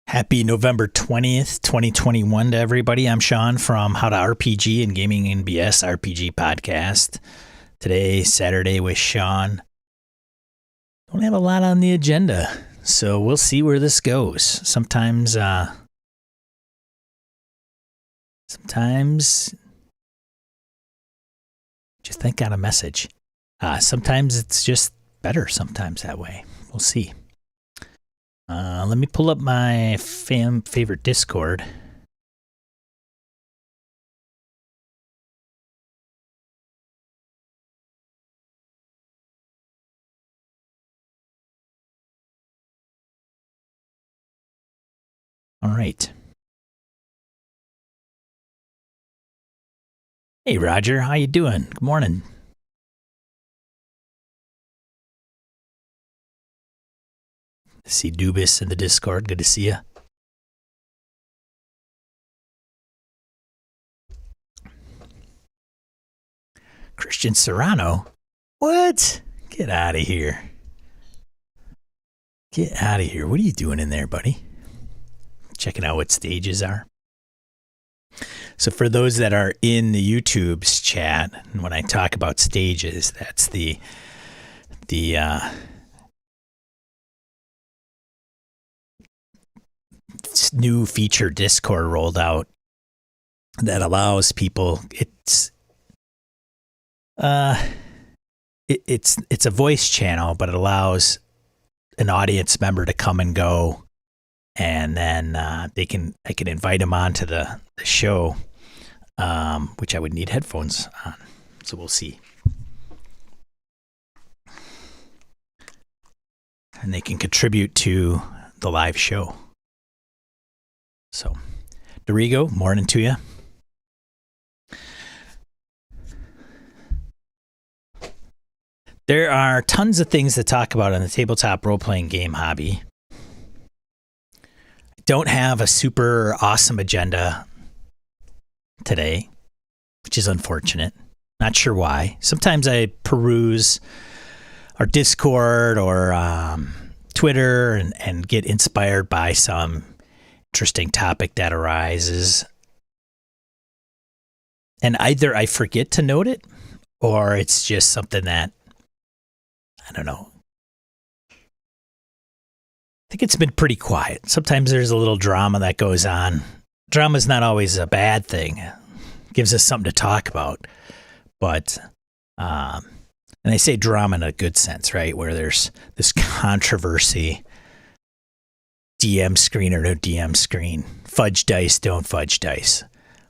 Happy November 20th, 2021 to everybody. I'm Sean from How to RPG and Gaming and BS RPG podcast. Today, Saturday with Sean. Don't have a lot on the agenda, so we'll see where this goes. Sometimes just think on a message. Sometimes it's just better sometimes that way. We'll see. Let me pull up my favorite Discord. All right. Hey, Roger. How you doing? Good morning. See Dubis in the Discord. Good to see you. Christian Serrano? What? Get out of here. Get out of here. What are you doing in there, buddy? Checking out what stages are. So for those that are in the YouTube's chat, and when I talk about stages, that's the new feature Discord rolled out that allows people. It's a voice channel, but it allows an audience member to come and go, and then I can invite them onto the show, which I would need headphones on. So we'll see. And they can contribute to the live show. So, Dorigo, morning to you. There are tons of things to talk about on the tabletop role-playing game hobby. I don't have a super awesome agenda today, which is unfortunate. Not sure why. Sometimes I peruse our Discord or Twitter and get inspired by some interesting topic that arises. And either I forget to note it, or it's just something that, I don't know. I think it's been pretty quiet. Sometimes there's a little drama that goes on. Drama's not always a bad thing. It gives us something to talk about. But, and I say drama in a good sense, right? Where there's this controversy. DM screen or no DM screen. Fudge dice, don't fudge dice.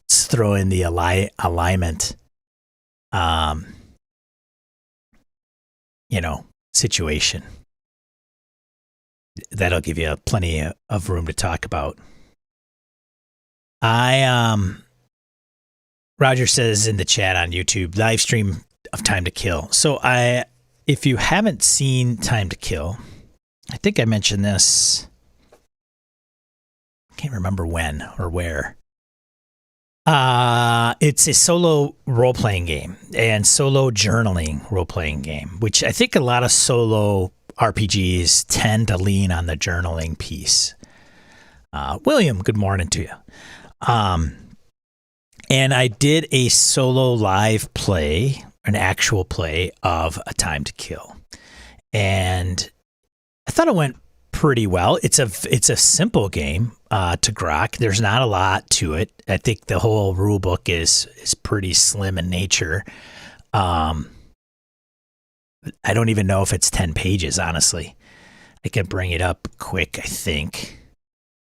Let's throw in the alignment, situation. That'll give you plenty of room to talk about. Roger says in the chat on YouTube, live stream of Time to Kill. So if you haven't seen Time to Kill, I think I mentioned this. Can't remember when or where. It's a solo role-playing game and solo journaling role-playing game, which I think a lot of solo RPGs tend to lean on the journaling piece. William, good morning to you. And I did a solo live play, an actual play of A Time to Kill. And I thought it went pretty well. It's a simple game to grok. There's not a lot to it. I think the whole rule book is pretty slim in nature. I don't even know if it's 10 pages, honestly. I can bring it up quick, I think.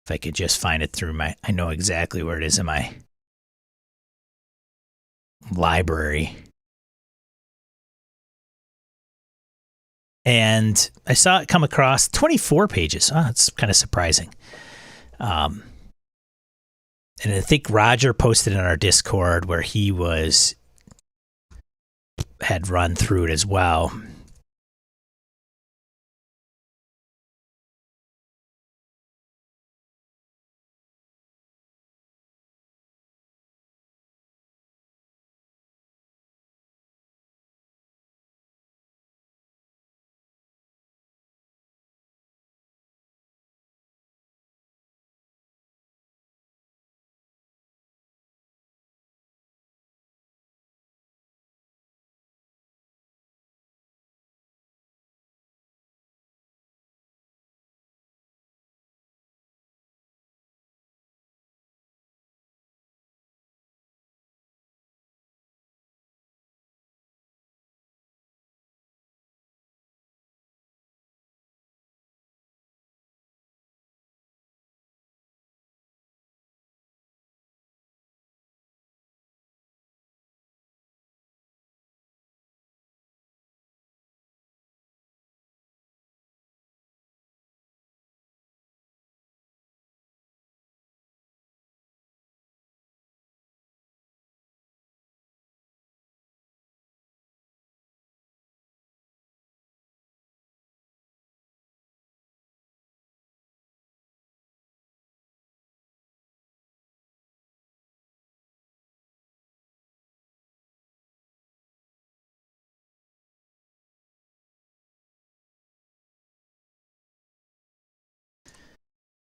If I could just find it through I know exactly where it is in my library. And I saw it come across 24 pages. Oh, that's kind of surprising. And I think Roger posted in our Discord where he had run through it as well.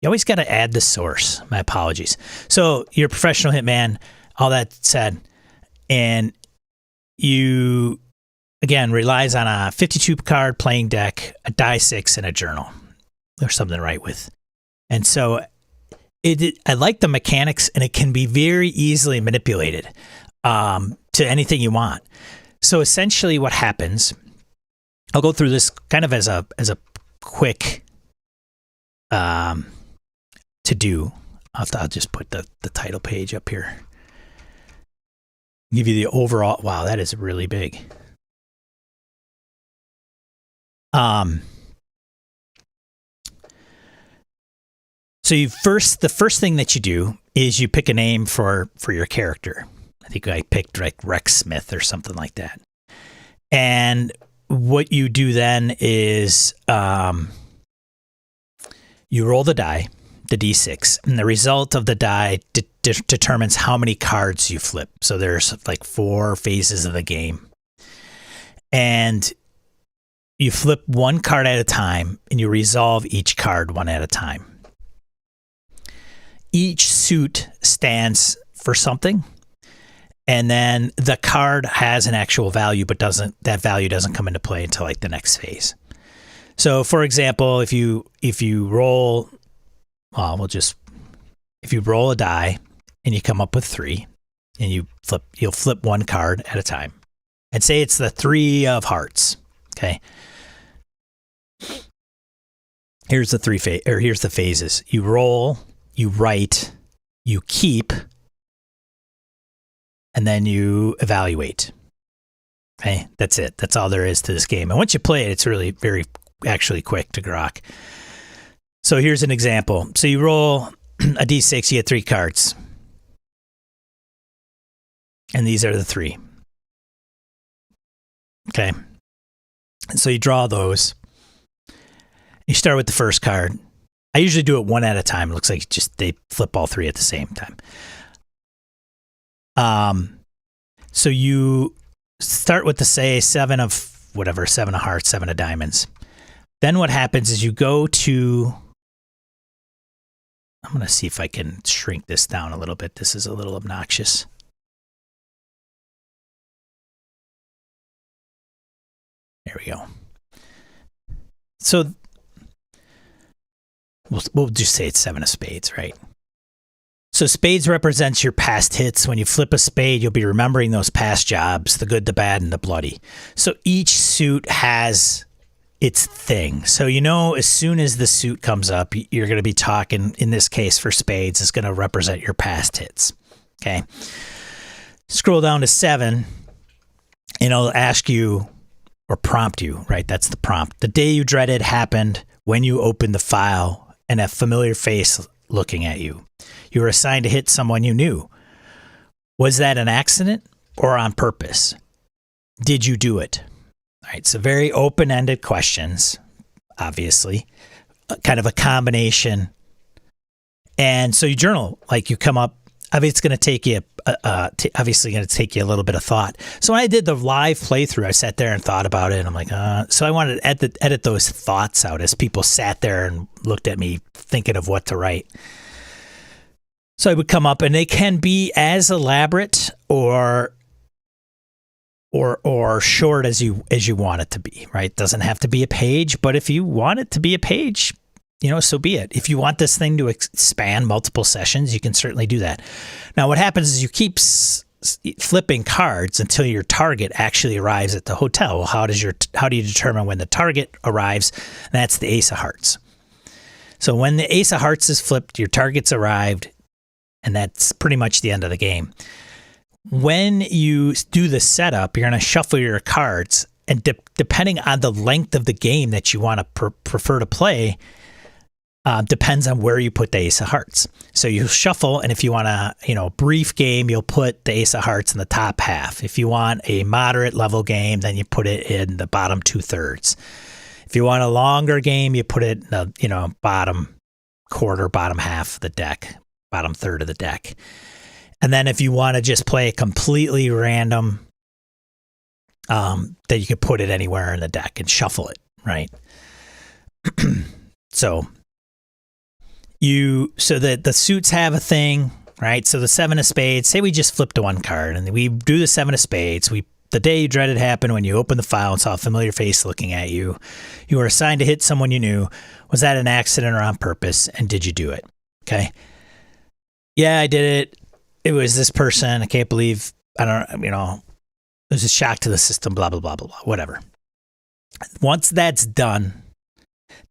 You always got to add the source. My apologies. So you're a professional hitman, all that said, and you, again, relies on a 52 card playing deck, a die 6, and a journal. There's something right with. And so I like the mechanics, and it can be very easily manipulated to anything you want. So essentially what happens, I'll go through this kind of as a quick to do. I'll just put the title page up here. Give you the overall. Wow, that is really big. So the first thing that you do is you pick a name for your character. I think I picked like Rex Smith or something like that. And what you do then is you roll the die, the D6, and the result of the die determines how many cards you flip. So there's like 4 phases of the game. And you flip one card at a time, and you resolve each card one at a time. Each suit stands for something, and then the card has an actual value, but that value doesn't come into play until like the next phase. So, for example, if you roll, if you roll a die and you come up with 3, and you'll flip one card at a time, and say it's the 3 of hearts. Okay. Here's the phases. You roll, you write, you keep, and then you evaluate. Okay, that's it. That's all there is to this game. And once you play it, it's really very actually quick to grok. So here's an example. So you roll a D6, you get 3 cards. And these are the 3. Okay. And so you draw those. You start with the first card. I usually do it one at a time. It looks like they flip all 3 at the same time. So you start with the, say, 7 of whatever, 7 of hearts, 7 of diamonds. Then what happens is you go to, I'm going to see if I can shrink this down a little bit. This is a little obnoxious. There we go. So we'll just say it's 7 of spades, right? So spades represents your past hits. When you flip a spade, you'll be remembering those past jobs, the good, the bad, and the bloody. So each suit has its thing. So as soon as the suit comes up, you're going to be talking, in this case for spades, it's going to represent your past hits. Okay. Scroll down to 7, and it'll ask you or prompt you, right? That's the prompt. The day you dreaded happened when you opened the file and a familiar face looking at you. You were assigned to hit someone you knew. Was that an accident or on purpose? Did you do it? All right, so very open-ended questions, obviously, kind of a combination. And so you journal, like you come up. Obviously, it's going to take you. A little bit of thought. So when I did the live playthrough, I sat there and thought about it, and I'm like, so I wanted to edit those thoughts out as people sat there and looked at me thinking of what to write. So I would come up, and they can be as elaborate or short as you want it to be, right? It doesn't have to be a page, but if you want it to be a page, so be it. If you want this thing to expand multiple sessions, you can certainly do that. Now, what happens is you keep flipping cards until your target actually arrives at the hotel. Well, how do you determine when the target arrives? That's the Ace of Hearts. So when the Ace of Hearts is flipped, your target's arrived, and that's pretty much the end of the game. When you do the setup, you're going to shuffle your cards, and depending on the length of the game that you want to prefer to play, depends on where you put the Ace of Hearts. So you shuffle, and if you want a brief game, you'll put the Ace of Hearts in the top half. If you want a moderate level game, then you put it in the bottom 2/3. If you want a longer game, you put it in the bottom quarter, bottom half of the deck, bottom third of the deck. And then if you want to just play it completely random, then you can put it anywhere in the deck and shuffle it, right? So so that the suits have a thing, right? So the 7 of spades, say we just flipped one card and we do the 7 of spades. The day you dreaded happened when you opened the file and saw a familiar face looking at you. You were assigned to hit someone you knew. Was that an accident or on purpose? And did you do it? Okay. Yeah, I did it. It was this person. I can't believe, it was a shock to the system, blah, blah, blah, blah, blah, whatever. Once that's done,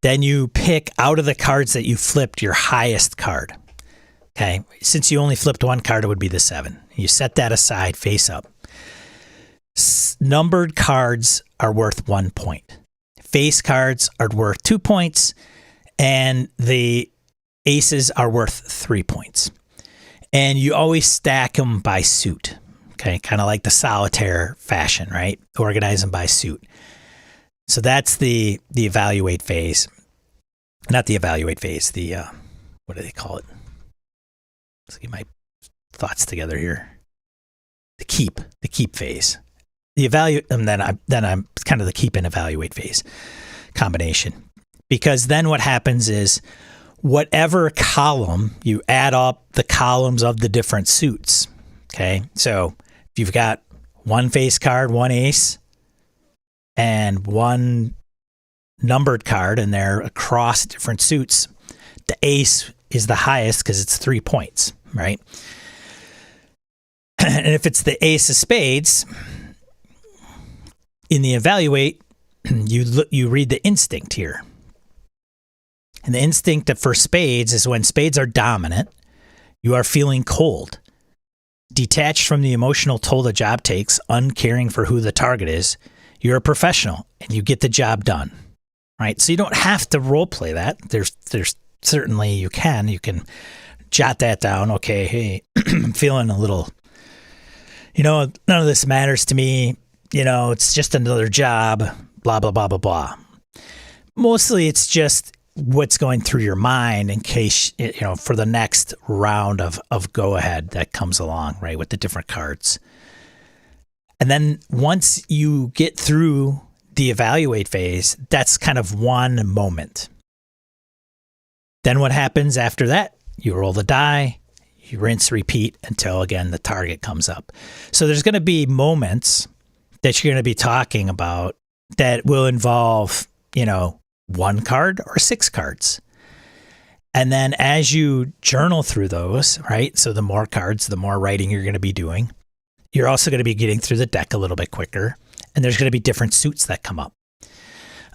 then you pick out of the cards that you flipped your highest card. Okay. Since you only flipped one card, it would be the 7. You set that aside face up. Numbered cards are worth 1 point. Face cards are worth 2 points, and the aces are worth 3 points. And you always stack them by suit. Okay, kind of like the solitaire fashion, right? Organize them by suit. So that's the evaluate phase. Not the evaluate phase, the what do they call it? Let's get my thoughts together here. The keep phase. The evaluate, and then I'm kind of the keep and evaluate phase combination. Because then what happens is whatever column, you add up the columns of the different suits. Okay, so if you've got one face card, one ace, and one numbered card, and they're across different suits, the ace is the highest because it's 3 points, right? And if it's the ace of spades, in the evaluate, you read the instinct here. And the instinct for spades is when spades are dominant, you are feeling cold, detached from the emotional toll the job takes, uncaring for who the target is. You're a professional and you get the job done, right? So you don't have to role play that. There's certainly you can jot that down. Okay, hey, I'm feeling a little, none of this matters to me. It's just another job, blah, blah, blah, blah, blah. Mostly it's just what's going through your mind in case, for the next round of go ahead that comes along, right, with the different cards. And then once you get through the evaluate phase, that's kind of one moment. Then what happens after that? You roll the die, you rinse, repeat until, again, the target comes up. So there's going to be moments that you're going to be talking about that will involve, one card or 6 cards. And then as you journal through those, right? So the more cards, the more writing you're going to be doing. You're also going to be getting through the deck a little bit quicker. And there's going to be different suits that come up.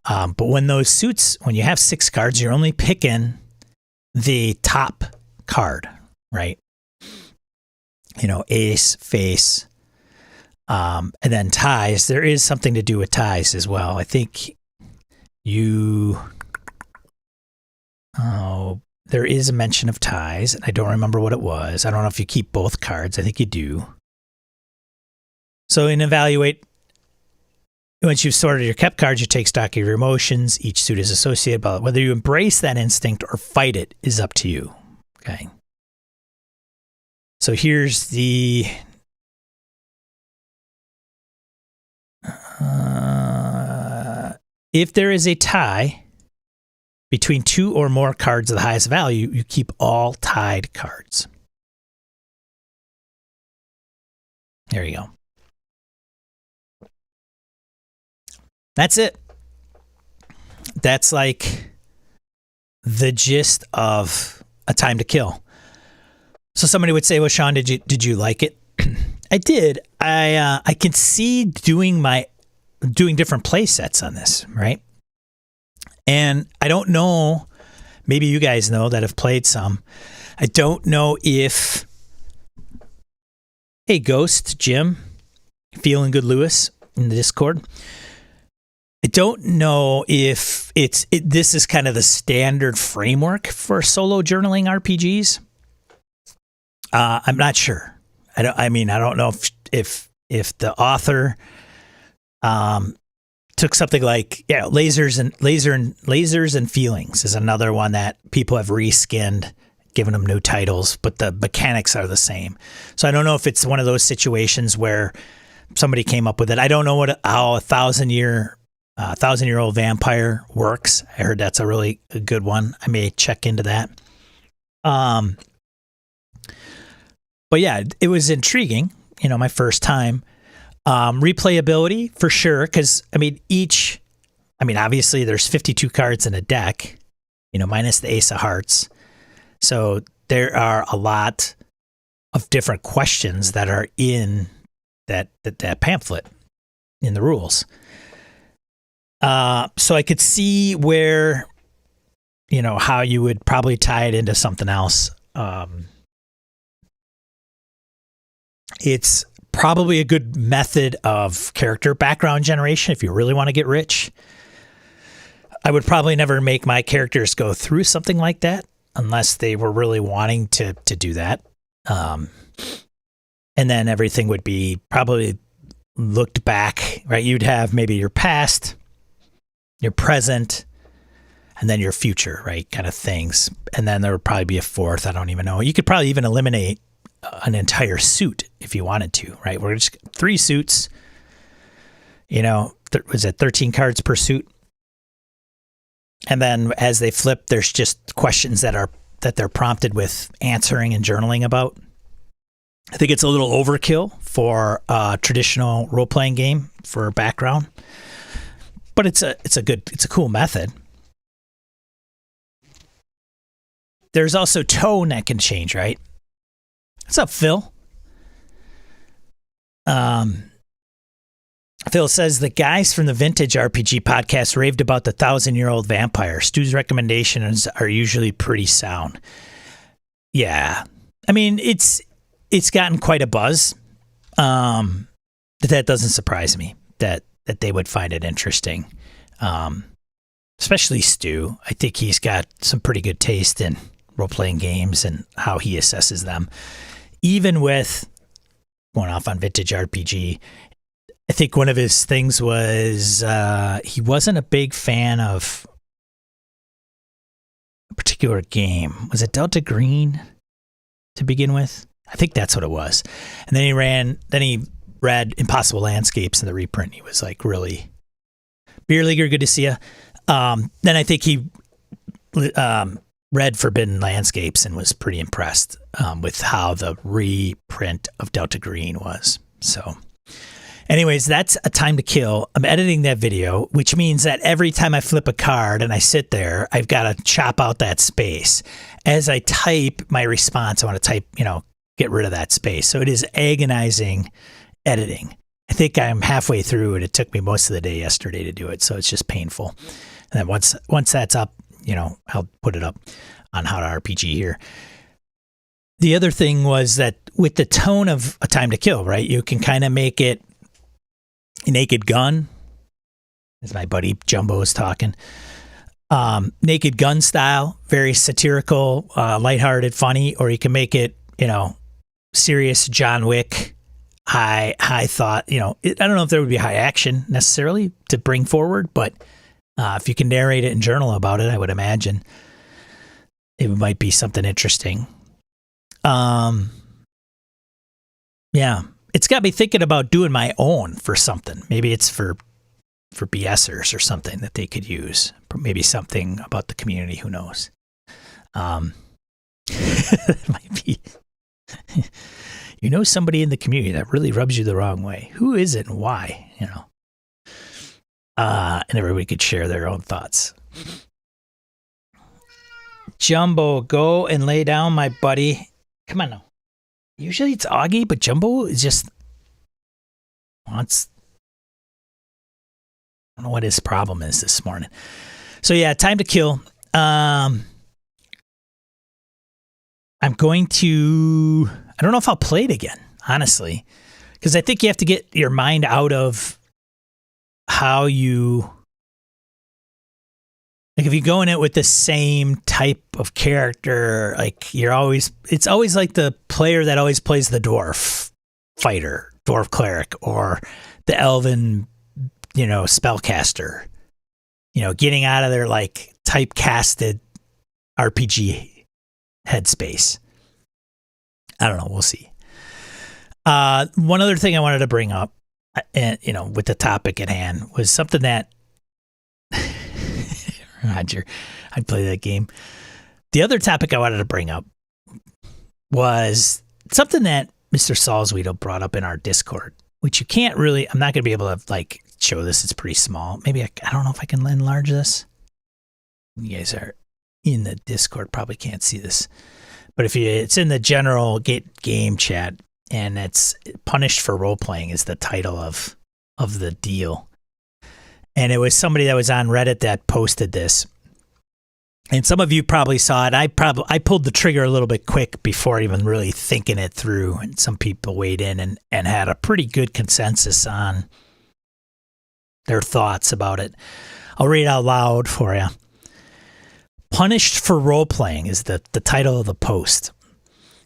But when you have 6 cards, you're only picking the top card, right? Ace, face, and then ties. There is something to do with ties as well. I think there is a mention of ties, and I don't remember what it was. I don't know if you keep both cards. I think you do. So in evaluate, once you've sorted your kept cards, you take stock of your emotions. Each suit is associated, but whether you embrace that instinct or fight it is up to you. Okay. So here's the if there is a tie between 2 or more cards of the highest value, you keep all tied cards. There you go. That's it. That's like the gist of A Time to Kill. So somebody would say, well, Sean, did you like it? I did. I can see doing different play sets on this, right? And I don't know, maybe you guys know that have played some. I don't know if, hey, Ghost, Jim, Feeling Good Lewis in the Discord. I don't know if this is kind of the standard framework for solo journaling RPGs. I'm not sure. I don't know if the author took something like lasers and feelings is another one that people have reskinned, given them new titles, but the mechanics are the same. So I don't know if it's one of those situations where somebody came up with it. I don't know how a 1,000-year-old vampire works. I heard that's a really good one. I may check into that. But yeah, it was intriguing. My first time. Replayability for sure, because obviously there's 52 cards in a deck, minus the Ace of Hearts. So there are a lot of different questions that are in that pamphlet in the rules. So I could see where, how you would probably tie it into something else. It's probably a good method of character background generation if you really want to get rich. I would probably never make my characters go through something like that unless they were really wanting to do that. And then everything would be probably looked back, right? You'd have maybe your past, your present, and then your future, right? Kind of things. And then there would probably be a fourth. I don't even know. You could probably even eliminate an entire suit if you wanted to, right? We're just 3 suits, was it 13 cards per suit? And then as they flip, there's just questions that they're prompted with answering and journaling about. I think it's a little overkill for a traditional role-playing game for background, but it's a cool method. There's also tone that can change, right? What's up, Phil? Phil says the guys from the Vintage RPG podcast raved about the 1,000-year-old vampire. Stu's recommendations are usually pretty sound. Yeah, it's gotten quite a buzz. But that doesn't surprise me that they would find it interesting. Especially Stu. I think he's got some pretty good taste in role-playing games and how he assesses them. Even with going off on Vintage RPG, I think one of his things was he wasn't a big fan of a particular game. Was it Delta Green to begin with? I think that's what it was. And then he read Impossible Landscapes in the reprint. He was like, really, Beer Leaguer, good to see you. Then I think he read Forbidden Landscapes and was pretty impressed with how the reprint of Delta Green was. So anyways, that's A Time to Kill. I'm editing that video, which means that every time I flip a card and I sit there, I've got to chop out that space. As I type my response, I want to type, get rid of that space. So it is agonizing editing. I think I'm halfway through and it took me most of the day yesterday to do it. So it's just painful. And then once that's up, I'll put it up on How to RPG here. The other thing was that with the tone of A Time to Kill, right, you can kind of make it a Naked Gun, as my buddy Jumbo is talking. Naked Gun style, very satirical, lighthearted, funny, or you can make it, serious John Wick, high thought. I don't know if there would be high action necessarily to bring forward, but if you can narrate it and journal about it, I would imagine it might be something interesting. Yeah, it's got me thinking about doing my own for something. Maybe it's for BSers or something that they could use. Maybe something about the community. Who knows? It might be. Somebody in the community that really rubs you the wrong way. Who is it and why? And everybody could share their own thoughts. Jumbo, go and lay down, my buddy. Come on now. Usually it's Augie, but Jumbo is just wants. I don't know what his problem is this morning. So yeah, Time to Kill. I'm going to. I don't know if I'll play it again, honestly, because I think you have to get your mind out of how you. Like if you go in it with the same type of character, like it's always like the player that always plays the dwarf fighter, dwarf cleric, or the elven, spellcaster, getting out of their like typecasted RPG headspace. I don't know. We'll see. One other thing I wanted to bring up, and with the topic at hand, was something that Roger, I'd play that game. The other topic I wanted to bring up was something that Mr. Salzweedle brought up in our Discord, which you can't really, I'm not going to be able to like show this. It's pretty small. Maybe I don't know if I can enlarge this. You guys are in the Discord, probably can't see this. But it's in the general game chat, and it's Punished for Role-Playing is the title of the deal. And it was somebody that was on Reddit that posted this. And some of you probably saw it. I pulled the trigger a little bit quick before even really thinking it through. And some people weighed in and had a pretty good consensus on their thoughts about it. I'll read it out loud for you. Punished for Role-Playing is the title of the post.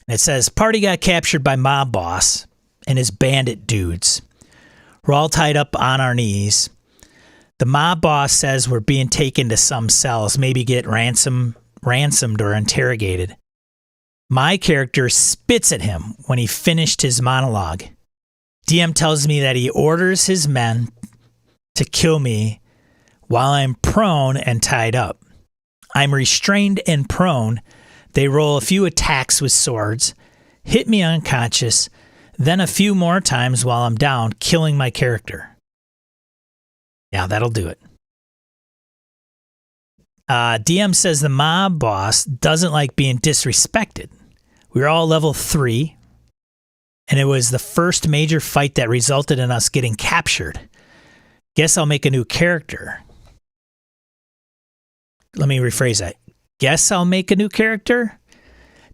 And it says, party got captured by mob boss and his bandit dudes. We're all tied up on our knees. The mob boss says we're being taken to some cells, maybe get ransomed or interrogated. My character spits at him when he finished his monologue. DM tells me that he orders his men to kill me while I'm prone and tied up. I'm restrained and prone. They roll a few attacks with swords, hit me unconscious, then a few more times while I'm down, killing my character. Yeah, that'll do it. DM says the mob boss doesn't like being disrespected. We were all level 3, and it was the first major fight that resulted in us getting captured. Guess I'll make a new character. Let me rephrase that. Guess I'll make a new character?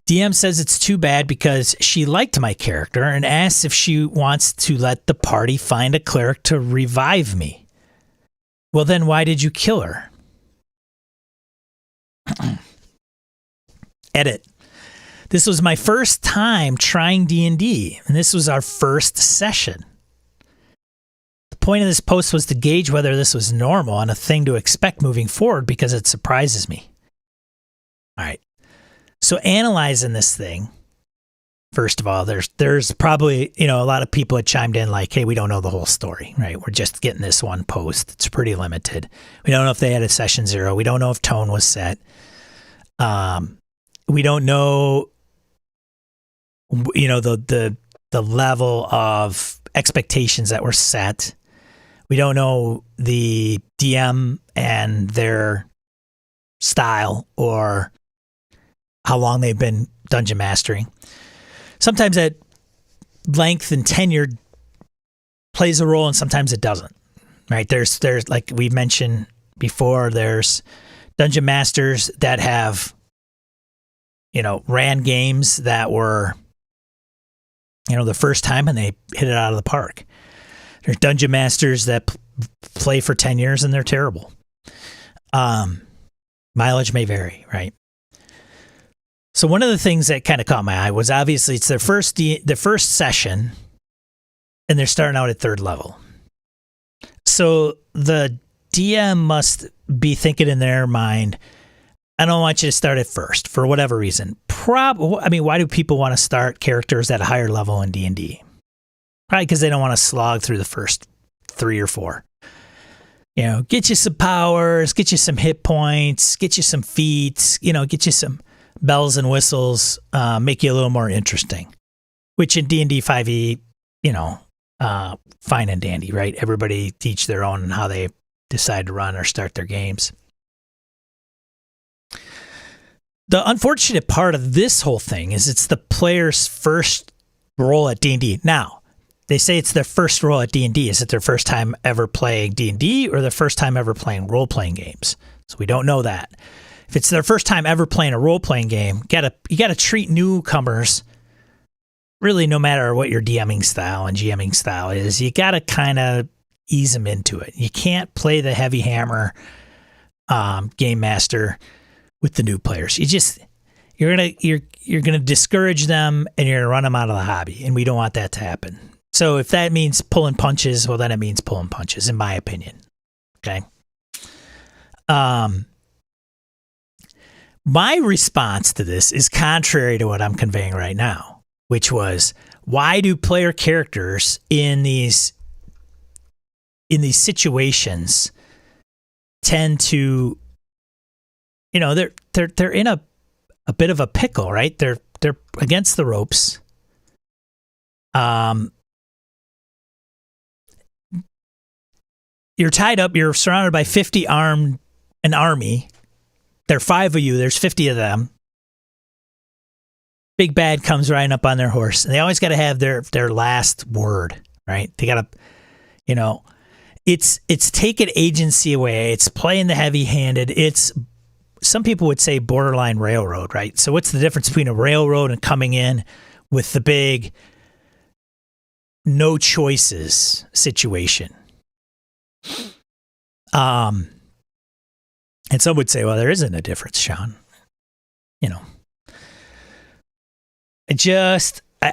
DM says it's too bad because she liked my character and asks if she wants to let the party find a cleric to revive me. Well, then why did you kill her? Edit. This was my first time trying D&D, and this was our first session. The point of this post was to gauge whether this was normal and a thing to expect moving forward because it surprises me. All right. So analyzing this thing, first of all, there's probably, a lot of people had chimed in like, hey, we don't know the whole story, right? We're just getting this one post. It's pretty limited. We don't know if they had a session 0. We don't know if tone was set. We don't know, the level of expectations that were set. We don't know the DM and their style or how long they've been dungeon mastering. Sometimes that length and tenure plays a role and sometimes it doesn't, right? There's like we mentioned before, there's dungeon masters that have, ran games that were, the first time and they hit it out of the park. There's dungeon masters that play for 10 years and they're terrible. Mileage may vary, right? So one of the things that kind of caught my eye was obviously it's their first session and they're starting out at 3rd level. So the DM must be thinking in their mind, I don't want you to start at first for whatever reason. Why do people want to start characters at a higher level in D&D? Probably because they don't want to slog through the first 3 or 4. Get you some powers, get you some hit points, get you some feats, get you some bells and whistles, make you a little more interesting, which in D&D 5e, fine and dandy, right? Everybody teach their own and how they decide to run or start their games. The unfortunate part of this whole thing is it's the player's first roll at D&D. Now, they say it's their first roll at D&D. Is it their first time ever playing D&D or their first time ever playing role-playing games? So we don't know that. If it's their first time ever playing a role-playing game, you gotta treat newcomers, really no matter what your DMing style and GMing style is, you gotta kind of ease them into it. You can't play the heavy hammer game master with the new players. You're gonna discourage them and you're gonna run them out of the hobby, and we don't want that to happen. So if that means pulling punches, well, then it means pulling punches, in my opinion. Okay. My response to this is contrary to what I'm conveying right now, which was, why do player characters in these situations tend to, they're in a bit of a pickle, right? They're against the ropes. You're tied up. You're surrounded by 50 an army. There are 5 of you. There's 50 of them. Big bad comes riding up on their horse, and they always got to have their last word, right? They got to, it's taking agency away. It's playing the heavy-handed. It's, some people would say, borderline railroad, right? So what's the difference between a railroad and coming in with the big no choices situation? And some would say, well, there isn't a difference, Sean.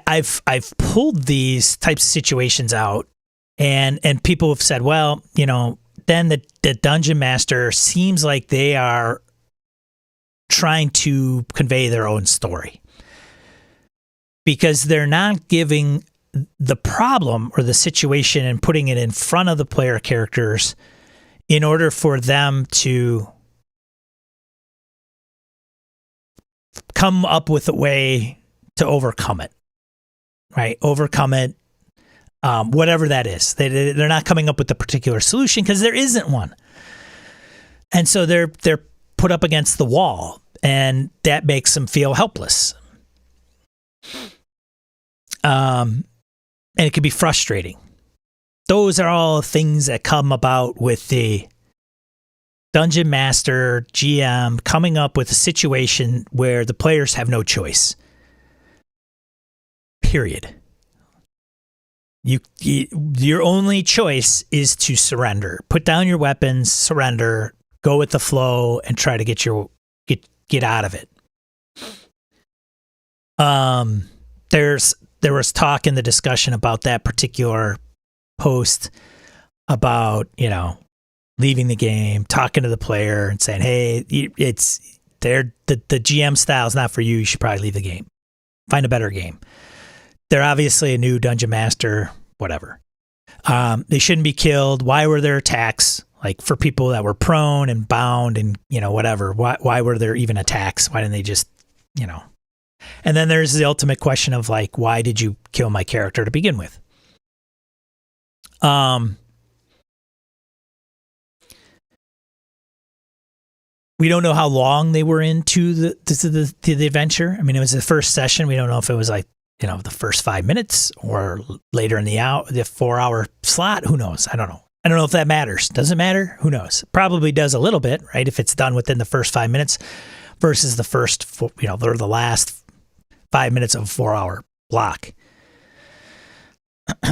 I've pulled these types of situations out, and people have said, well, then the dungeon master seems like they are trying to convey their own story, because they're not giving the problem or the situation and putting it in front of the player characters in order for them to come up with a way to overcome it, right? Overcome it, whatever that is. They're not coming up with a particular solution because there isn't one. And so they're put up against the wall, and that makes them feel helpless. And it can be frustrating. Those are all things that come about with the dungeon master, GM, coming up with a situation where the players have no choice. Period. Your only choice is to surrender. Put down your weapons, surrender, go with the flow, and try to get out of it. There was talk in the discussion about that particular post about, leaving the game, talking to the player and saying, hey, it's the GM style is not for you. You should probably leave the game. Find a better game. They're obviously a new dungeon master, whatever. They shouldn't be killed. Why were there attacks? Like, for people that were prone and bound and, whatever. Why were there even attacks? Why didn't they just, And then there's the ultimate question of, like, why did you kill my character to begin with? We don't know how long they were into the adventure. I mean, it was the first session. We don't know if it was like, the first 5 minutes or later in the 4-hour slot. Who knows? I don't know. I don't know if that matters. Does it matter? Who knows? Probably does a little bit, right? If it's done within the first 5 minutes versus the first, the last 5 minutes of a 4-hour block. They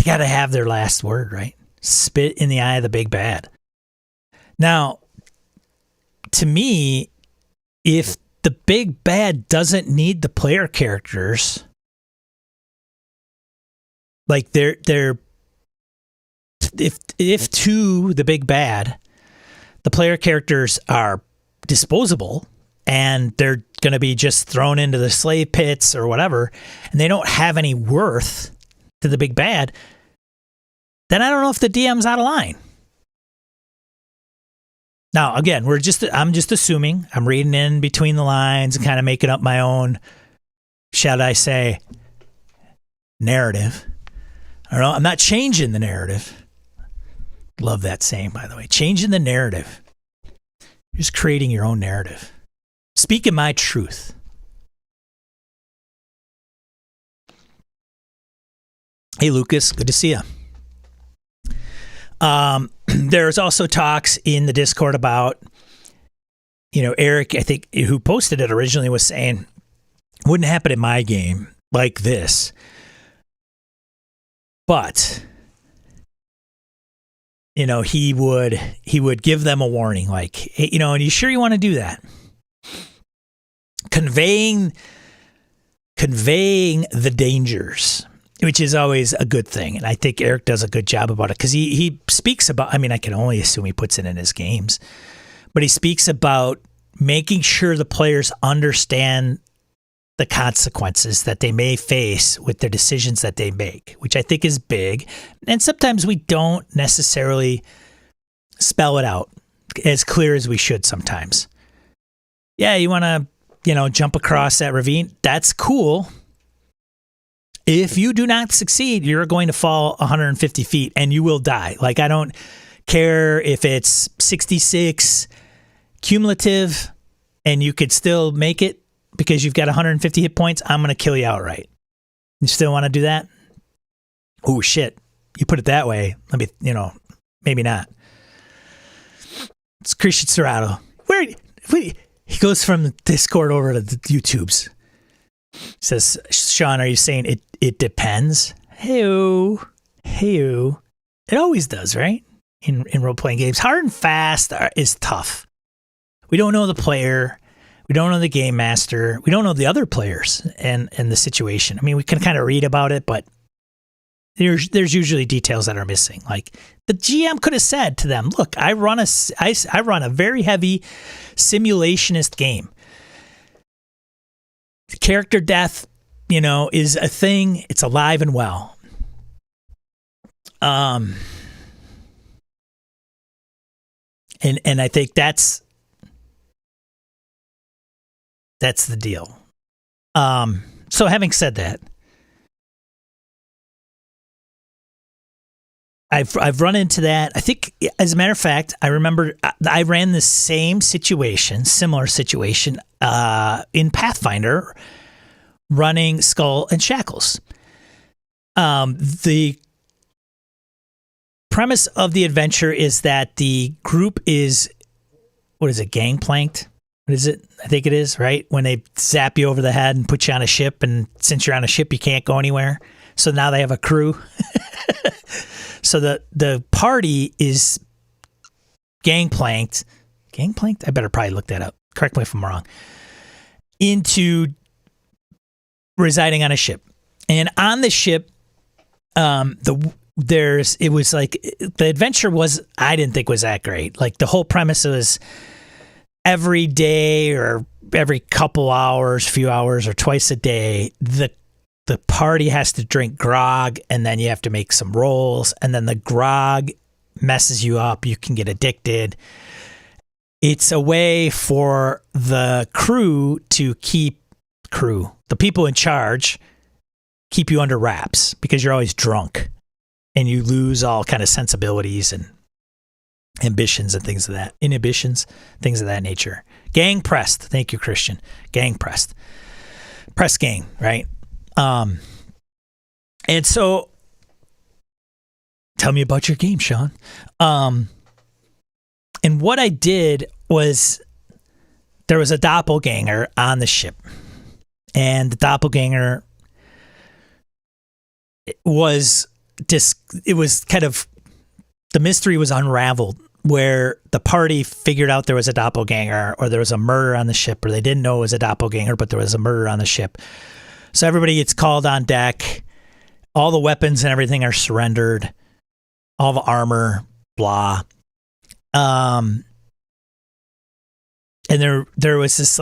got to have their last word, right? Spit in the eye of the big bad. Now, to me, if the big bad doesn't need the player characters, like if to the big bad, the player characters are disposable and they're going to be just thrown into the slave pits or whatever, and they don't have any worth to the big bad, then I don't know if the DM's out of line. Now, again, I'm just assuming. I'm reading in between the lines and kind of making up my own, shall I say, narrative. I don't know. I'm not changing the narrative. Love that saying, by the way. Changing the narrative. You're just creating your own narrative. Speaking my truth. Hey, Lucas. Good to see you. There's also talks in the Discord about, Eric, I think, who posted it originally, was saying, wouldn't happen in my game like this. But, he would give them a warning, like, hey, are you sure you want to do that? Conveying the dangers, which is always a good thing. And I think Eric does a good job about it, because he speaks about, I can only assume he puts it in his games, but he speaks about making sure the players understand the consequences that they may face with the decisions that they make, which I think is big. And sometimes we don't necessarily spell it out. as clear as we should sometimes. Yeah, you want to, jump across that ravine. That's cool. If you do not succeed, you're going to fall 150 feet and you will die. Like, I don't care if it's 66 cumulative and you could still make it because you've got 150 hit points. I'm going to kill you outright. You still want to do that? Oh, shit. You put it that way. Let me, maybe not. It's Christian Serrato. He goes from the Discord over to the YouTubes. He says, Sean, are you saying it depends? Hey-o. It always does, right? In role-playing games. Hard and fast is tough. We don't know the player. We don't know the game master. We don't know the other players and the situation. I mean, we can kind of read about it, but there's usually details that are missing. Like, the GM could have said to them, look, I run a very heavy simulationist game. Character death, is a thing. It's alive and well. And I think that's the deal. So having said that, I've run into that. I think, as a matter of fact, I remember I ran the similar situation, in Pathfinder, running Skull and Shackles. The premise of the adventure is that the group is, gangplanked? What is it? I think it is, right? When they zap you over the head and put you on a ship, and since you're on a ship, you can't go anywhere. So now they have a crew. So the party is gangplanked. Gangplanked? I better probably look that up. Correct me if I'm wrong. Into residing on a ship. And on the ship, the adventure I didn't think was that great. Like, the whole premise was every day or every couple hours, few hours, or twice a day, the party has to drink grog, and then you have to make some rolls, and then the grog messes you up. You can get addicted. It's a way for the crew to keep the people in charge, keep you under wraps because you're always drunk and you lose all kind of sensibilities and ambitions and things of that nature. Gang pressed. Thank you, Christian. Gang pressed. Press gang, right? And so tell me about your game, Sean. And what I did was, there was a doppelganger on the ship, and the doppelganger was the mystery was unraveled, where the party figured out there was a doppelganger, or there was a murder on the ship, or they didn't know it was a doppelganger, but there was a murder on the ship. So everybody gets called on deck. All the weapons and everything are surrendered. All the armor, blah. And there was this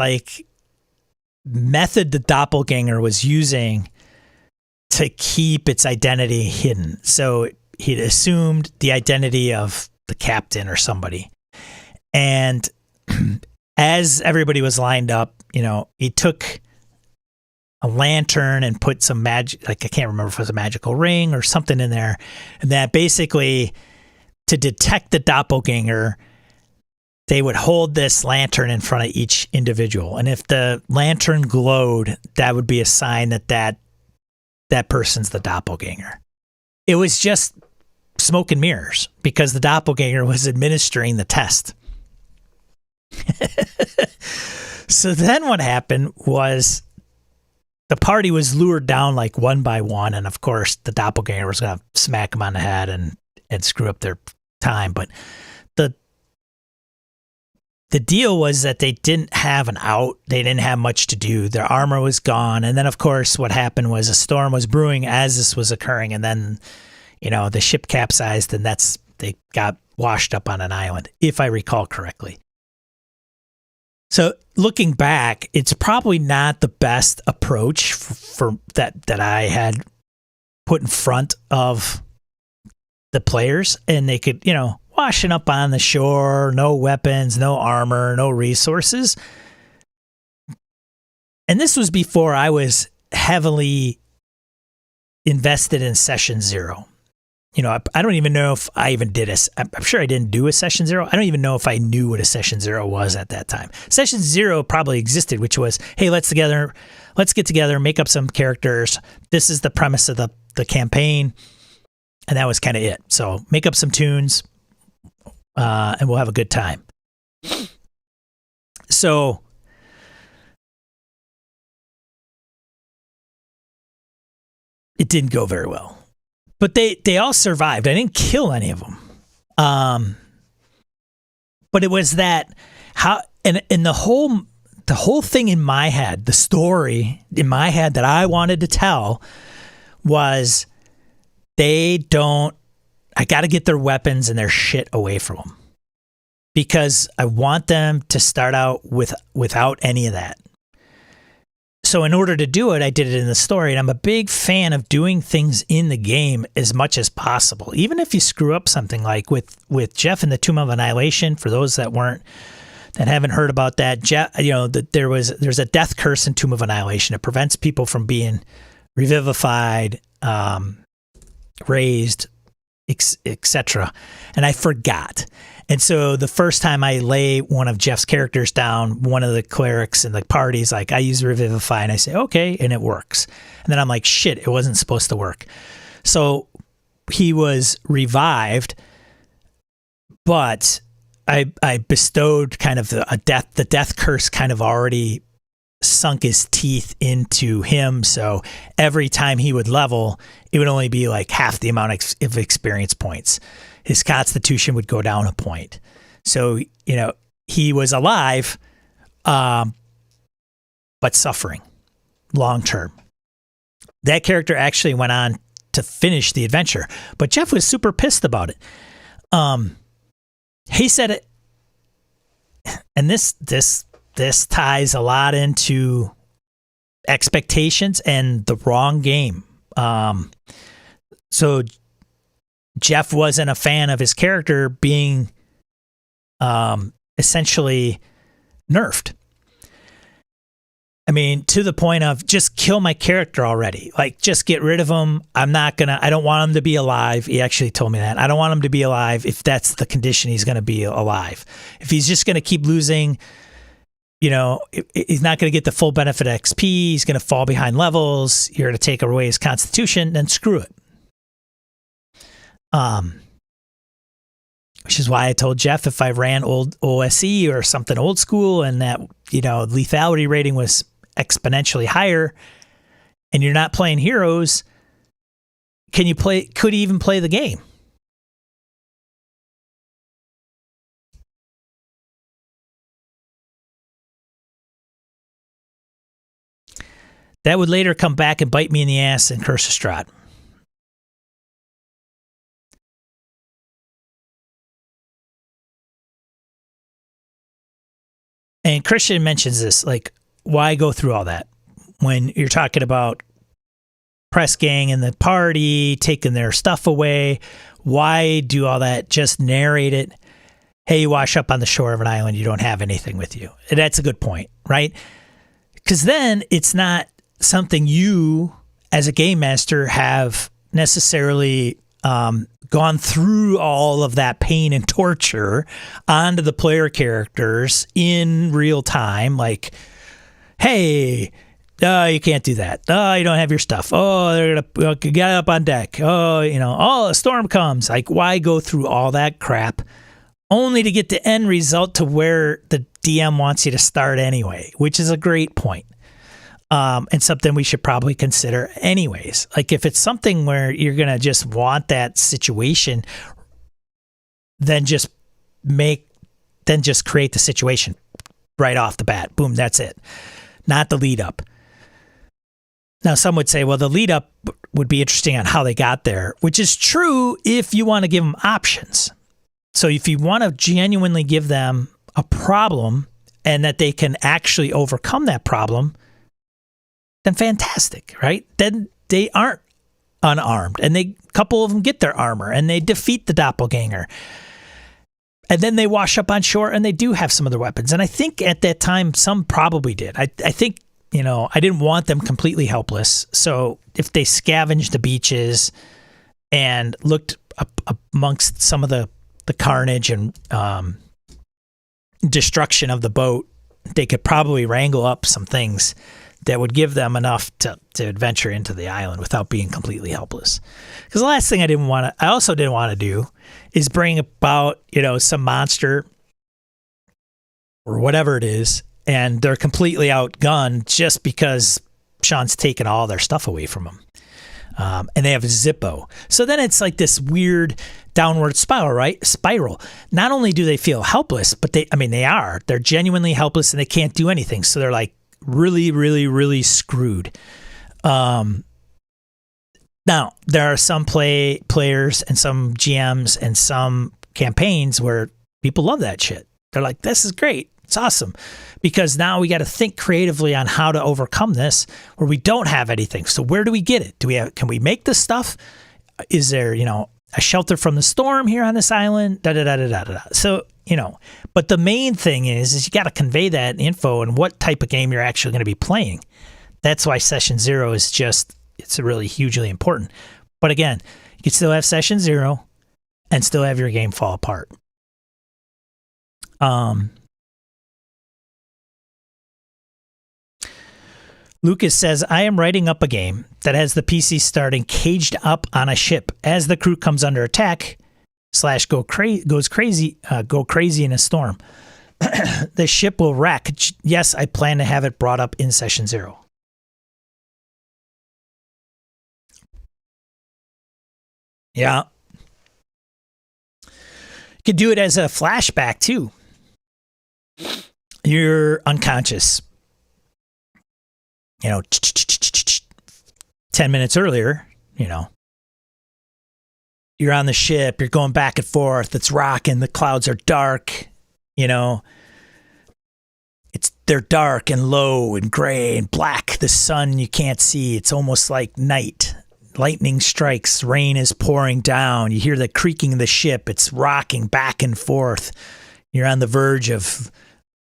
method the doppelganger was using to keep its identity hidden. So he'd assumed the identity of the captain or somebody. And as everybody was lined up, he took a lantern and put some magic, I can't remember if it was a magical ring or something in there. And that basically, to detect the doppelganger, they would hold this lantern in front of each individual. And if the lantern glowed, that would be a sign that person's the doppelganger. It was just smoke and mirrors because the doppelganger was administering the test. So then what happened was, the party was lured down one by one, and of course the doppelganger was going to smack them on the head and screw up their time. But the deal was that they didn't have an out. They didn't have much to do. Their armor was gone. And then, of course, what happened was a storm was brewing as this was occurring. And then, the ship capsized, and they got washed up on an island, if I recall correctly. So looking back, it's probably not the best approach for that I had put in front of the players, and they could, washing up on the shore, no weapons, no armor, no resources. And this was before I was heavily invested in Session 0. I don't even know if I even did I'm sure I didn't do a Session 0. I don't even know if I knew what a Session 0 was at that time. Session 0 probably existed, which was, hey, let's get together, make up some characters. This is the premise of the campaign. And that was kind of it. So make up some tunes, and we'll have a good time. So it didn't go very well. But they all survived. I didn't kill any of them. But it was that and the whole thing in my head, the story in my head that I wanted to tell was I got to get their weapons and their shit away from them. Because I want them to start out without any of that. So in order to do it, I did it in the story, and I'm a big fan of doing things in the game as much as possible. Even if you screw up something like with Jeff in the Tomb of Annihilation, for those that haven't heard about that, Jeff, there's a death curse in Tomb of Annihilation. It prevents people from being revivified, raised, etc. And I forgot. And so the first time I lay one of Jeff's characters down, one of the clerics in the party's like, I use Revivify, and I say, okay, and it works. And then I'm like, shit, it wasn't supposed to work. So he was revived, but I bestowed kind of the death curse kind of already sunk his teeth into him. So every time he would level, it would only be like half the amount of experience points. His constitution would go down a point. So, he was alive, but suffering long term. That character actually went on to finish the adventure, but Jeff was super pissed about it. He said it, and this ties a lot into expectations and the wrong game. So Jeff wasn't a fan of his character being essentially nerfed. I mean, to the point of just kill my character already. Like, just get rid of him. I don't want him to be alive. He actually told me that. I don't want him to be alive if that's the condition he's going to be alive. If he's just going to keep losing, he's not going to get the full benefit of XP. He's going to fall behind levels. You're going to take away his constitution, then screw it. Which is why I told Jeff if I ran old OSE or something old school and that, lethality rating was exponentially higher and you're not playing heroes, could you even play the game? That would later come back and bite me in the ass in Curse of Strahd. And Christian mentions this, like, why go through all that when you're talking about press gang and the party, taking their stuff away? Why do all that? Just narrate it. Hey, you wash up on the shore of an island, you don't have anything with you. And that's a good point, right? Because then it's not something you, as a game master, have necessarily gone through all of that pain and torture onto the player characters in real time. Like, hey, you can't do that. Oh, you don't have your stuff. Oh, they're going to get up on deck. Oh, a storm comes. Like, why go through all that crap only to get the end result to where the DM wants you to start anyway, which is a great point. And something we should probably consider anyways. Like, if it's something where you're going to just want that situation, then just create the situation right off the bat. Boom, that's it. Not the lead up. Now, some would say, well, the lead up would be interesting on how they got there, which is true if you want to give them options. So if you want to genuinely give them a problem and that they can actually overcome that problem, then fantastic, right? Then they aren't unarmed and a couple of them get their armor and they defeat the doppelganger. And then they wash up on shore and they do have some of their weapons. And I think at that time, some probably did. I think, I didn't want them completely helpless. So if they scavenged the beaches and looked up amongst some of the carnage and destruction of the boat, they could probably wrangle up some things that would give them enough to adventure into the island without being completely helpless. Because the last thing I also didn't want to do is bring about, some monster or whatever it is, and they're completely outgunned just because Sean's taken all their stuff away from them. And they have a Zippo. So then it's like this weird downward spiral, right? Spiral. Not only do they feel helpless, but they're genuinely helpless and they can't do anything. So they're like really, really, really screwed. Now, there are some players and some GMs and some campaigns where people love that shit. They're like, this is great. It's awesome. Because now we got to think creatively on how to overcome this where we don't have anything. So where do we get it? Can we make this stuff? Is there, a shelter from the storm here on this island? So, but the main thing is you got to convey that info and what type of game you're actually going to be playing. That's why session 0 is it's really hugely important. But again, you can still have session 0 and still have your game fall apart. Lucas says, I am writing up a game that has the PC starting caged up on a ship as the crew comes under attack / go crazy in a storm. The ship will wreck. Yes, I plan to have it brought up in session 0. Yeah. You could do it as a flashback too. You're unconscious. 10 minutes earlier, you're on the ship, you're going back and forth, it's rocking, the clouds are dark, they're dark and low and gray and black. The sun you can't see. It's almost like night. Lightning strikes, rain is pouring down. You hear the creaking of the ship. It's rocking back and forth. You're on the verge of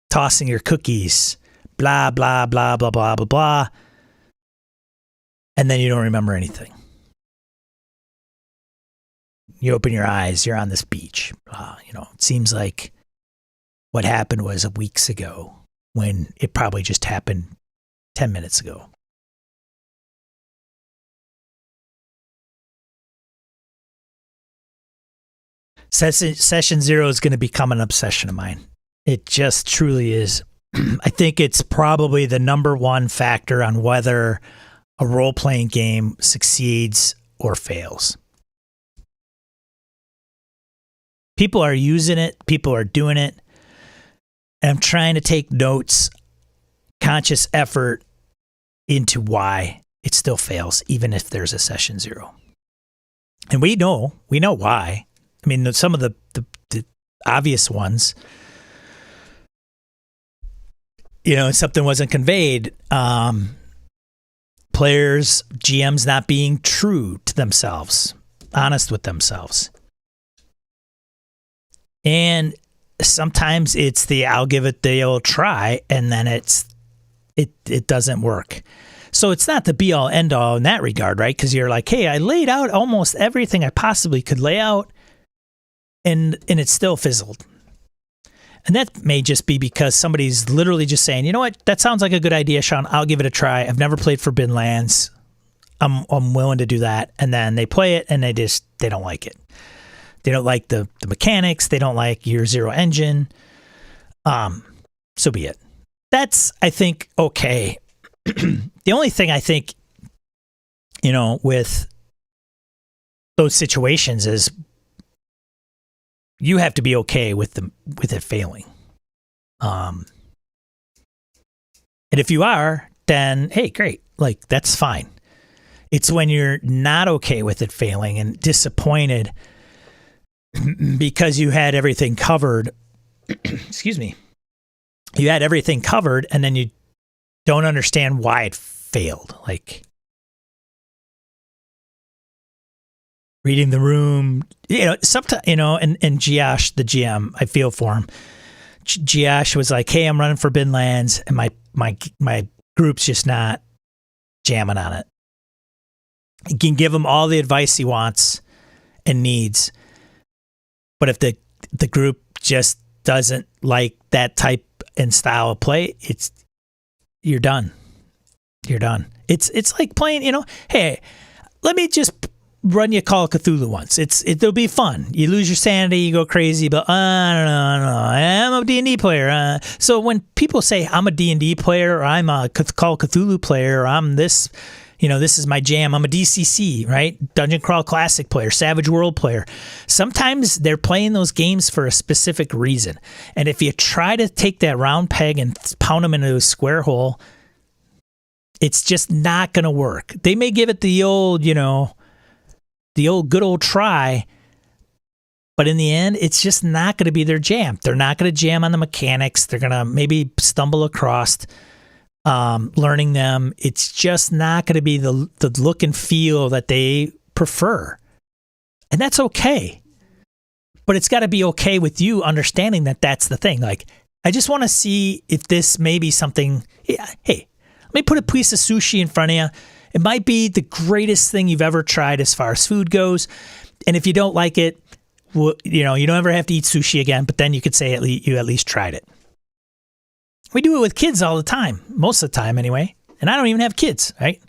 tossing your cookies. Blah, blah, blah, blah, blah, blah, blah. And then you don't remember anything. You open your eyes, you're on this beach. It seems like what happened was weeks ago when it probably just happened 10 minutes ago. Session 0 is going to become an obsession of mine. It just truly is. I think it's probably the number one factor on whether a role-playing game succeeds or fails. People are using it. People are doing it. And I'm trying to take notes, conscious effort into why it still fails, even if there's a session 0. And we know why. I mean, some of the obvious ones, something wasn't conveyed. Players, GMs not being true to themselves, honest with themselves. And sometimes it's I'll give it the old try, and then it doesn't work. So it's not the be all end all in that regard, right? Because you're like, hey, I laid out almost everything I possibly could lay out, and it still fizzled. And that may just be because somebody's literally just saying, you know what, that sounds like a good idea, Sean. I'll give it a try. I've never played Forbidden Lands. I'm willing to do that. And then they play it and they don't like it. They don't like the mechanics. They don't like Year Zero engine. So be it. That's, I think, okay. The only thing I think, with those situations is you have to be okay with it failing. And if you are, then hey, great. Like, that's fine. It's when you're not okay with it failing and disappointed because you had everything covered. Excuse me. You had everything covered and then you don't understand why it failed. Like, reading the room. Sometimes, and Giash, the GM, I feel for him. Giash was like, hey, I'm running Forbidden Lands, and my group's just not jamming on it. He can give him all the advice he wants and needs, but if the group just doesn't like that type and style of play, you're done. You're done. It's like playing, hey, let me just run you Call of Cthulhu once. It'll be fun. You lose your sanity, you go crazy, but I don't know. I'm a D&D player. So when people say I'm a D&D player, or I'm a Call of Cthulhu player, or I'm this, this is my jam. I'm a DCC, right? Dungeon Crawl Classic player, Savage World player. Sometimes they're playing those games for a specific reason. And if you try to take that round peg and pound them into a square hole, it's just not going to work. They may give it the old, good old try, but in the end, it's just not going to be their jam. They're not going to jam on the mechanics. They're going to maybe stumble across learning them. It's just not going to be the look and feel that they prefer. And that's okay. But it's got to be okay with you understanding that that's the thing. Like, I just want to see if this may be something, hey, let me put a piece of sushi in front of you. It might be the greatest thing you've ever tried as far as food goes. And if you don't like it, well, you don't ever have to eat sushi again, but then you could say you at least tried it. We do it with kids all the time, most of the time anyway. And I don't even have kids, right?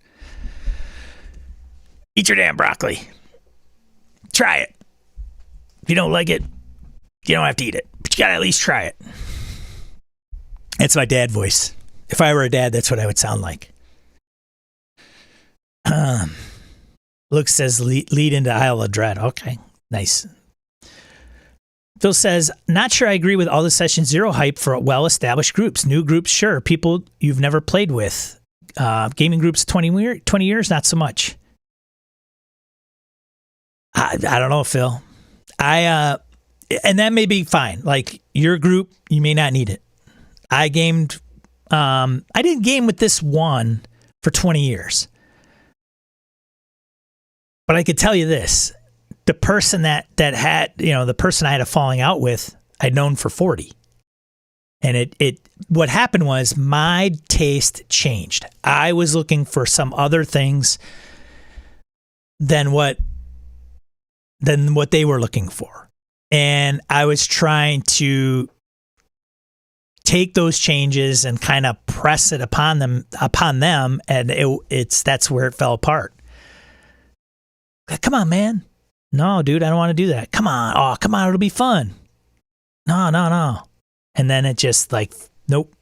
Eat your damn broccoli. Try it. If you don't like it, you don't have to eat it, but you got to at least try it. That's my dad voice. If I were a dad, that's what I would sound like. Luke says lead into Isle of Dread. Okay, nice. Phil says, not sure I agree with all the Session Zero hype for well-established groups. New groups, sure. People you've never played with. Gaming groups 20 years, not so much. I don't know, Phil. And that may be fine. Like, your group, you may not need it. I didn't game with this one for 20 years. But I could tell you this, the person that had, the person I had a falling out with, I'd known for 40. And what happened was my taste changed. I was looking for some other things than what they were looking for. And I was trying to take those changes and kind of press it upon them, and that's where it fell apart. Come on, man. No, dude, I don't want to do that. Come on. Oh, come on. It'll be fun. No. And then it just like, nope.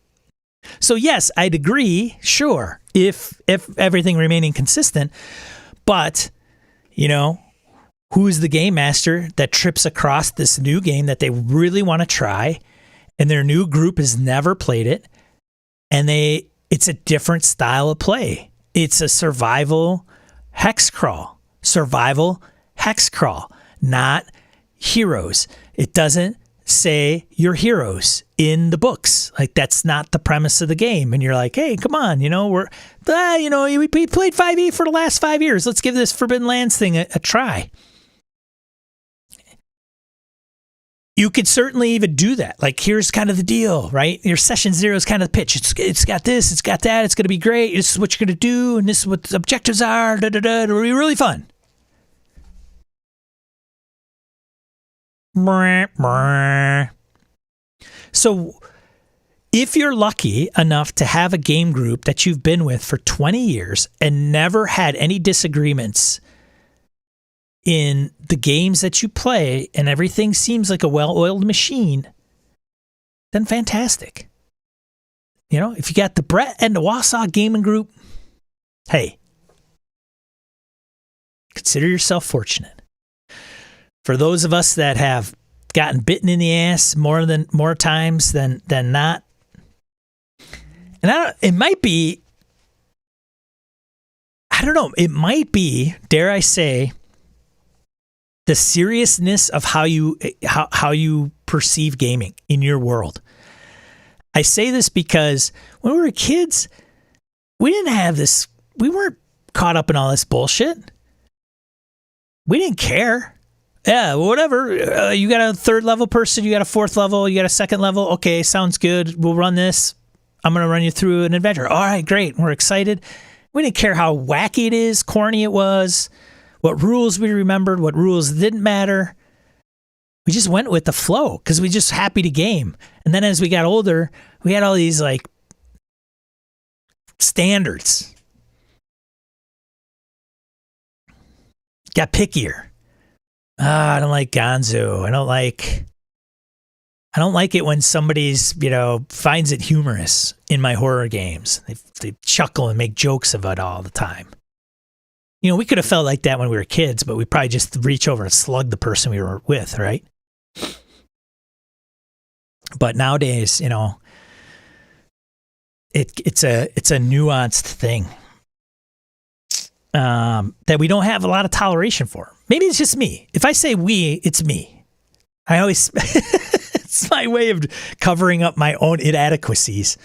So yes, I'd agree. Sure. If everything remaining consistent, but who's the game master that trips across this new game that they really want to try, and their new group has never played it, and it's a different style of play. It's a survival hex crawl, not heroes. It doesn't say you're heroes in the books. Like, that's not the premise of the game. And you're like, hey, come on, we played 5e for the last 5 years. Let's give this Forbidden Lands thing a try. You could certainly even do that. Like, here's kind of the deal, right? Your Session Zero is kind of the pitch. It's got this, it's got that, it's going to be great. This is what you're going to do, and this is what the objectives are. It'll be really fun. So if you're lucky enough to have a game group that you've been with for 20 years and never had any disagreements in the games that you play, and everything seems like a well-oiled machine, then fantastic. If you got the Brett and the Wausau gaming group, hey, consider yourself fortunate. For those of us that have gotten bitten in the ass more times than not, and it might be, it might be, dare I say, the seriousness of how you perceive gaming in your world. I say this because when we were kids, we didn't have this. We weren't caught up in all this bullshit. We didn't care. Yeah, whatever. You got a 3rd level person, you got a 4th level, you got a 2nd level. Okay, sounds good. We'll run this. I'm going to run you through an adventure. All right, great. We're excited. We didn't care how wacky it is, corny it was, what rules we remembered, what rules didn't matter. We just went with the flow because we just happy to game. And then as we got older, we had all these like standards. Got pickier. I don't like Gonzo. I don't like it when somebody's, finds it humorous in my horror games. They chuckle and make jokes of it all the time. We could have felt like that when we were kids, but we probably just reach over and slug the person we were with, right? But nowadays, it's a nuanced thing that we don't have a lot of toleration for. Maybe it's just me. If I say we, it's me. I always... It's my way of covering up my own inadequacies.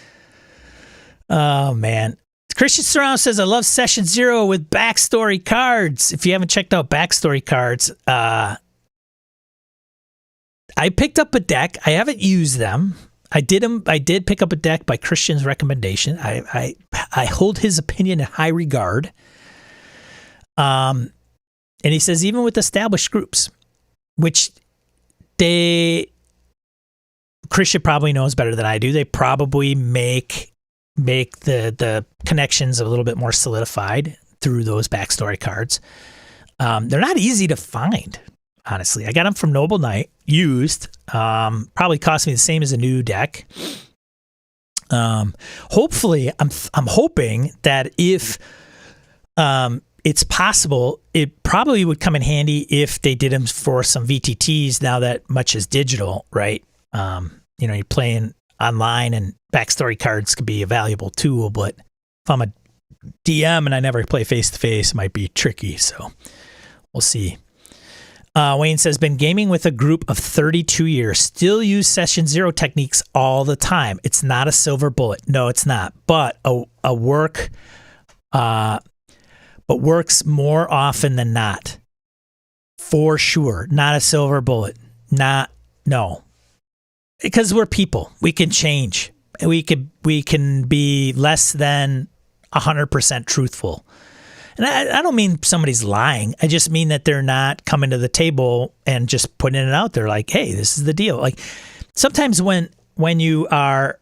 Oh, man. Christian Surround says, I love Session Zero with backstory cards. If you haven't checked out backstory cards, I picked up a deck. I haven't used them. I did pick up a deck by Christian's recommendation. I hold his opinion in high regard. And he says, even with established groups, which Christian probably knows better than I do. They probably make the connections a little bit more solidified through those backstory cards. They're not easy to find, honestly. I got them from Noble Knight, used. Probably cost me the same as a new deck. Hopefully, I'm hoping that if it's possible, it probably would come in handy if they did them for some VTTs. Now that much is digital, right? You're playing online and backstory cards could be a valuable tool, but if I'm a DM and I never play face-to-face, it might be tricky, so we'll see. Wayne says, been gaming with a group of 32 years, still use Session Zero techniques all the time. It's not a silver bullet. No, it's not, but works more often than not. For sure. Not a silver bullet. No. Because we're people. We can change. We can be less than 100% truthful. And I don't mean somebody's lying. I just mean that they're not coming to the table and just putting it out there like, hey, this is the deal. Like sometimes when you are,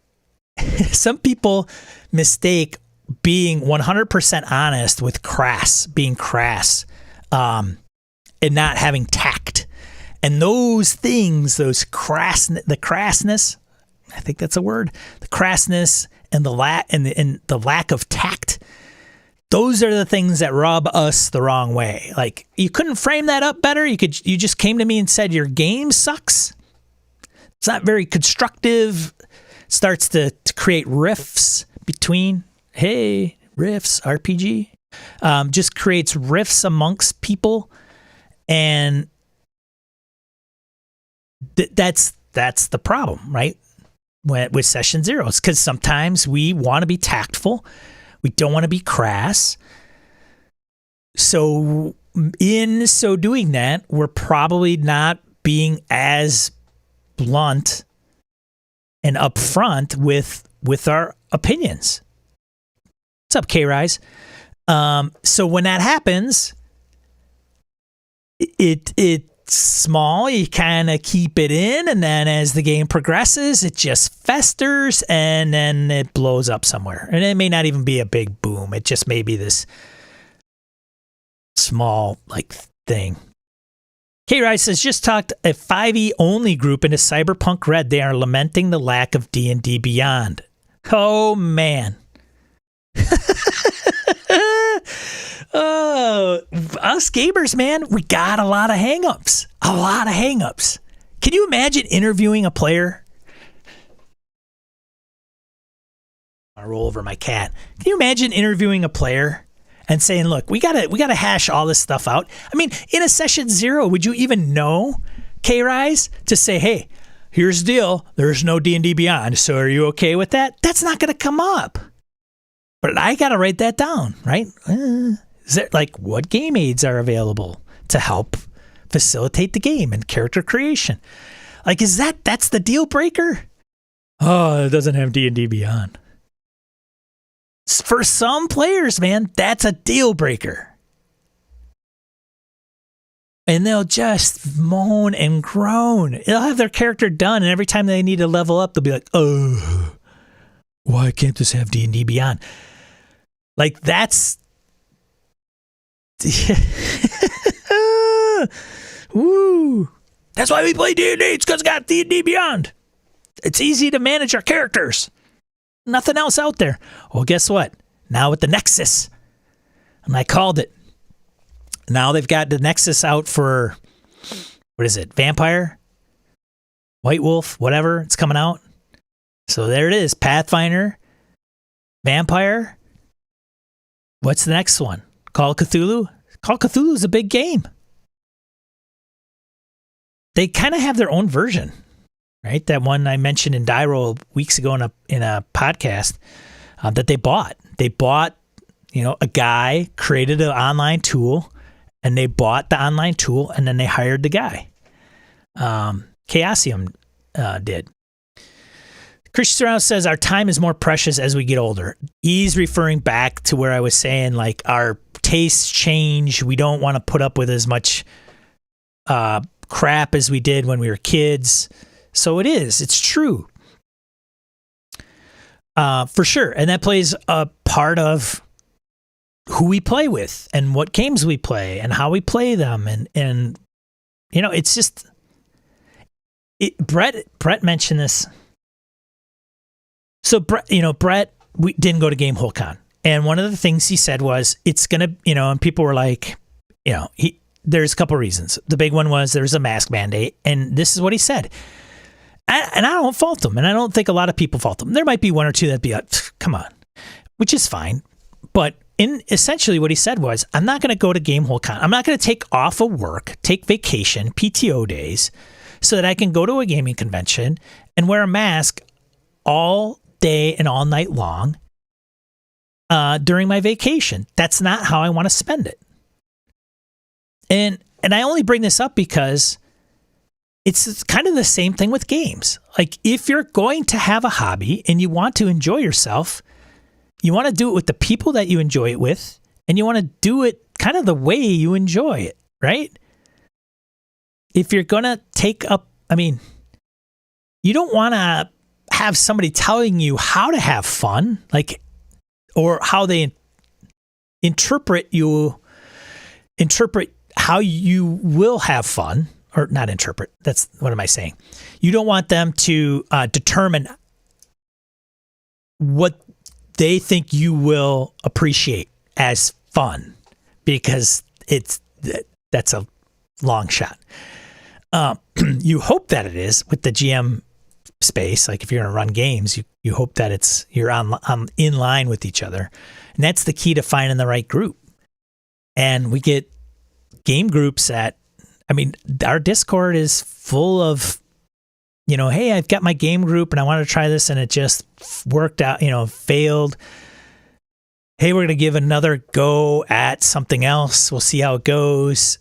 some people mistake being 100% honest with being crass, and not having tact. And those things, the crassness, I think that's a word, the crassness and the lack of tact, those are the things that rub us the wrong way. Like you couldn't frame that up better. You just came to me and said your game sucks. It's not very constructive. It starts to create rifts between, hey, riffs, RPG, just creates rifts amongst people. And that's the problem, right? With Session Zeros, because sometimes we want to be tactful. We don't want to be crass. So in so doing that, we're probably not being as blunt and upfront with our opinions. What's up, K-Rise? So when that happens, it's small. You kind of keep it in, and then as the game progresses, it just festers, and then it blows up somewhere. And it may not even be a big boom. It just may be this small thing. K-Rise says, just talked a 5e only group into Cyberpunk Red. They are lamenting the lack of D&D Beyond. Oh, man. Oh, us gamers, man, we got a lot of hangups. Can you imagine interviewing a player? I roll over my cat. Can you imagine interviewing a player and saying, "Look, we gotta hash all this stuff out"? I mean, in a Session Zero, would you even know, K-Rise, to say, "Hey, here's the deal. There's no D&D Beyond. So are you okay with that?" That's not gonna come up. But I gotta write that down, right? Is there what game aids are available? to help facilitate the game and character creation. Like, that's the deal breaker? Oh, it doesn't have D&D Beyond. For some players, man, that's a deal breaker. And they'll just moan and groan. They'll have their character done, and every time they need to level up, they'll be like, oh, why can't this have D&D Beyond? Like, that's... Woo! That's why we play D&D. It's because it's got D&D Beyond. It's easy to manage our characters. Nothing else out there. Well, guess what? Now with the Nexus, and I called it. Now they've got the Nexus out for, what is it? Vampire? White Wolf? Whatever. It's coming out. So there it is. Pathfinder. Vampire. What's the next one? Call of Cthulhu? Call of Cthulhu is a big game. They kind of have their own version, right? That one I mentioned in Die Roll weeks ago in a podcast that they bought. They bought, a guy created an online tool, and they bought the online tool, and then they hired the guy. Chaosium did. Christian Serrano says our time is more precious as we get older. He's referring back to where I was saying, like, our tastes change. We don't want to put up with as much crap as we did when we were kids. So it's true. For sure. And that plays a part of who we play with and what games we play and how we play them. And it's just, Brett mentioned this. So Brett, we didn't go to GameholeCon. And one of the things he said was, it's going to, and people were like, there's a couple reasons. The big one was there was a mask mandate. And this is what he said. And I don't fault him. And I don't think a lot of people fault him. There might be one or two that'd be like, come on, which is fine. But essentially what he said was, I'm not going to go to GameholeCon. I'm not going to take off of work, take vacation, PTO days, so that I can go to a gaming convention and wear a mask all day and all night long during my vacation. That's not how I want to spend it. And I only bring this up because it's kind of the same thing with games. Like, if you're going to have a hobby and you want to enjoy yourself, you want to do it with the people that you enjoy it with, and you want to do it kind of the way you enjoy it, right? If you're going to take up, you don't want to have somebody telling you how to have fun, like, or how they interpret how you will have fun, or not interpret. What am I saying? You don't want them to determine what they think you will appreciate as fun, because that's a long shot. You hope that it is with the GM space. Like, if you're going to run games, you hope that you're in line with each other, and that's the key to finding the right group. And we get game groups that, our Discord is full of, hey, I've got my game group and I want to try this and it just worked out, failed. Hey, we're going to give another go at something else. We'll see how it goes.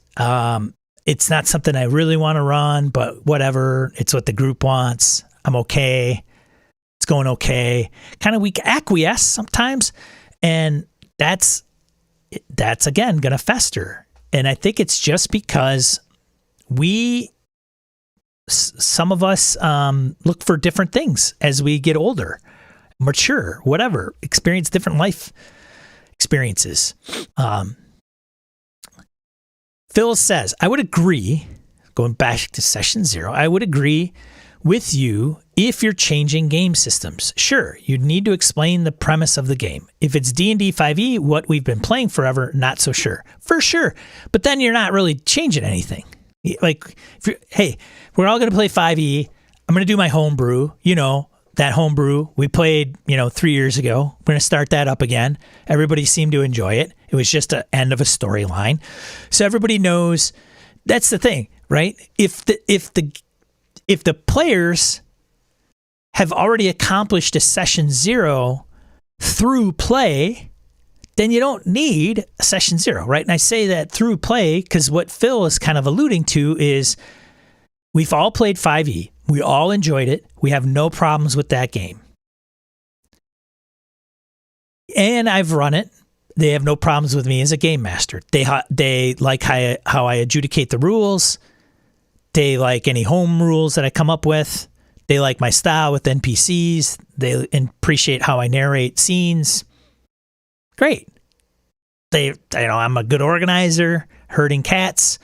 It's not something I really want to run, but whatever. It's what the group wants. I'm okay. It's going okay. Kind of we acquiesce sometimes. And that's again going to fester. And I think it's just because some of us look for different things as we get older, mature, whatever, experience different life experiences. Phil says, I would agree, going back to session 0, I would agree with you if you're changing game systems. Sure, you'd need to explain the premise of the game. If it's D&D 5e, what we've been playing forever, not so sure. For sure. But then you're not really changing anything. Like, hey, we're all going to play 5e. I'm going to do my homebrew, that homebrew we played, 3 years ago. We're going to start that up again. Everybody seemed to enjoy it. It was just the end of a storyline. So everybody knows that's the thing, right? If the players have already accomplished a session 0 through play, then you don't need a session 0, right? And I say that through play because what Phil is kind of alluding to is we've all played 5e. We all enjoyed it. We have no problems with that game. And I've run it. They have no problems with me as a game master. They like how I adjudicate the rules. They like any home rules that I come up with. They like my style with NPCs. They appreciate how I narrate scenes. Great. I'm a good organizer, herding cats.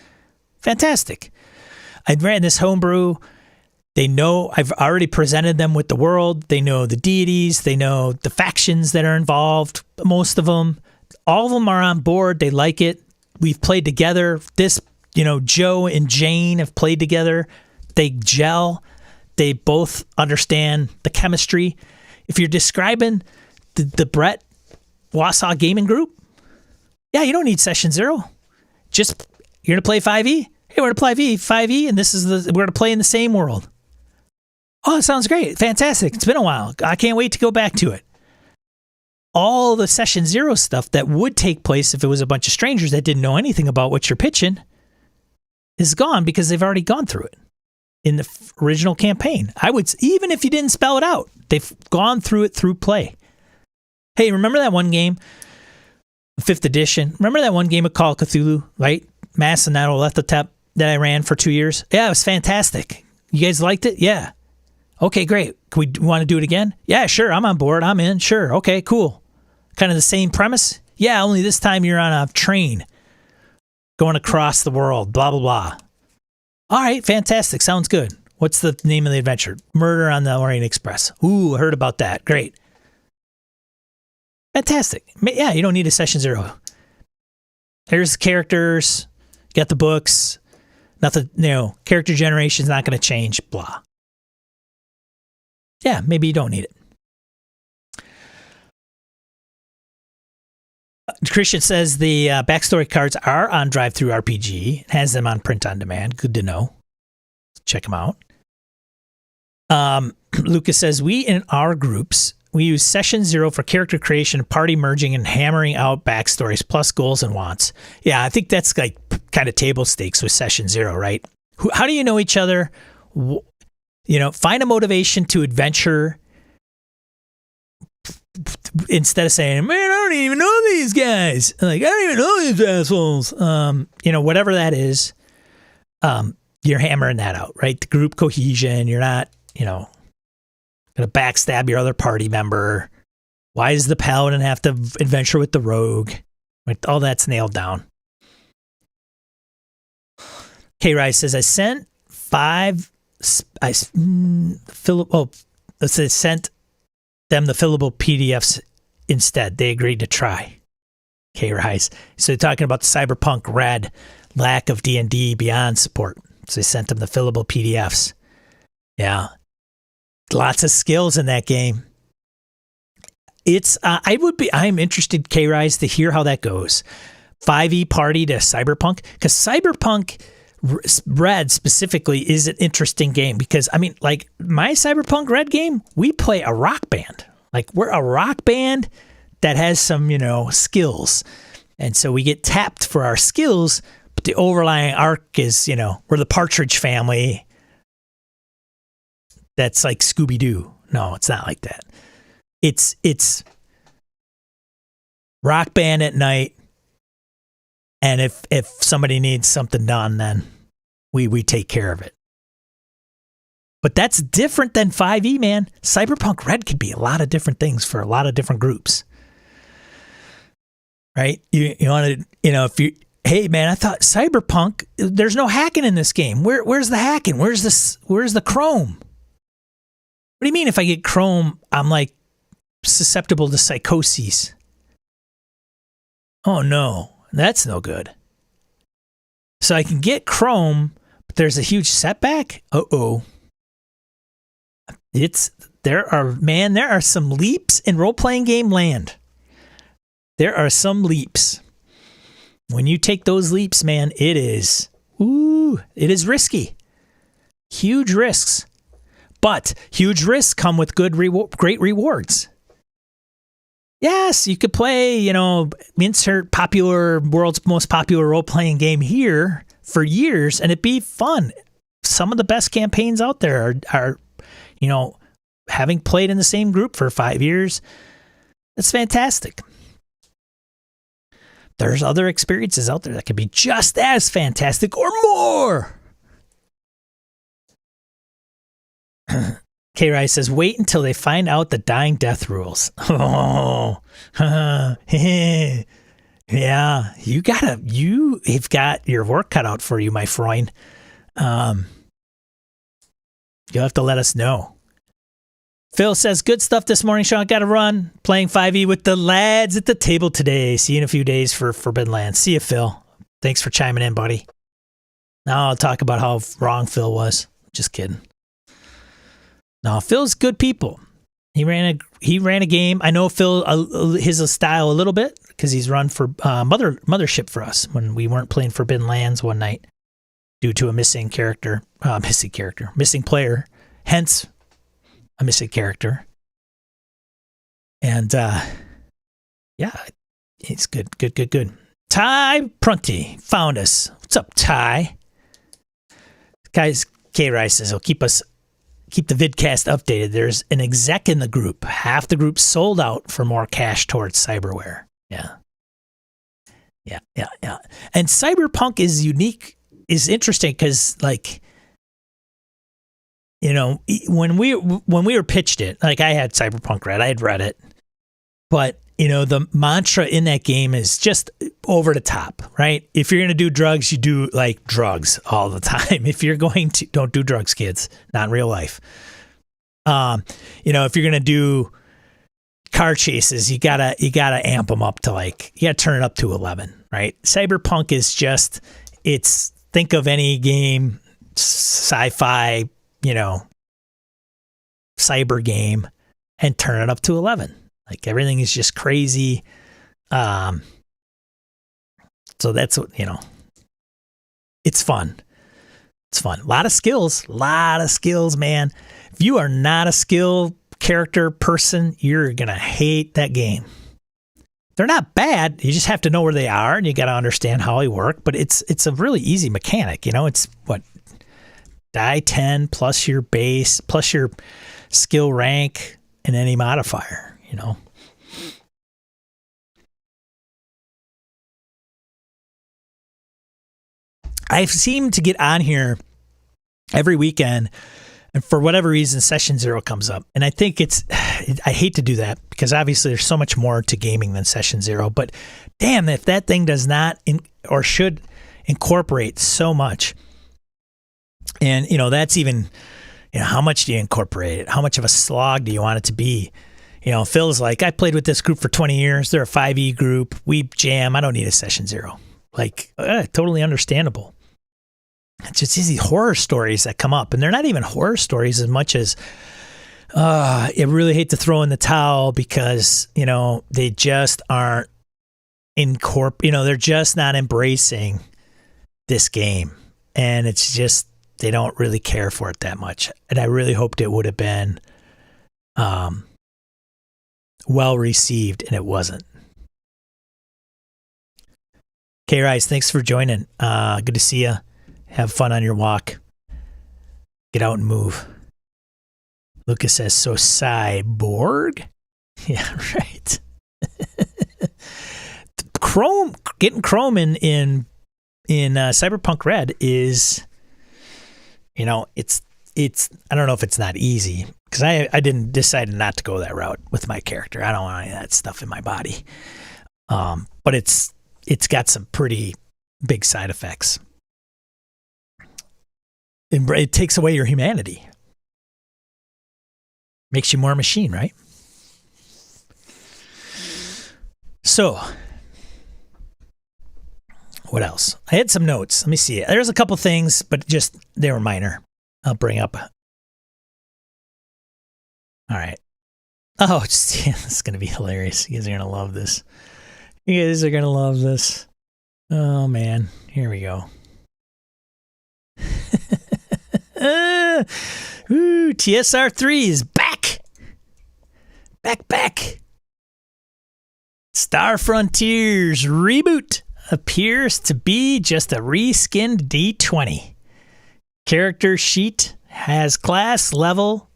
Fantastic. I ran this homebrew. They know I've already presented them with the world. They know the deities. They know the factions that are involved. Most of them. All of them are on board. They like it. We've played together. Joe and Jane have played together. They gel. They both understand the chemistry. If you're describing the Brett Wausau Gaming Group, yeah, you don't need session 0. Just, you're going to play 5e? Hey, we're going to play 5e, and we're going to play in the same world. Oh, it sounds great. Fantastic. It's been a while. I can't wait to go back to it. All the session 0 stuff that would take place if it was a bunch of strangers that didn't know anything about what you're pitching is gone because they've already gone through it in the original campaign. Even if you didn't spell it out, they've gone through it through play. Hey, remember that one game, 5th edition? Remember that one game of Call of Cthulhu, right? Mass and Nyarlathotep that I ran for 2 years? Yeah, it was fantastic. You guys liked it? Yeah. Okay, great. We want to do it again? Yeah, sure. I'm on board. I'm in. Sure. Okay, cool. Kind of the same premise? Yeah, only this time you're on a train going across the world, blah, blah, blah. All right, fantastic. Sounds good. What's the name of the adventure? Murder on the Orient Express. Ooh, I heard about that. Great. Fantastic. Yeah, you don't need a session 0. Here's the characters. You got the books. Nothing, character generation's not going to change, blah. Yeah, maybe you don't need it. Christian says the backstory cards are on DriveThruRPG. It has them on print on demand. Good to know. Check them out. Lucas says, we in our groups, we use session 0 for character creation, party merging, and hammering out backstories plus goals and wants. Yeah, I think that's like kind of table stakes with session 0, right? How do you know each other? Find a motivation to adventure instead of saying, man, I don't even know these guys. Like, I don't even know these assholes. Whatever that is, you're hammering that out, right? The group cohesion. You're not, going to backstab your other party member. Why does the paladin have to adventure with the rogue? Like, all that's nailed down. K. Rice says, I sent 5. Let's say sent them the fillable PDFs instead. They agreed to try. K. Rice. So they're talking about the Cyberpunk Red lack of D&D Beyond support. So they sent them the fillable PDFs. Yeah. Lots of skills in that game. It's I'm interested, K. Rice, to hear how that goes. 5e party to Cyberpunk, because Cyberpunk Red specifically is an interesting game because, like my Cyberpunk Red game, we play a rock band. Like we're a rock band that has some, skills. And so we get tapped for our skills, but the overlying arc is, we're the Partridge Family. That's like Scooby-Doo. No, it's not like that. It's rock band at night. And if somebody needs something done, then we take care of it. But that's different than 5e, man. Cyberpunk Red could be a lot of different things for a lot of different groups. Right? You want to, if you, hey man, I thought Cyberpunk, there's no hacking in this game. Where's the hacking? Where's the Chrome? What do you mean if I get Chrome, I'm like susceptible to psychoses? Oh no, that's no good. So I can get Chrome, but there's a huge setback? Uh-oh. There are some leaps in role-playing game land. There are some leaps. When you take those leaps, man, it is risky. Huge risks. But huge risks come with great rewards. Yes, you could play, insert world's most popular role-playing game here for years, and it'd be fun. Some of the best campaigns out there are having played in the same group for 5 years. It's fantastic. There's other experiences out there that could be just as fantastic or more. K. Rice says, wait until they find out the dying death rules. Oh, yeah, you've got your work cut out for you, my Freund. You'll have to let us know. Phil says, good stuff this morning, Sean. Got to run. Playing 5e with the lads at the table today. See you in a few days for Forbidden Lands. See you, Phil. Thanks for chiming in, buddy. Now I'll talk about how wrong Phil was. Just kidding. No, Phil's good people. He ran a game. I know Phil, his style a little bit because he's run for Mothership for us when we weren't playing Forbidden Lands one night due to a missing player. Hence, a missing character. And yeah, it's good. Ty Prunty found us. What's up, Ty? Guys, K. Rice says he'll keep the vidcast updated. There's an exec in the group. Half the group sold out for more cash towards cyberware. Yeah. And cyberpunk is unique, is interesting because, like, when we were pitched it, like, I had Cyberpunk read. I had read it. But, the mantra in that game is just over the top, right? If you're going to do drugs, you do, like, drugs all the time. If you're going to, don't do drugs, kids. Not in real life. If you're going to do car chases, you gotta amp them up to, like, you gotta turn it up to 11, right? Cyberpunk is just, think of any game, sci-fi, cyber game, and turn it up to 11. Like, everything is just crazy. So that's what, it's fun. It's fun. A lot of skills, man. If you are not a skill character person, you're going to hate that game. They're not bad. You just have to know where they are, and you got to understand how they work. But it's a really easy mechanic. It's what? Die 10 plus your base, plus your skill rank, and any modifier, I seem to get on here every weekend, and for whatever reason, Session Zero comes up. And I think I hate to do that because obviously there's so much more to gaming than Session Zero. But damn, if that thing does not or should incorporate so much. And, that's even, how much do you incorporate it? How much of a slog do you want it to be? Phil's like, I played with this group for 20 years. They're a 5e group. We jam. I don't need a Session Zero. Like, totally understandable. It's just these horror stories that come up. And they're not even horror stories as much as, I really hate to throw in the towel because, they just aren't they're just not embracing this game. And it's just, they don't really care for it that much. And I really hoped it would have been well received, and it wasn't. K. Rice, thanks for joining. Good to see you. Have fun on your walk. Get out and move. Lucas says, so cyborg? Yeah, right. Getting Chrome in Cyberpunk Red is, it's I don't know if it's not easy because I didn't decide not to go that route with my character. I don't want any of that stuff in my body. But it's got some pretty big side effects. It takes away your humanity. Makes you more machine, right? So, what else? I had some notes. Let me see. There's a couple things, but just they were minor. I'll bring up. All right. Oh, this is going to be hilarious. You guys are going to love this. You guys are going to love this. Oh, man. Here we go. TSR3 is back. Back. Star Frontiers reboot appears to be just a reskinned D20. Character sheet has class, level,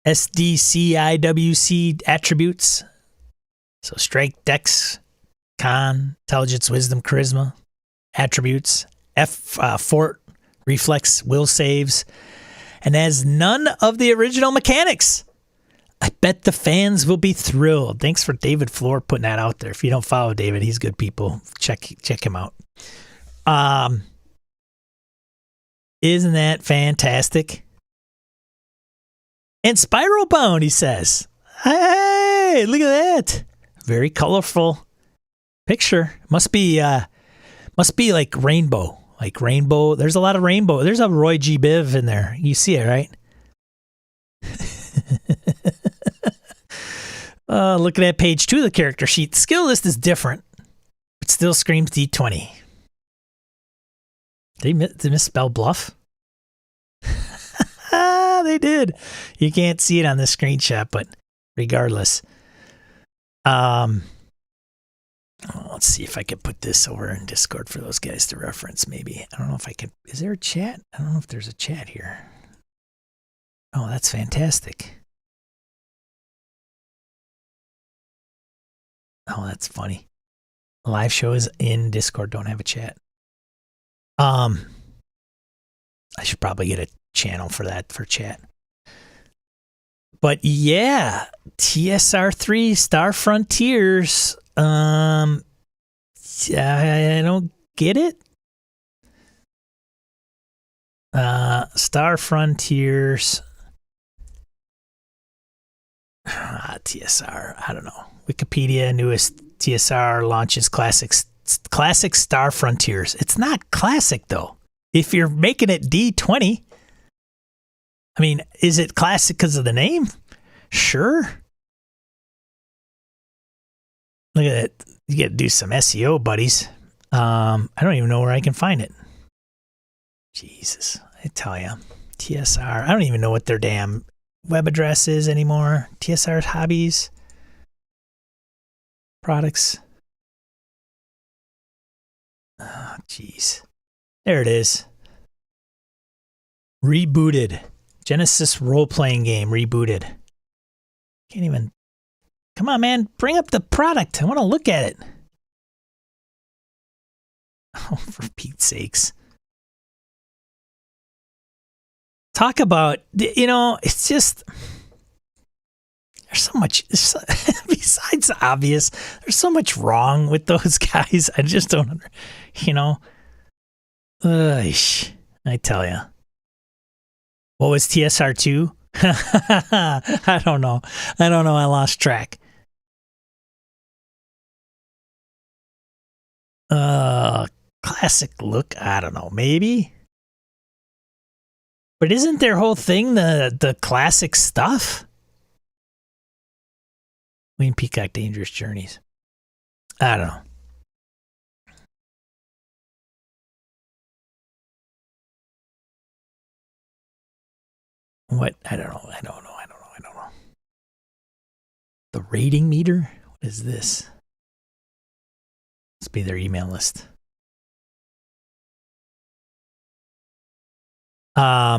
SDCIWC attributes. So strength, dex, con, intelligence, wisdom, charisma attributes. Fort, reflex, will saves. And has none of the original mechanics. I bet the fans will be thrilled. Thanks for David Floor putting that out there. If you don't follow David, he's good people. Check him out. Isn't that fantastic? And Spiral Bound, he says. Hey, look at that. Very colorful picture. Must be like rainbow. Like rainbow. There's a lot of rainbow. There's a Roy G. Biv in there. You see it, right? Looking at page 2 of the character sheet, the skill list is different, but still screams D20. They misspell bluff? They did. You can't see it on this screenshot, but regardless. Let's see if I can put this over in Discord for those guys to reference, maybe. I don't know if I can. Is there a chat? I don't know if there's a chat here. Oh, that's fantastic. Oh, that's funny. The live show is in Discord. Don't have a chat. I should probably get a channel for that for chat. But yeah, TSR3 Star Frontiers. I don't get it. Star Frontiers. TSR. I don't know. Wikipedia, newest TSR launches classic Star Frontiers. It's not classic though. If you're making it D20, I mean, is it classic because of the name? Sure. Look at it. You got to do some SEO, buddies. I don't even know where I can find it. Jesus, I tell you, TSR. I don't even know what their damn web address is anymore. TSR's hobbies, products. Oh, jeez. There it is. Rebooted. Genesis role-playing game rebooted. Can't even. Come on, man. Bring up the product. I want to look at it. Oh, for Pete's sakes. Talk about, it's just, there's so much, besides the obvious, there's so much wrong with those guys. I just don't, I tell you. What was TSR2? I don't know. I lost track. Classic look. I don't know. Maybe. But isn't their whole thing the classic stuff? Wayne Peacock, Dangerous Journeys. I don't know. What? I don't know. The rating meter? What is this? Must be their email list. Oh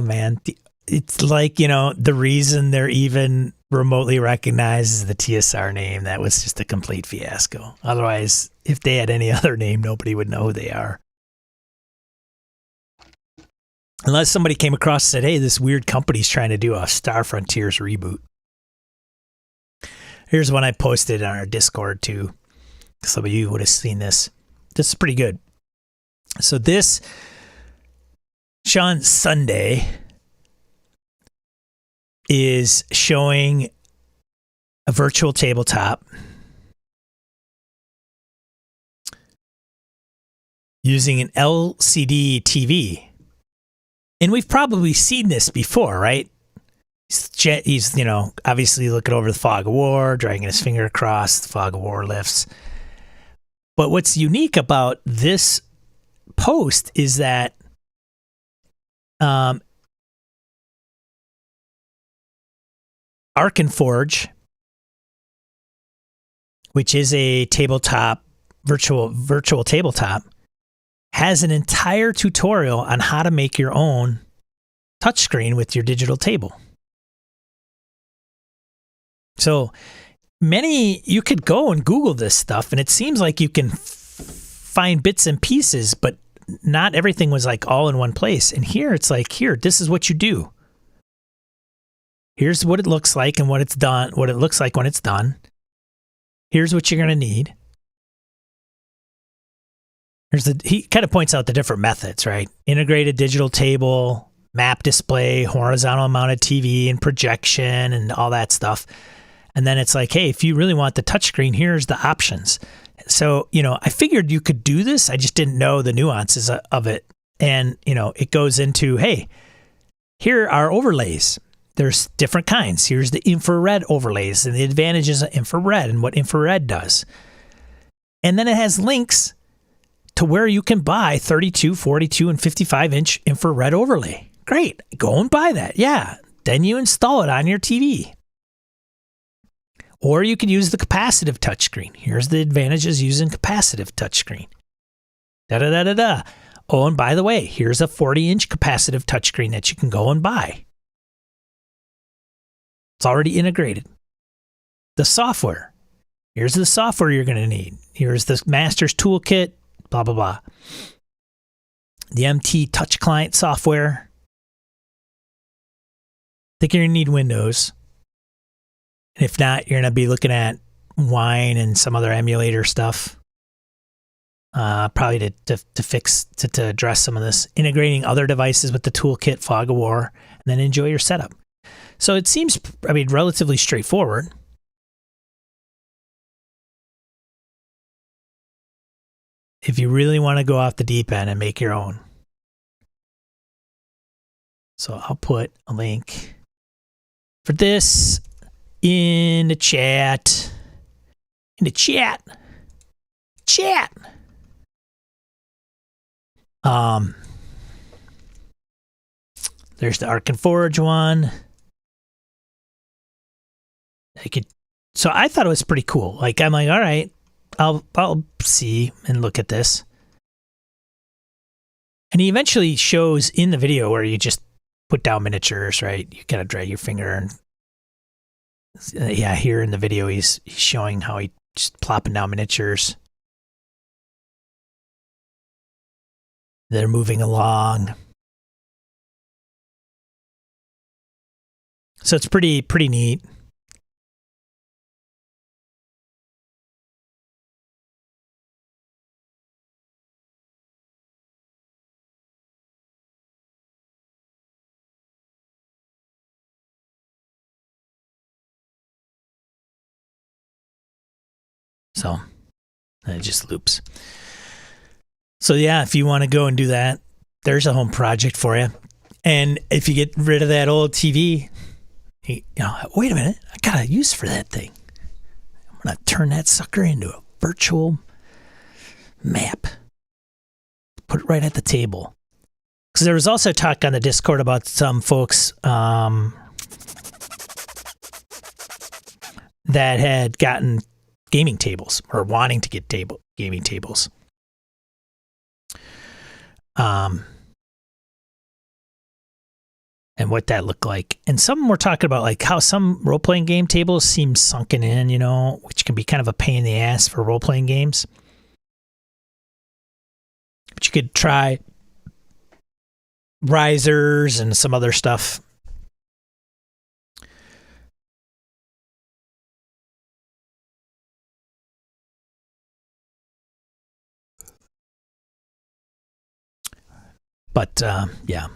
man, it's like, the reason they're even remotely recognized is the TSR name. That was just a complete fiasco. Otherwise, if they had any other name, nobody would know who they are. Unless somebody came across and said, hey, this weird company's trying to do a Star Frontiers reboot. Here's one I posted on our Discord too. Some of you would have seen this. This is pretty good. So this, Sean Sunday, is showing a virtual tabletop using an LCD TV. And we've probably seen this before, right? He's obviously looking over the fog of war, dragging his finger across, the fog of war lifts. But what's unique about this post is that Arkan Forge, which is a tabletop, virtual tabletop, has an entire tutorial on how to make your own touchscreen with your digital table. So you could go and Google this stuff, and it seems like you can find bits and pieces, but not everything was like all in one place. And here it's like, this is what you do. Here's what it looks like and what it looks like when it's done. Here's what you're going to need. He kind of points out the different methods, right? Integrated digital table, map display, horizontal mounted TV and projection and all that stuff. And then it's like, hey, if you really want the touchscreen, here's the options. So, I figured you could do this. I just didn't know the nuances of it. And, it goes into, hey, here are overlays. There's different kinds. Here's the infrared overlays and the advantages of infrared and what infrared does. And then it has links to where you can buy 32, 42, and 55-inch infrared overlay. Great. Go and buy that. Yeah. Then you install it on your TV. Or you could use the capacitive touchscreen. Here's the advantages using capacitive touchscreen. Da-da-da-da-da. Oh, and by the way, here's a 40-inch capacitive touchscreen that you can go and buy. It's already integrated. The software. Here's the software you're going to need. Here's the Master's Toolkit, blah, blah, blah. The MT Touch Client software. I think you're going to need Windows. And if not, you're going to be looking at Wine and some other emulator stuff. Probably to address some of this. Integrating other devices with the toolkit, Fog of War, and then enjoy your setup. So it seems, relatively straightforward. If you really want to go off the deep end and make your own. So I'll put a link for this in the chat. Chat. There's the Arkan Forge one. So I thought it was pretty cool. I'm like, all right, I'll see and look at this. And he eventually shows in the video where you just put down miniatures, right? You kind of drag your finger and here in the video he's showing how he just plopping down miniatures. They're moving along. So it's pretty neat. So it just loops. So yeah, if you want to go and do that, there's a home project for you. And if you get rid of that old TV, wait a minute, I got a use for that thing. I'm going to turn that sucker into a virtual map. Put it right at the table. Because there was also talk on the Discord about some folks that had gotten gaming tables or wanting to get gaming tables. And what that looked like. And some were talking about how some role-playing game tables seem sunken in, which can be kind of a pain in the ass for role-playing games. But you could try risers and some other stuff. But, yeah.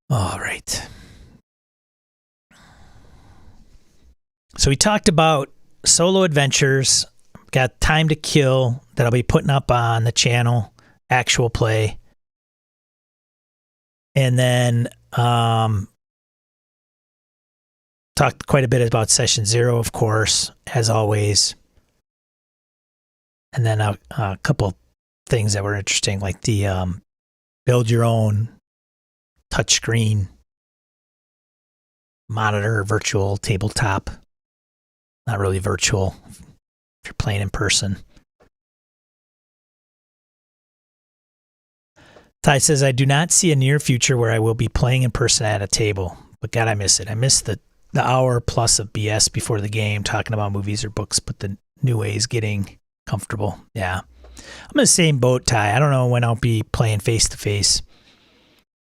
All right. So we talked about solo adventures. Got Time to Kill that I'll be putting up on the channel, actual play. And then talked quite a bit about Session 0, of course, as always. And then a couple things that were interesting, like the build your own touchscreen monitor, virtual tabletop. Not really virtual if you're playing in person. Ty says, I do not see a near future where I will be playing in person at a table. But God, I miss it. I miss the hour plus of BS before the game, talking about movies or books, but the new way is getting comfortable. Yeah. I'm in the same boat, Ty. I don't know when I'll be playing face-to-face.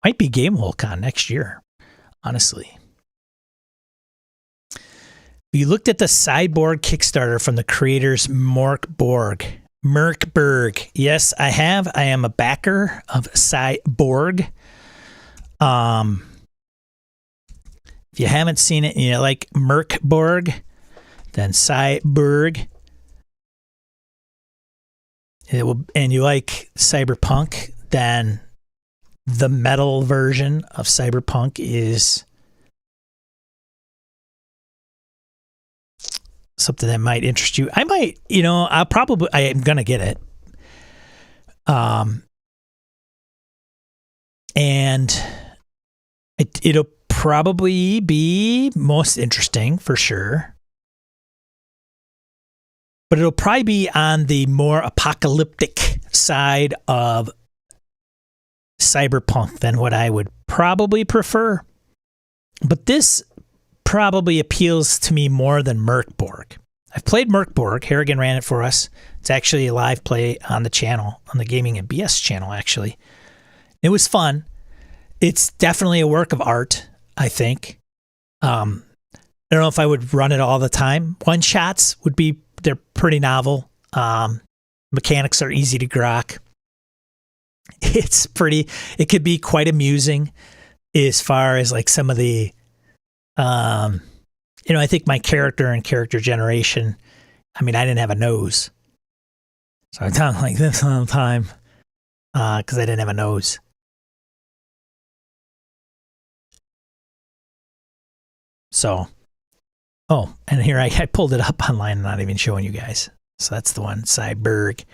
Might be GameWorld next year, honestly. We looked at the Cyborg Kickstarter from the creators Merkborg. Yes, I have. I am a backer of Cyborg. If you haven't seen it and you like Merkborg, then Cyborg. And you like Cyberpunk, then the metal version of Cyberpunk is something that might interest you. I might, I am going to get it. And it'll probably be most interesting for sure. But it'll probably be on the more apocalyptic side of Cyberpunk than what I would probably prefer. But this probably appeals to me more than Merkborg. I've played Merkborg. Harrigan ran it for us. It's actually a live play on the channel, on the Gaming and BS channel, actually. It was fun. It's definitely a work of art, I think. I don't know if I would run it all the time. One-shots they're pretty novel. Mechanics are easy to grok. It could be quite amusing as far as like some of the, I think my character and character generation, I didn't have a nose. So I talk like this all the time because I didn't have a nose. So, and here I pulled it up online, not even showing you guys. So that's the one, Cyborg.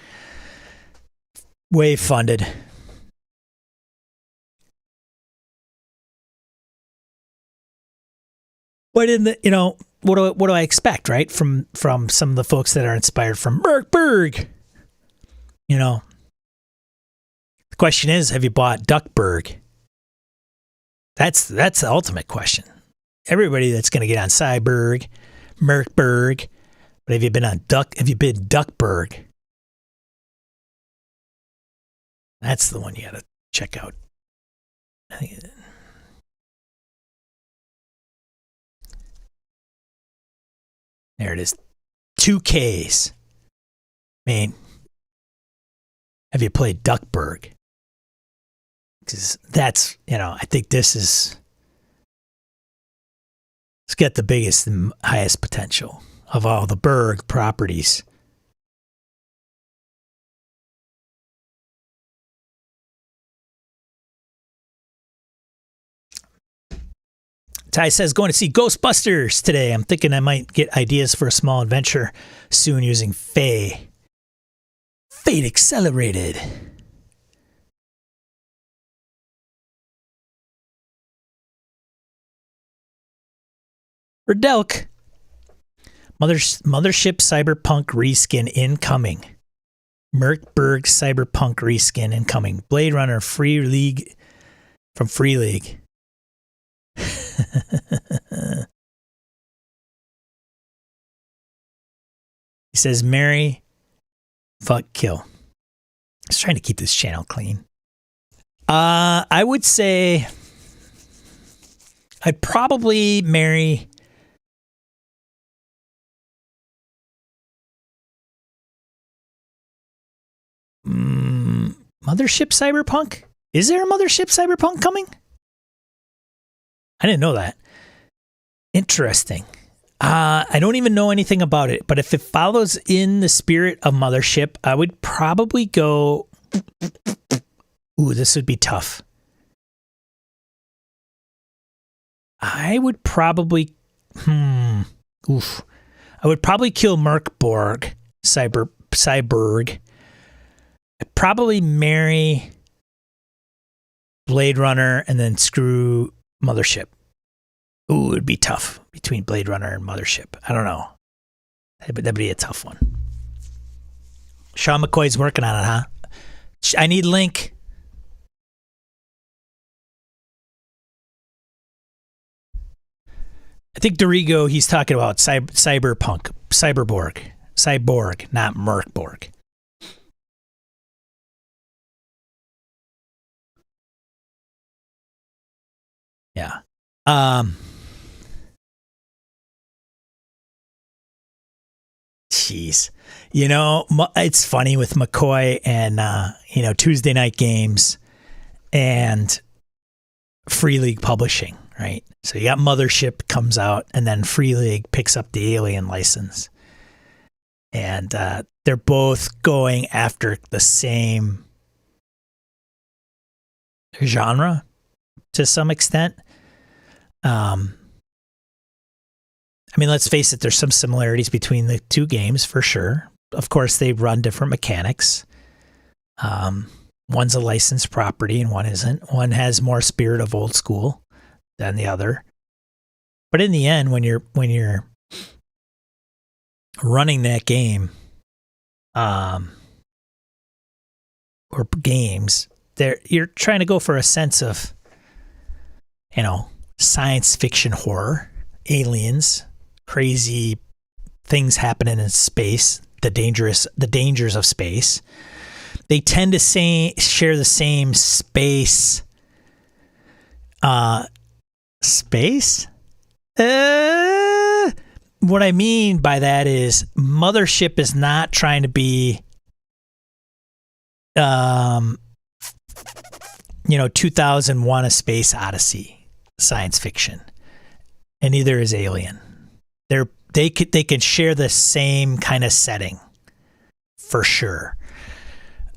Wave funded. But what do I expect, right? From some of the folks that are inspired from Merkborg. The question is, have you bought Duckburg? That's the ultimate question. Everybody that's going to get on Cyborg, Merkborg, but have you been Duckburg? That's the one you got to check out. I think there it is. 2Ks. Have you played Duckburg? Because that's, I think it's got the biggest and highest potential of all the Berg properties. Ty says, going to see Ghostbusters today. I'm thinking I might get ideas for a small adventure soon using Fate Accelerated. Verdelk. Mothership Cyberpunk reskin incoming. Merkborg Cyberpunk reskin incoming. Blade Runner Free League from Free League. He says, marry, fuck, kill. I was trying to keep this channel clean. I would say I'd probably marry Mothership Cyberpunk? Is there a Mothership Cyberpunk coming? I didn't know that. Interesting. I don't even know anything about it, but if it follows in the spirit of Mothership, I would probably go... Ooh, this would be tough. I would probably Oof. I would probably kill Merkborg, Cyborg. I'd probably marry Blade Runner and then screw Mothership. Ooh, it'd be tough between Blade Runner and Mothership. I don't know. That'd be a tough one. Sean McCoy's working on it, huh? I need link. I think Dorigo, he's talking about Cyberpunk. Cyborg, not Merkborg. Yeah. Jeez. You know, it's funny with McCoy and, Tuesday night games and Free League Publishing, right? So you got Mothership comes out and then Free League picks up the Alien license. And they're both going after the same genre to some extent. I mean, let's face it, there's some similarities between the two games for sure. Of course, they run different mechanics. One's a licensed property and one isn't. One has more spirit of old school than the other. But in the end, when you're running that game, or games, you're trying to go for a sense of, science fiction horror, aliens, crazy things happening in space, the dangers of space. They tend to share the same space. Space? What I mean by that is Mothership is not trying to be 2001 A Space Odyssey science fiction. And neither is Alien. They can share the same kind of setting for sure.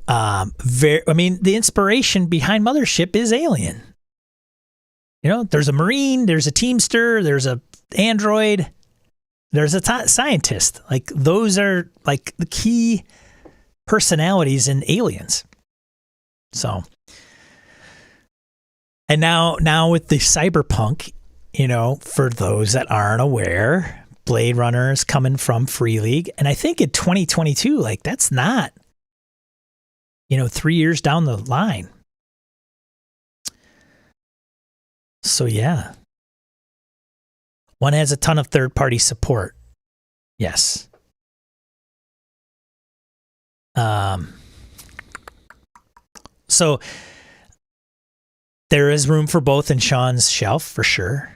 The inspiration behind Mothership is Alien. There's a Marine, there's a Teamster, there's a android, there's a scientist. Like those are like the key personalities in Aliens. So, and now with the cyberpunk, for those that aren't aware, Blade Runner is coming from Free League. And I think in 2022, like that's not, 3 years down the line. So yeah. One has a ton of third-party support. Yes. So there is room for both in Sean's shelf for sure.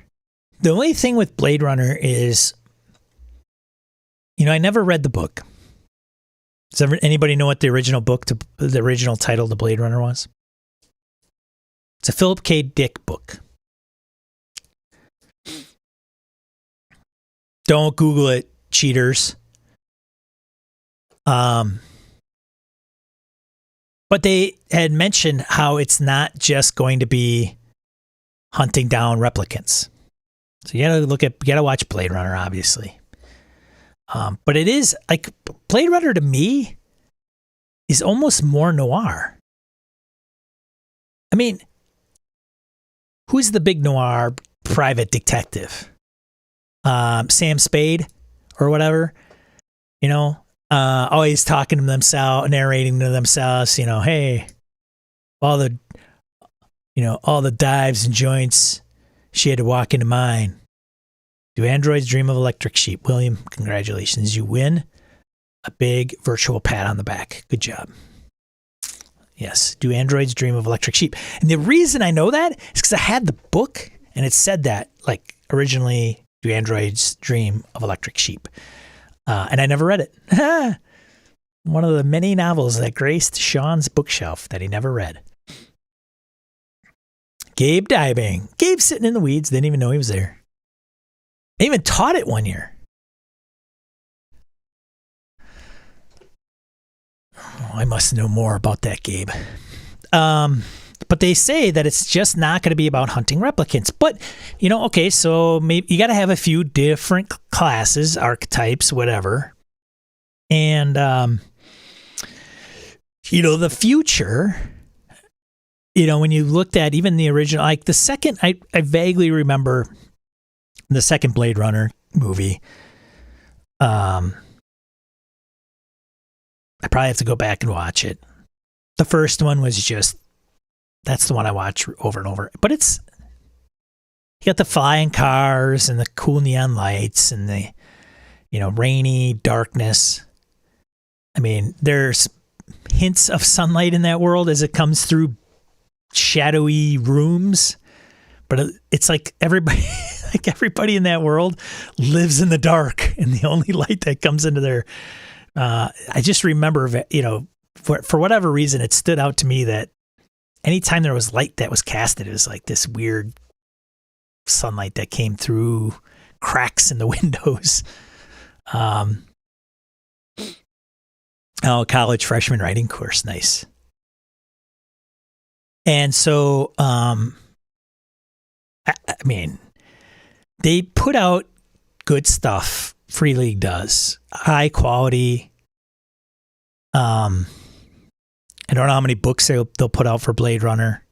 The only thing with Blade Runner is, I never read the book. Does anybody know what the original title to Blade Runner was? It's a Philip K. Dick book. Don't Google it, cheaters. But they had mentioned how it's not just going to be hunting down replicants. So you gotta watch Blade Runner, obviously. But it is like Blade Runner to me is almost more noir. I mean, who's the big noir private detective? Sam Spade or whatever, always talking to themselves, narrating to themselves, hey, all the dives and joints, she had to walk into mine. Do androids dream of electric sheep? William, congratulations. You win a big virtual pat on the back. Good job. Yes. Do androids dream of electric sheep? And the reason I know that is because I had the book and it said that, like, originally, do androids dream of electric sheep? And I never read it. One of the many novels that graced Sean's bookshelf that he never read. Gabe diving. Gabe sitting in the weeds. Didn't even know he was there. I even taught it one year. Oh, I must know more about that, Gabe. But they say that it's just not going to be about hunting replicants. But, okay, so maybe you got to have a few different classes, archetypes, whatever. And, the future, when you looked at even the original, like the second, I vaguely remember the second Blade Runner movie. I probably have to go back and watch it. The first one was that's the one I watch over and over. But you got the flying cars and the cool neon lights and the, rainy darkness. I mean, there's hints of sunlight in that world as it comes through shadowy rooms. But it's like everybody in that world lives in the dark, and the only light that comes into their, I just remember, for whatever reason, it stood out to me that anytime there was light that was casted, it was like this weird sunlight that came through cracks in the windows. College freshman writing course. Nice. And so, I mean, they put out good stuff. Free League does. High quality. I don't know how many books they'll put out for Blade Runner.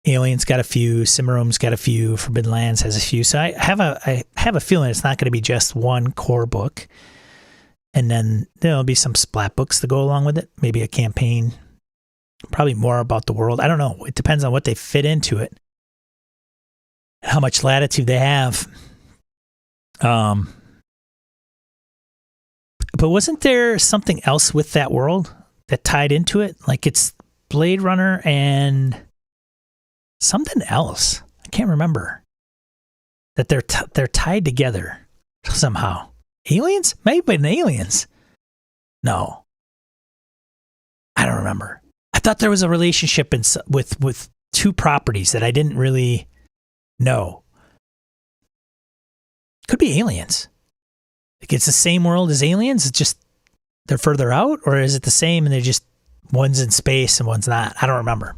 Alien's got a few. Cimarron's got a few. Forbidden Lands has a few. So I have a feeling it's not going to be just one core book. And then there'll be some splat books to go along with it. Maybe a campaign. Probably more about the world. I don't know. It depends on what they fit into it. How much latitude they have. But wasn't there something else with that world that tied into it? Like it's Blade Runner and something else. I can't remember. That they're tied together somehow. Aliens? Maybe in Aliens. No. I don't remember. I thought there was a relationship with two properties that I didn't really know. Could be Aliens. Like it's the same world as Aliens. It's just they're further out, or is it the same and they're just one's in space and one's not? I don't remember.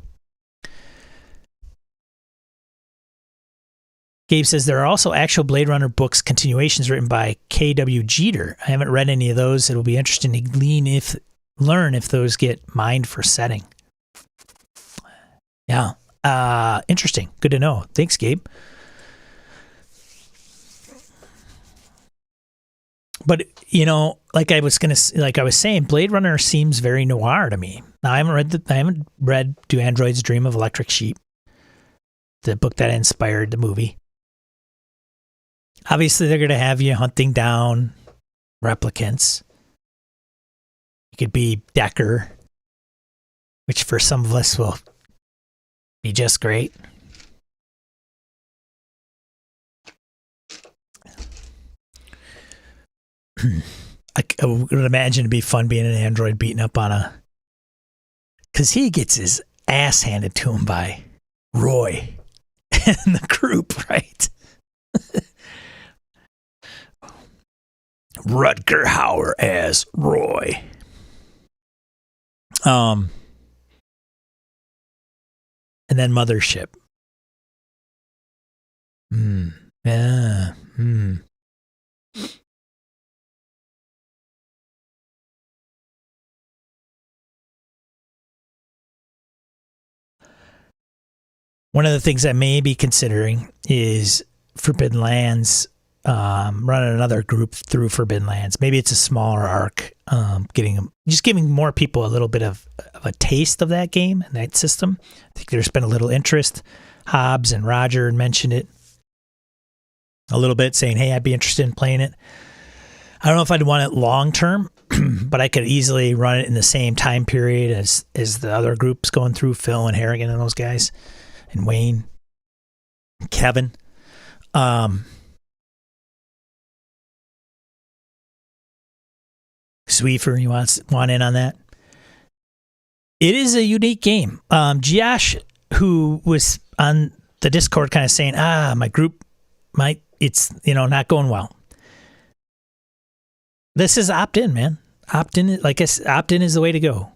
Gabe says there are also actual Blade Runner books continuations written by K.W. Jeter. I haven't read any of those. It'll be interesting to learn if those get mined for setting. Yeah. Interesting. Good to know. Thanks, Gabe. But, like I was saying, Blade Runner seems very noir to me. Now, I haven't read Do Androids Dream of Electric Sheep, the book that inspired the movie. Obviously, they're going to have you hunting down replicants. You could be Decker, which for some of us will be just great. I would imagine it'd be fun being an android beating up on because he gets his ass handed to him by Roy and the group, right? Rutger Hauer as Roy. And then Mothership. Yeah. One of the things I may be considering is Forbidden Lands, running another group through Forbidden Lands. Maybe it's a smaller arc, giving more people a little bit of a taste of that game and that system. I think there's been a little interest. Hobbs and Roger mentioned it a little bit, saying, hey, I'd be interested in playing it. I don't know if I'd want it long term, but I could easily run it in the same time period as the other groups going through, Phil and Harrigan and those guys, and Wayne, and Kevin. Sweefer, you want in on that? It is a unique game. Josh, who was on the Discord kind of saying, my group it's not going well. This is opt-in, man. Opt-in, like I said, opt-in is the way to go.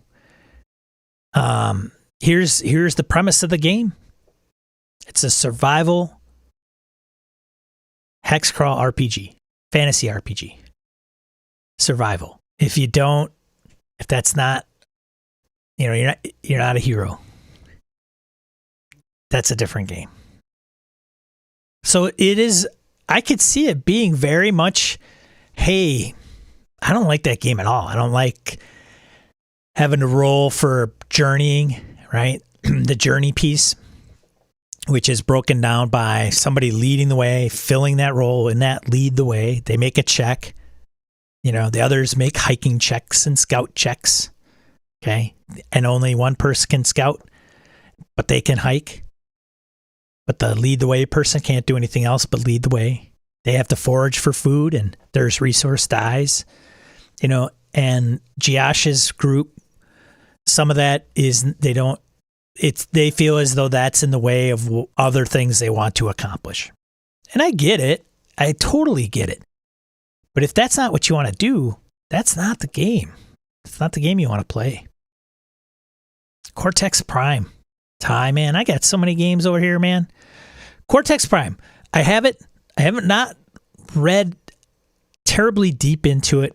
Here's the premise of the game. It's a survival hex crawl RPG, fantasy RPG. Survival. If that's not, you're not a hero. That's a different game. So it is, I could see it being very much, hey, I don't like that game at all. I don't like having to roll for journeying, right? The journey piece, which is broken down by somebody leading the way, filling that role in that lead the way. They make a check. The others make hiking checks and scout checks. Okay. And only one person can scout, but they can hike. But the lead the way person can't do anything else but lead the way. They have to forage for food, and there's resource dies. And Josh's group, some of that is they feel as though that's in the way of other things they want to accomplish. And I get it. I totally get it. But if that's not what you want to do, that's not the game. It's not the game you want to play. Cortex Prime. Man, I got so many games over here, man. Cortex Prime. I haven't not read terribly deep into it.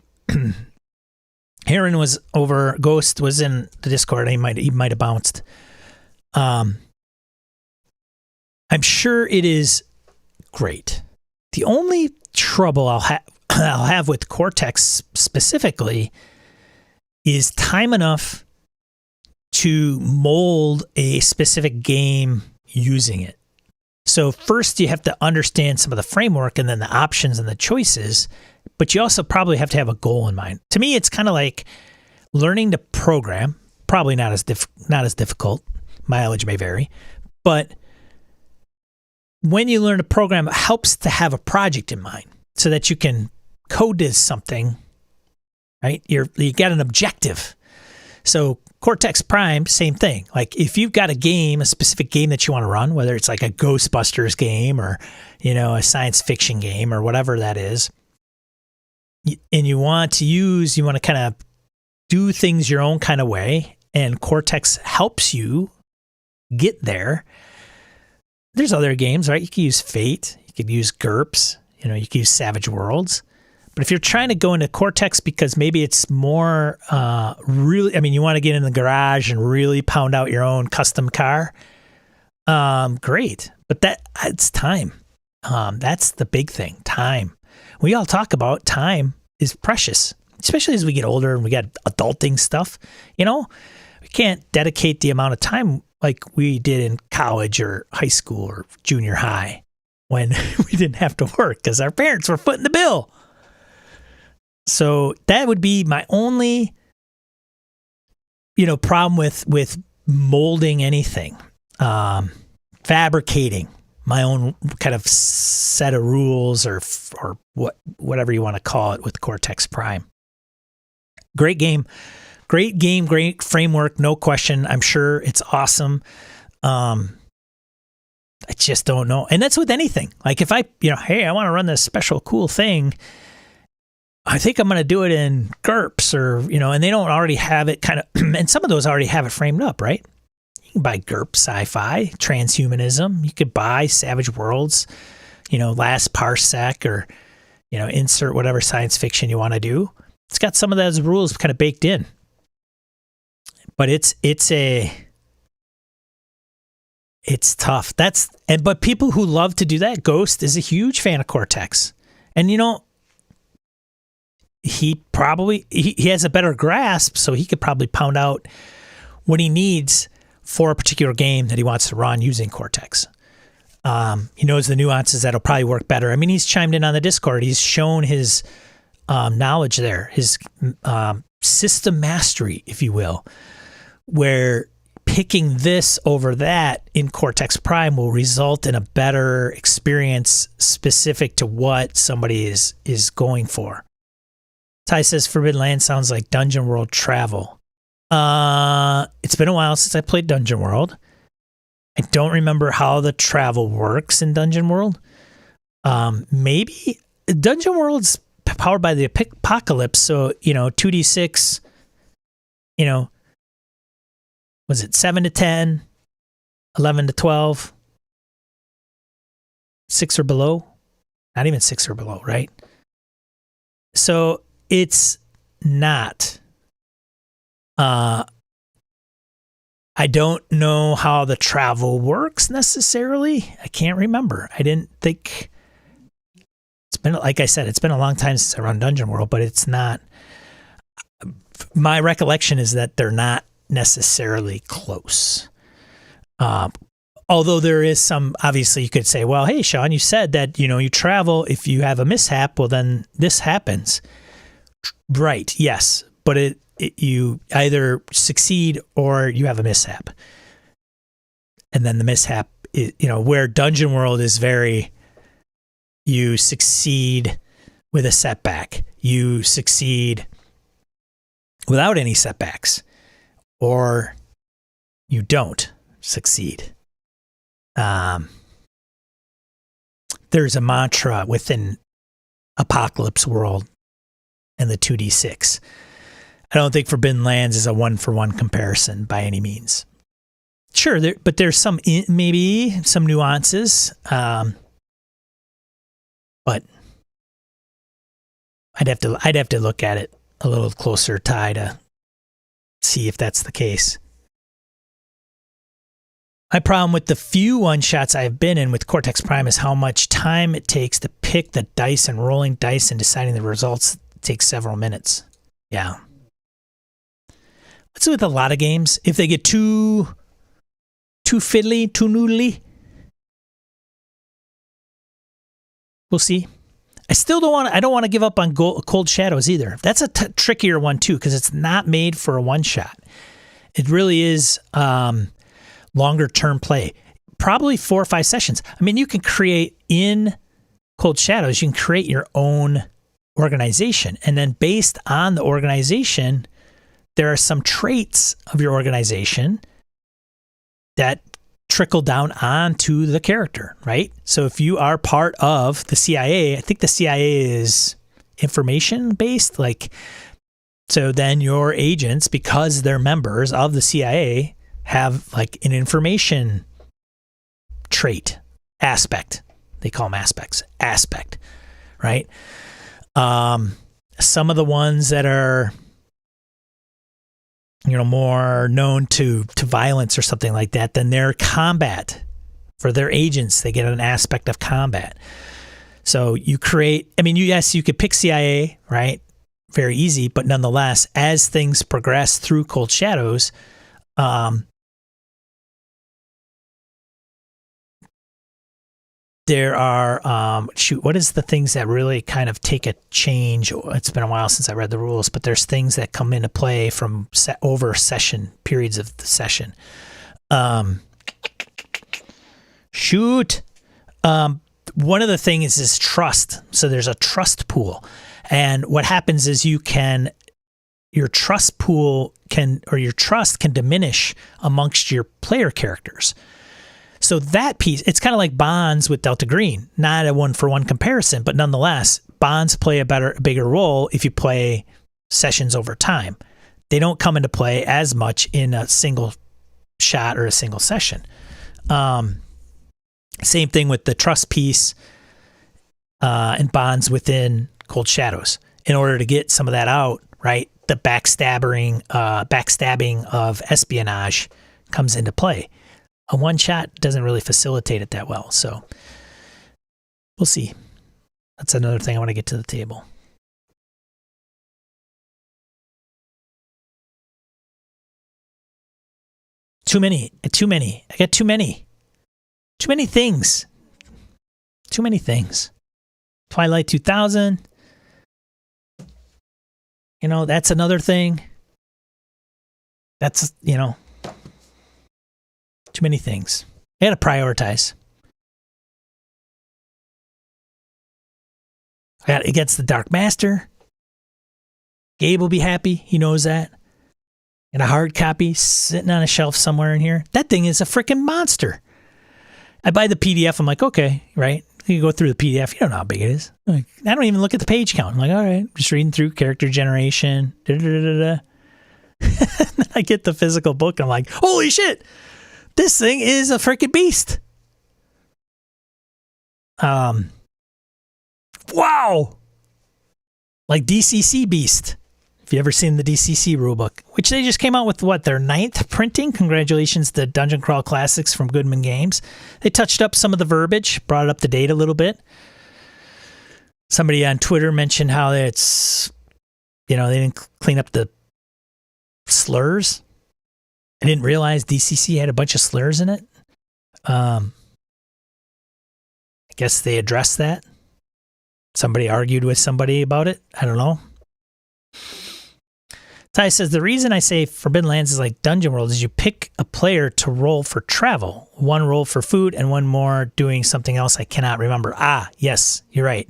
Heron was over. Ghost was in the Discord. He might have bounced. I'm sure it is great. The only trouble I'll have with Cortex specifically is time enough to mold a specific game using it. So first you have to understand some of the framework and then the options and the choices, but you also probably have to have a goal in mind. To me, it's kind of like learning to program, probably not as difficult. Mileage may vary, but when you learn to program, it helps to have a project in mind so that you can code this something, right? You got an objective. So Cortex Prime, same thing. Like if you've got a specific game that you want to run, whether it's like a Ghostbusters game or, a science fiction game or whatever that is, and you want to kind of do things your own kind of way, and Cortex helps you get there. There's other games, right? You could use Fate, you could use GURPS, you could use Savage Worlds. But if you're trying to go into Cortex because maybe it's more you want to get in the garage and really pound out your own custom car, great. But it's time. That's the big thing, time. We all talk about time is precious, especially as we get older and we got adulting stuff. We can't dedicate the amount of time like we did in college or high school or junior high when we didn't have to work because our parents were footing the bill. So that would be my only, problem with molding anything, fabricating my own kind of set of rules or whatever you want to call it with Cortex Prime. Great game, great framework, no question. I'm sure it's awesome. I just don't know. And that's with anything. Like if I want to run this special cool thing, I think I'm going to do it in GURPS or, and they don't already have it kind of, and some of those already have it framed up, right? You can buy GURPS sci-fi, transhumanism. You could buy Savage Worlds, Last Parsec or, insert whatever science fiction you want to do. It's got some of those rules kind of baked in. But it's tough. But people who love to do that, Ghost is a huge fan of Cortex. And, he has a better grasp, so he could probably pound out what he needs for a particular game that he wants to run using Cortex. He knows the nuances that'll probably work better. I mean, he's chimed in on the Discord. He's shown his knowledge there, his system mastery, if you will, where picking this over that in Cortex Prime will result in a better experience specific to what somebody is going for. Ty says Forbidden Land sounds like Dungeon World travel. It's been a while since I played Dungeon World. I don't remember how the travel works in Dungeon World. Maybe Dungeon World's powered by the apocalypse, so 2d6, was it 7 to 10, 11 to 12, 6 or below? Not even 6 or below, right? So it's not. I don't know how the travel works necessarily. I can't remember. I didn't think. It's been, like I said, it's been a long time since I run Dungeon World, but it's not. My recollection is that they're not necessarily close. Although there is some, obviously you could say, well, hey, Sean, you said that, you travel, if you have a mishap, well, then this happens. Right. Yes. But you either succeed or you have a mishap. And then the mishap, where Dungeon World is very, you succeed with a setback. You succeed without any setbacks, or you don't succeed. There's a mantra within Apocalypse World and the 2d6. I don't think Forbidden Lands is a 1-for-1 comparison by any means. Sure, but there's maybe some nuances, but I'd have to look at it a little closer, Ty, to see if that's the case. My problem with the few one-shots I've been in with Cortex Prime is how much time it takes to pick the dice, and rolling dice and deciding the results takes several minutes. Yeah. That's with a lot of games. If they get too fiddly, too noodly, we'll see. I don't want to give up on Cold Shadows either. That's a trickier one too, because it's not made for a one-shot. It really is longer term play, probably 4 or 5 sessions. I mean, you can create in Cold Shadows, you can create your own organization, and then based on the organization, there are some traits of your organization that trickle down onto the character, right? So if you are part of the CIA, I think the CIA is information based, so then your agents, because they're members of the CIA, have an information trait aspect. They call them aspect, right? Some of the ones that are, more known to violence or something like that, then their combat, for their agents, they get an aspect of combat. So you create, yes, you could pick CIA, right? Very easy, but nonetheless, as things progress through Cold Shadows, there are, what is the things that really kind of take a change? It's been a while since I read the rules, but there's things that come into play from over periods of the session. One of the things is trust. So there's a trust pool. And what happens is your trust can diminish amongst your player characters. So that piece, it's kind of like bonds with Delta Green, not a 1-for-1 comparison, but nonetheless, bonds play a bigger role if you play sessions over time. They don't come into play as much in a single shot or a single session. Same thing with the trust piece and bonds within Cold Shadows. In order to get some of that out, right, the backstabbing of espionage comes into play. A one-shot doesn't really facilitate it that well, so we'll see. That's another thing I want to get to the table. Too many. I got too many. Too many things. Twilight 2000. That's another thing. That's, too many things. I got to prioritize. It gets the Dark Master. Gabe will be happy. He knows that. And a hard copy sitting on a shelf somewhere in here. That thing is a freaking monster. I buy the PDF. I'm like, okay, right? You go through the PDF. You don't know how big it is. I don't even look at the page count. I'm like, all right, just reading through character generation. I get the physical book and I'm like, holy shit, this thing is a freaking beast. Wow. Like DCC Beast. If you ever seen the DCC rulebook, which they just came out with their 9th printing. Congratulations to Dungeon Crawl Classics from Goodman Games. They touched up some of the verbiage, brought it up to date a little bit. Somebody on Twitter mentioned how it's, they didn't clean up the slurs. I didn't realize DCC had a bunch of slurs in it. I guess they addressed that. Somebody argued with somebody about it. I don't know. Ty says, the reason I say Forbidden Lands is like Dungeon World is you pick a player to roll for travel. One roll for food and one more doing something else I cannot remember. Ah, yes, you're right.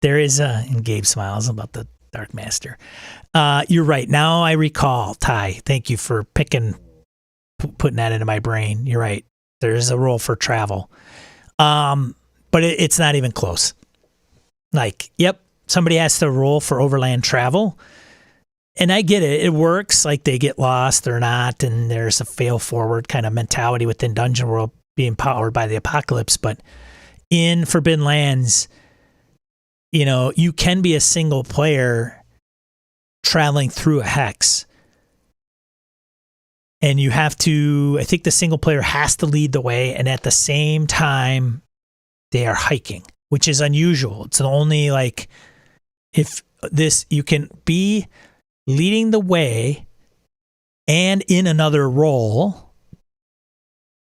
There is and Gabe smiles about the Dark Master. You're right. Now I recall, Ty. Thank you for putting that into my brain. You're right. There is a roll for travel. But it's not even close. Like, yep, somebody has to roll for overland travel. And I get it. It works. Like they get lost or not. And there's a fail forward kind of mentality within Dungeon World being powered by the apocalypse. But in Forbidden Lands, you can be a single player traveling through a hex. And you have to, I think the single player has to lead the way. And at the same time, they are hiking, which is unusual. It's only like you can be leading the way and in another role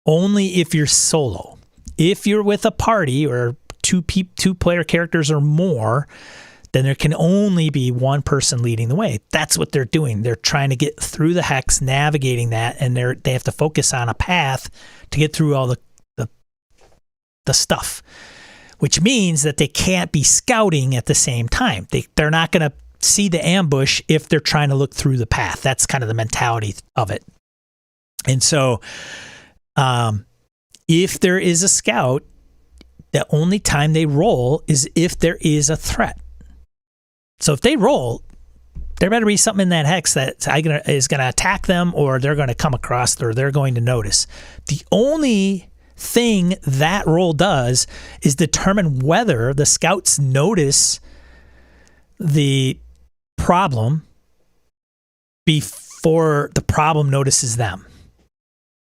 only if you're solo. If you're with a party or two player characters or more, then there can only be one person leading the way. That's what they're doing. They're trying to get through the hex, navigating that, and they have to focus on a path to get through all the stuff, which means that they can't be scouting at the same time. They're not going to see the ambush if they're trying to look through the path. That's kind of the mentality of it. And so if there is a scout, the only time they roll is if there is a threat. So if they roll, there better be something in that hex that is going to attack them, or they're going to come across, or they're going to notice. The only thing that roll does is determine whether the scouts notice the problem before the problem notices them.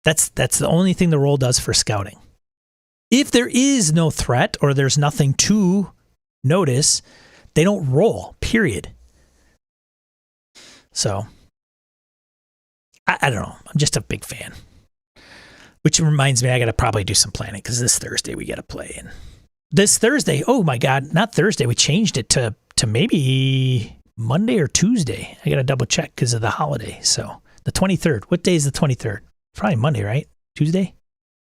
That's the only thing the roll does for scouting. If there is no threat or there's nothing to notice, they don't roll, period. So, I don't know. I'm just a big fan. Which reminds me, I got to probably do some planning because this Thursday we got to play. And this Thursday, oh my God, not Thursday. We changed it to maybe Monday or Tuesday. I got to double check because of the holiday. So the 23rd. What day is the 23rd? Probably Monday, right? Tuesday?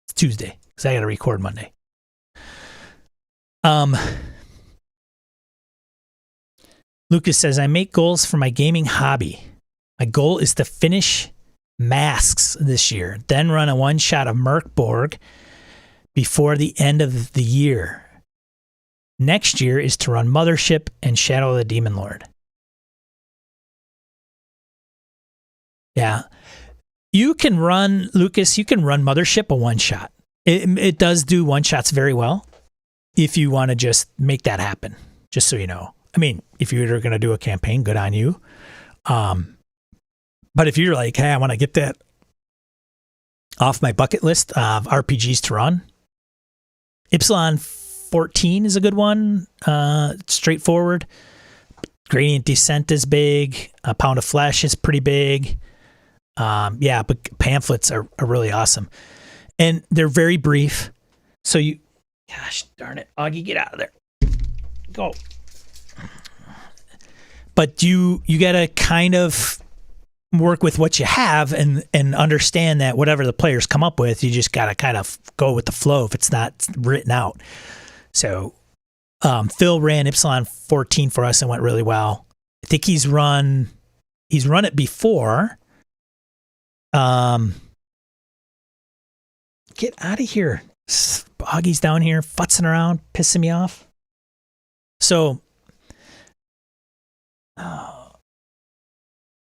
It's Tuesday because I got to record Monday. Lucas says, I make goals for my gaming hobby. My goal is to finish Masks this year, then run a one-shot of Merkborg before the end of the year. Next year is to run Mothership and Shadow of the Demon Lord. Yeah. You can run, Lucas, Mothership a one-shot. It does do one-shots very well if you want to just make that happen, just so you know. I mean, if you're going to do a campaign, good on you. But if you're like, hey, I want to get that off my bucket list of RPGs to run, Ypsilon 14 is a good one. Straightforward. Gradient Descent is big. A Pound of Flesh is pretty big. Yeah, but pamphlets are really awesome. And they're very brief. So gosh darn it, Augie, get out of there. Go. But you got to kind of work with what you have and understand that whatever the players come up with, you just got to kind of go with the flow if it's not written out. So Phil ran Ypsilon 14 for us and went really well. I think he's run it before. Get out of here. Augie's down here futzing around, pissing me off. So,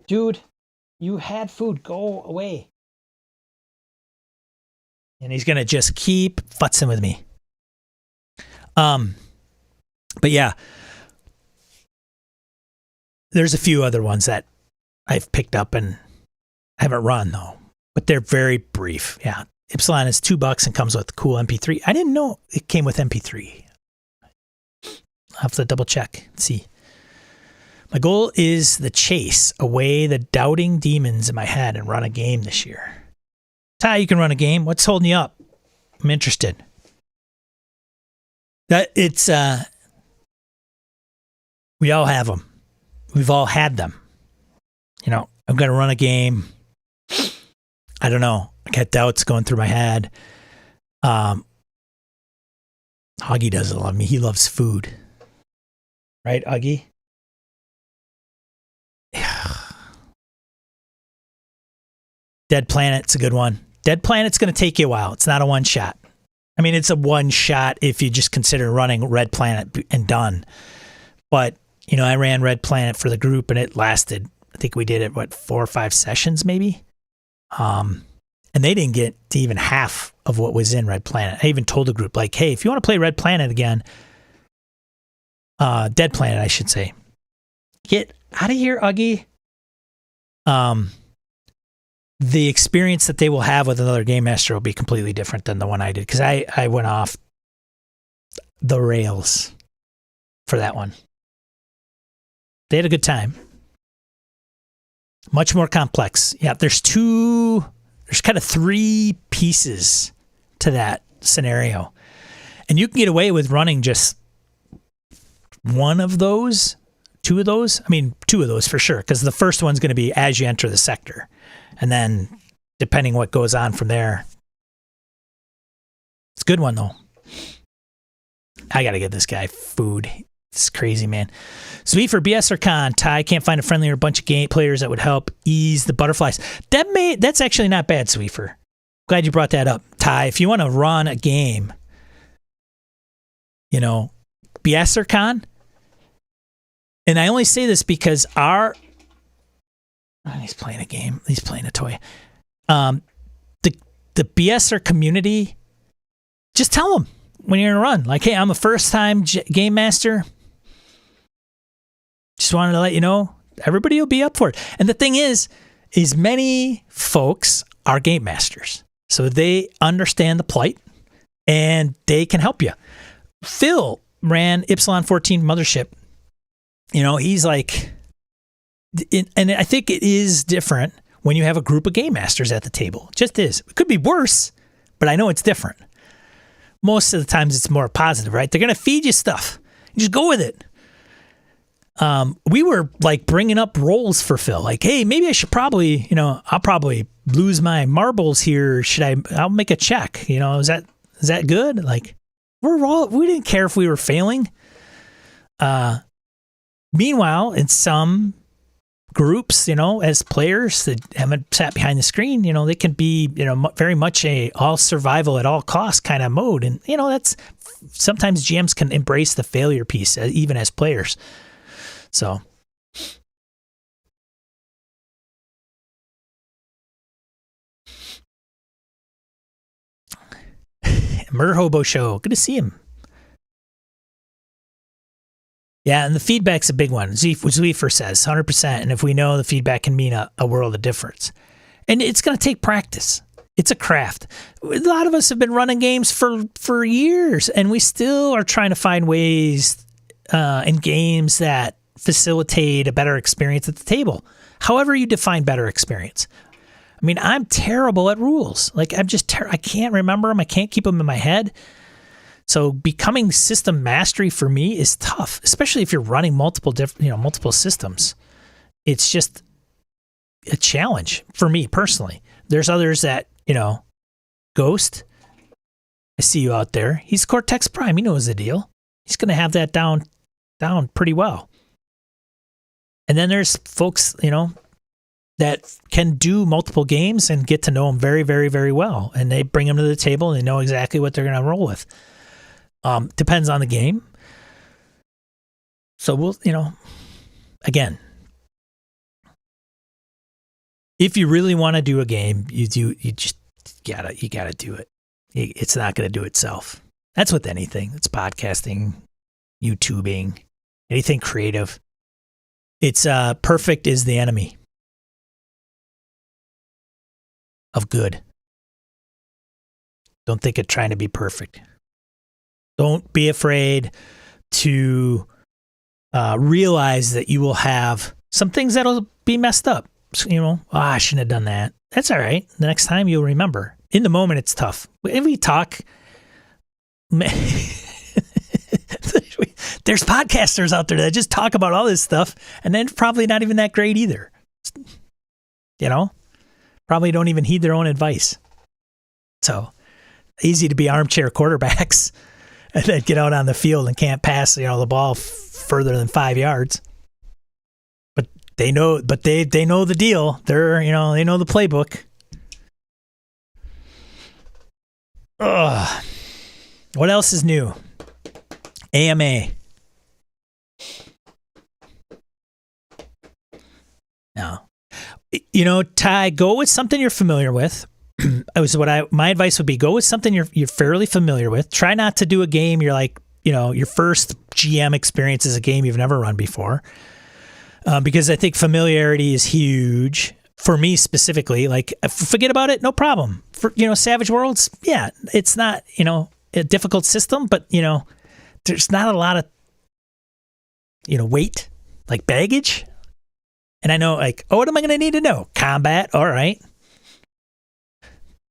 dude, You had food. Go away. And he's going to just keep futzing with me. But yeah, there's a few other ones that I've picked up and haven't run though, but they're very brief. Yeah. Ypsilon is $2 and comes with cool MP3. I didn't know it came with MP3. I'll have to double check and see. My goal is the chase away the doubting demons in my head and run a game this year. Ty, you can run a game. What's holding you up? I'm interested. That it's we all have them. We've all had them. You know, I'm going to run a game. I don't know. I got doubts going through my head. Hoggy doesn't love me. He loves food. Right, Huggy? Dead Planet's a good one. Dead Planet's going to take you a while. It's not a one shot. I mean, it's a one shot if you just consider running Red Planet and done. But, you know, I ran Red Planet for the group and it lasted, I think we did it, 4 or 5 sessions maybe? And they didn't get to even half of what was in Red Planet. I even told the group, like, hey, if you want to play Red Planet again, Dead Planet, I should say, get out of here, Uggy. The experience that they will have with another game master will be completely different than the one I did, because I went off the rails for that one. They had a good time. Much more complex. Yeah, there's kind of 3 pieces to that scenario. And you can get away with running just one of those, 2 of those. I mean, 2 of those for sure, because the first one's going to be as you enter the sector. And then, depending what goes on from there. It's a good one, though. I got to get this guy food. It's crazy, man. Sweet for BS or con. Ty, can't find a friendly or a bunch of game players that would help ease the butterflies. That's actually not bad, Sweefer. Glad you brought that up. Ty, if you want to run a game, you know, BS or con. And I only say this because he's playing a game. He's playing a toy. The BSer community, just tell them when you're going to run. Like, hey, I'm a first-time game master. Just wanted to let you know, everybody will be up for it. And the thing is many folks are game masters. So they understand the plight, and they can help you. Phil ran Ypsilon 14 Mothership. You know, he's like... And I think it is different when you have a group of game masters at the table. It just is. It could be worse, but I know it's different. Most of the times it's more positive, right? They're going to feed you stuff. You just go with it. We were like bringing up roles for Phil. Like, hey, maybe I should probably, you know, I'll probably lose my marbles here. I'll make a check. You know, is that good? Like, we didn't care if we were failing. Meanwhile, in some groups, you know, as players that haven't sat behind the screen, you know, they can be, you know, very much a all survival at all costs kind of mode. And, you know, that's sometimes GMs can embrace the failure piece even as players. So. Murder Hobo Show. Good to see him. Yeah, and the feedback's a big one. Zweefer says 100%. And if we know, the feedback can mean a world of difference. And it's going to take practice. It's a craft. A lot of us have been running games for years, and we still are trying to find ways in games that facilitate a better experience at the table. However you define better experience. I mean, I'm terrible at rules. Like, I can't remember them. I can't keep them in my head. So becoming system mastery for me is tough, especially if you're running multiple systems. It's just a challenge for me personally. There's others that, you know, Ghost, I see you out there. He's Cortex Prime. He knows the deal. He's going to have that down pretty well. And then there's folks, you know, that can do multiple games and get to know them very, very, very well. And they bring them to the table and they know exactly what they're going to roll with. Depends on the game. So we'll, you know, again, if you really want to do a game, you just gotta do it. It's not going to do itself. That's with anything. It's podcasting, YouTubing, anything creative. It's perfect is the enemy of good. Don't think of trying to be perfect. Don't be afraid to realize that you will have some things that'll be messed up. So, I shouldn't have done that. That's all right. The next time you'll remember. In the moment, it's tough. If we talk, there's podcasters out there that just talk about all this stuff, and then probably not even that great either. Probably don't even heed their own advice. So easy to be armchair quarterbacks and then get out on the field and can't pass, the ball further than 5 yards. But they know the deal. They know the playbook. Ugh. What else is new? AMA. No. Ty, go with something you're familiar with. My advice would be go with something you're fairly familiar with. Try not to do a game you're like, your first GM experience is a game you've never run before. Because I think familiarity is huge. For me specifically, like, forget about it, no problem. For, Savage Worlds, yeah, it's not, a difficult system, but, there's not a lot of, weight, like baggage. And I know, like, what am I going to need to know? Combat, all right.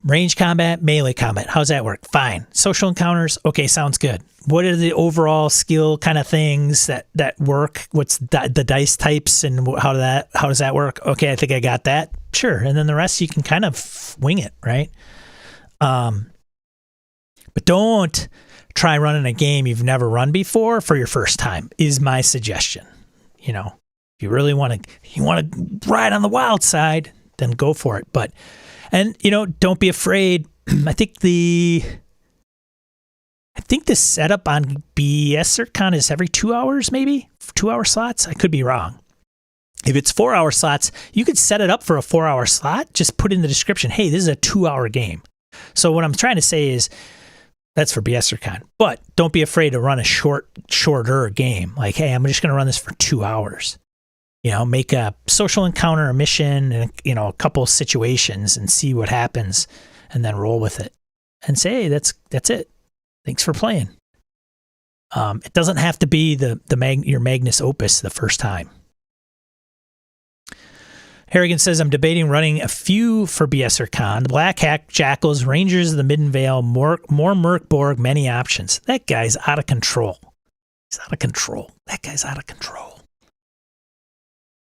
Range combat, melee combat, how's that work? Fine. Social encounters, okay, sounds good. What are the overall skill kind of things that work? What's the dice types and how does that work? Okay, I think I got that. Sure, and then the rest you can kind of wing it, right? But don't try running a game you've never run before for your first time. Is my suggestion. If you really want to ride on the wild side, then go for it. And don't be afraid. I think the setup on BSRCon is every 2 hours, maybe 2 hour slots. I could be wrong. If it's 4 hour slots, you could set it up for a 4 hour slot. Just put in the description, hey, this is a 2 hour game. So what I'm trying to say is that's for BSRCon. But don't be afraid to run a shorter game. Like, hey, I'm just going to run this for 2 hours. Make a social encounter, a mission, and a couple situations, and see what happens, and then roll with it, and say, hey, that's it. Thanks for playing. It doesn't have to be your Magnus Opus the first time. Harrigan says, I'm debating running a few for BSRCon. The Black Hack, Jackals, Rangers of the Midden Vale, more Merkborg, many options. That guy's out of control. He's out of control. That guy's out of control.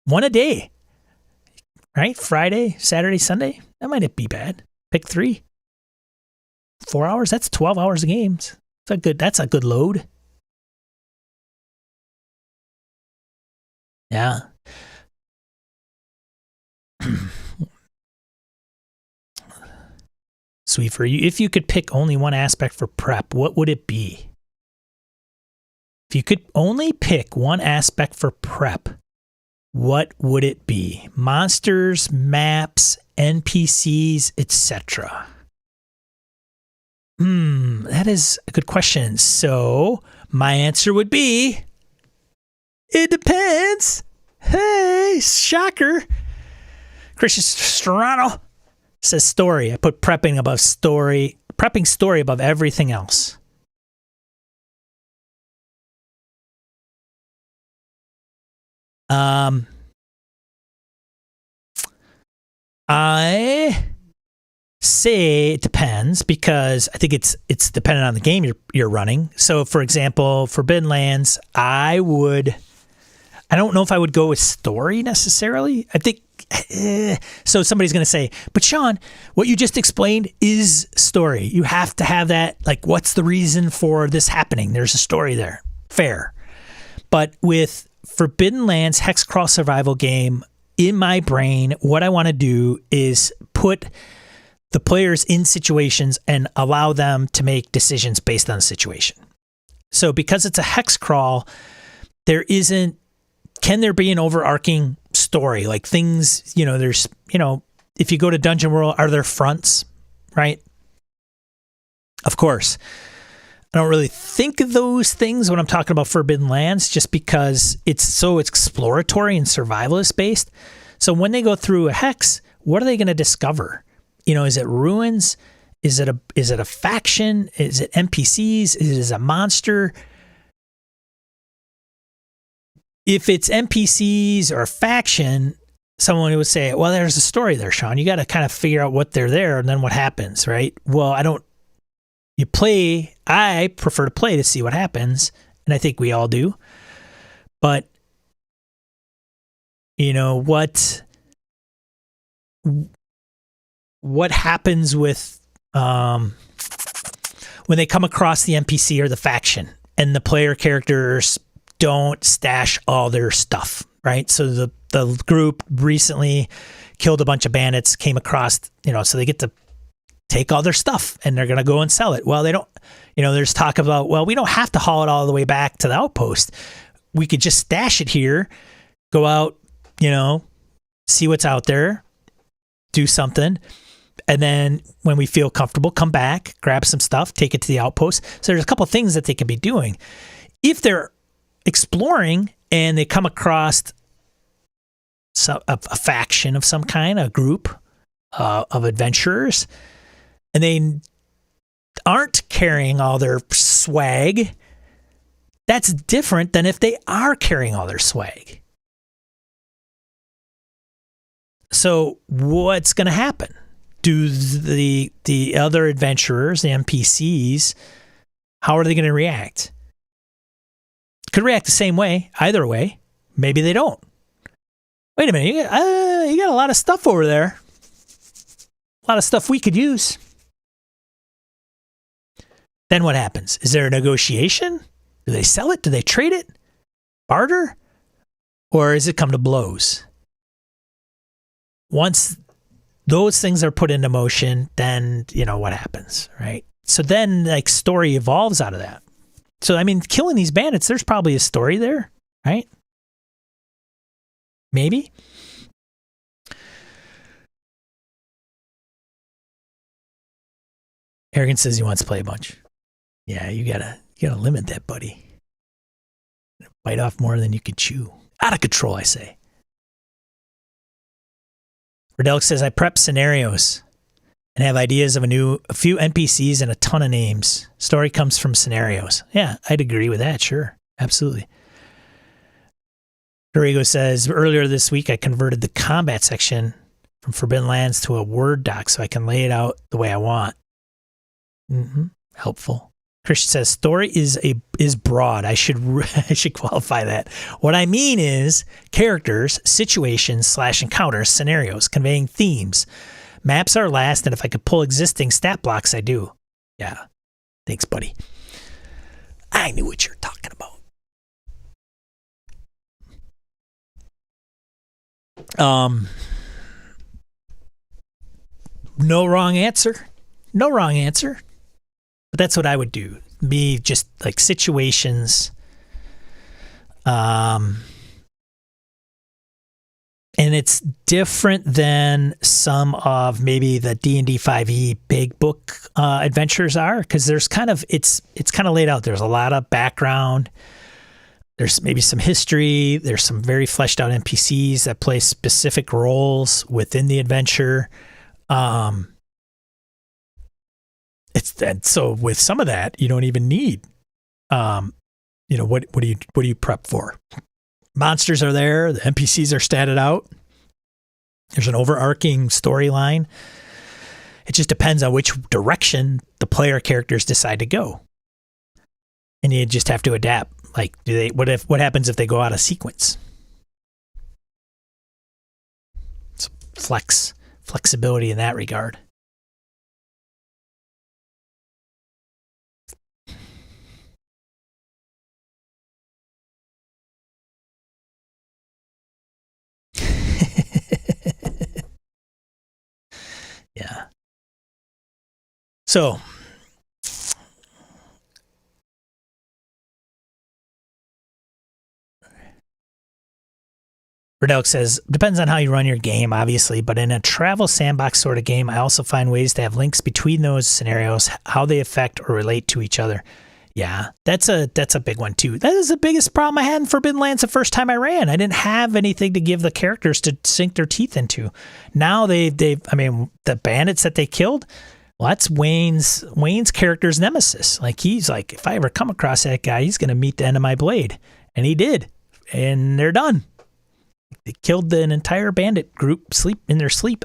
One a day, right? Friday, Saturday, Sunday. That might be bad. Pick 3. 4 hours. That's 12 hours of games. That's a good load. Yeah. Sweet for you. If you could pick only one aspect for prep, what would it be? If you could only pick one aspect for prep, what would it be? Monsters, maps, NPCs, etc. That is a good question. So my answer would be, it depends. Hey, shocker. Christian Serrano says story. I put prepping story above everything else. I say it depends because I think it's dependent on the game you're running. So, for example, Forbidden Lands, I don't know if I would go with story necessarily. I think so. Somebody's going to say, but Sean, what you just explained is story. You have to have that. Like, what's the reason for this happening? There's a story there. Fair. But with Forbidden Lands Hex Crawl survival game, in my brain, what I want to do is put the players in situations and allow them to make decisions based on the situation. So because it's a hex crawl, there isn't can there be an overarching story? Like things, there's, if you go to Dungeon World, are there fronts, right? Of course. I don't really think of those things when I'm talking about Forbidden Lands, just because it's so exploratory and survivalist based. So when they go through a hex, what are they going to discover? Is it ruins? Is it a faction? Is it NPCs? Is it a monster? If it's NPCs or a faction, someone would say, well, there's a story there, Sean. You got to kind of figure out what they're there and then what happens, right? Well, I prefer to play to see what happens, and I think we all do. But, what happens with when they come across the NPC or the faction and the player characters don't stash all their stuff, right? So the group recently killed a bunch of bandits, came across, so they get to take all their stuff and they're going to go and sell it. Well, they don't, there's talk about, well, we don't have to haul it all the way back to the outpost. We could just stash it here, go out, see what's out there, do something. And then when we feel comfortable, come back, grab some stuff, take it to the outpost. So there's a couple of things that they could be doing. If they're exploring and they come across a faction of some kind, a group of adventurers, and they aren't carrying all their swag, that's different than if they are carrying all their swag. So what's going to happen? Do the other adventurers, the NPCs, how are they going to react? Could react the same way, either way. Maybe they don't. Wait a minute, you got a lot of stuff over there. A lot of stuff we could use. Then what happens? Is there a negotiation? Do they sell it? Do they trade it? Barter? Or does it come to blows? Once those things are put into motion, then, what happens, right? So then, story evolves out of that. So, killing these bandits, there's probably a story there, right? Maybe. Arkan says he wants to play a bunch. Yeah, you gotta limit that, buddy. Bite off more than you could chew. Out of control, I say. Redelic says, I prep scenarios and have ideas of a few NPCs and a ton of names. Story comes from scenarios. Yeah, I'd agree with that. Sure. Absolutely. Dorigo says, earlier this week, I converted the combat section from Forbidden Lands to a Word doc so I can lay it out the way I want. Helpful. Christian says, story is broad. I should qualify that. What I mean is characters, situations / encounters, scenarios, conveying themes. Maps are last, and if I could pull existing stat blocks, I do. Yeah. Thanks, buddy. I knew what you're talking about. No wrong answer. No wrong answer. But that's what I would do. Be just situations. And it's different than some of maybe the D&D 5e big book adventures are, because there's it's kind of laid out. There's a lot of background. There's maybe some history. There's some very fleshed out NPCs that play specific roles within the adventure. So with some of that, you don't even need, what do you prep for? Monsters are there. The NPCs are statted out. There's an overarching storyline. It just depends on which direction the player characters decide to go. And you just have to adapt. What happens if they go out of sequence? It's flexibility in that regard. Yeah. So, Redelk says, depends on how you run your game, obviously, but in a travel sandbox sort of game, I also find ways to have links between those scenarios, how they affect or relate to each other. Yeah, that's a big one too. That is the biggest problem I had in Forbidden Lands the first time I ran. I didn't have anything to give the characters to sink their teeth into. Now the bandits that they killed, well, that's Wayne's character's nemesis. Like, he's like, if I ever come across that guy, he's going to meet the end of my blade. And he did. And they're done. They killed an entire bandit group in their sleep.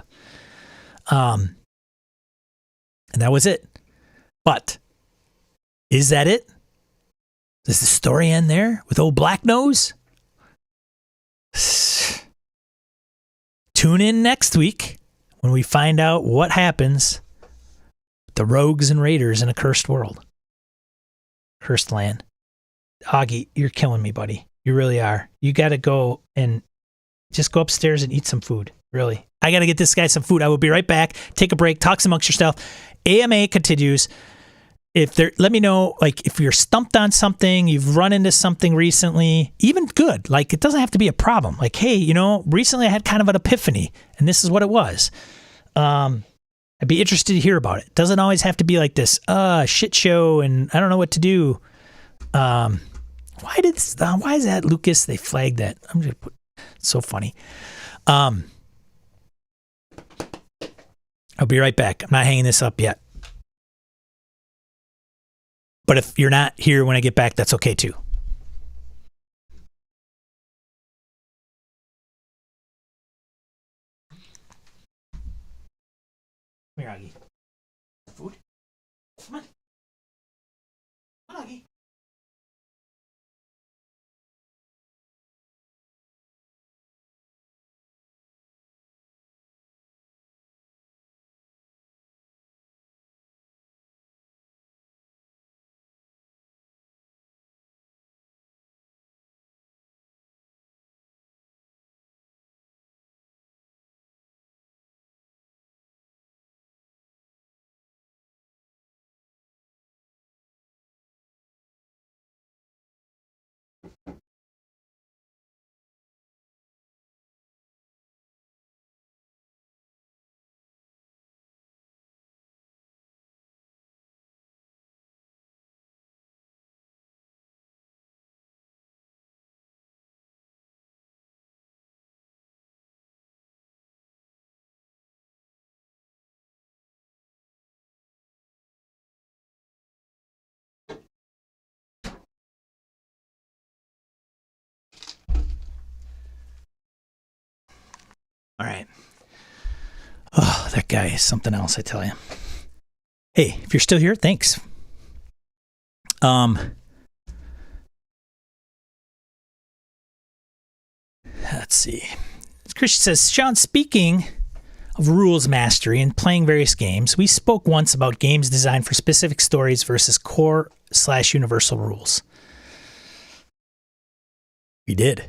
And that was it. But is that it? Does the story end there with old Black Nose? Tune in next week when we find out what happens with the rogues and raiders in a cursed world. Cursed land. Augie, you're killing me, buddy. You really are. You got to go and just go upstairs and eat some food. Really. I got to get this guy some food. I will be right back. Take a break. Talk amongst yourself. AMA continues. Let me know, like, if you're stumped on something, you've run into something recently, even good. Like, it doesn't have to be a problem. Like, hey, recently I had kind of an epiphany, and this is what it was. I'd be interested to hear about it. It doesn't always have to be like this shit show, and I don't know what to do. Why is that, Lucas? They flagged that. I'm just it's so funny. I'll be right back. I'm not hanging this up yet. But if you're not here when I get back, that's okay too. Come here, Augie. Food? Come on. Come on, Augie. All right. Oh, that guy is something else, I tell you. Hey, if you're still here, thanks. Let's see. Christian says, Sean, speaking of rules mastery and playing various games, we spoke once about games designed for specific stories versus core/universal rules. We did.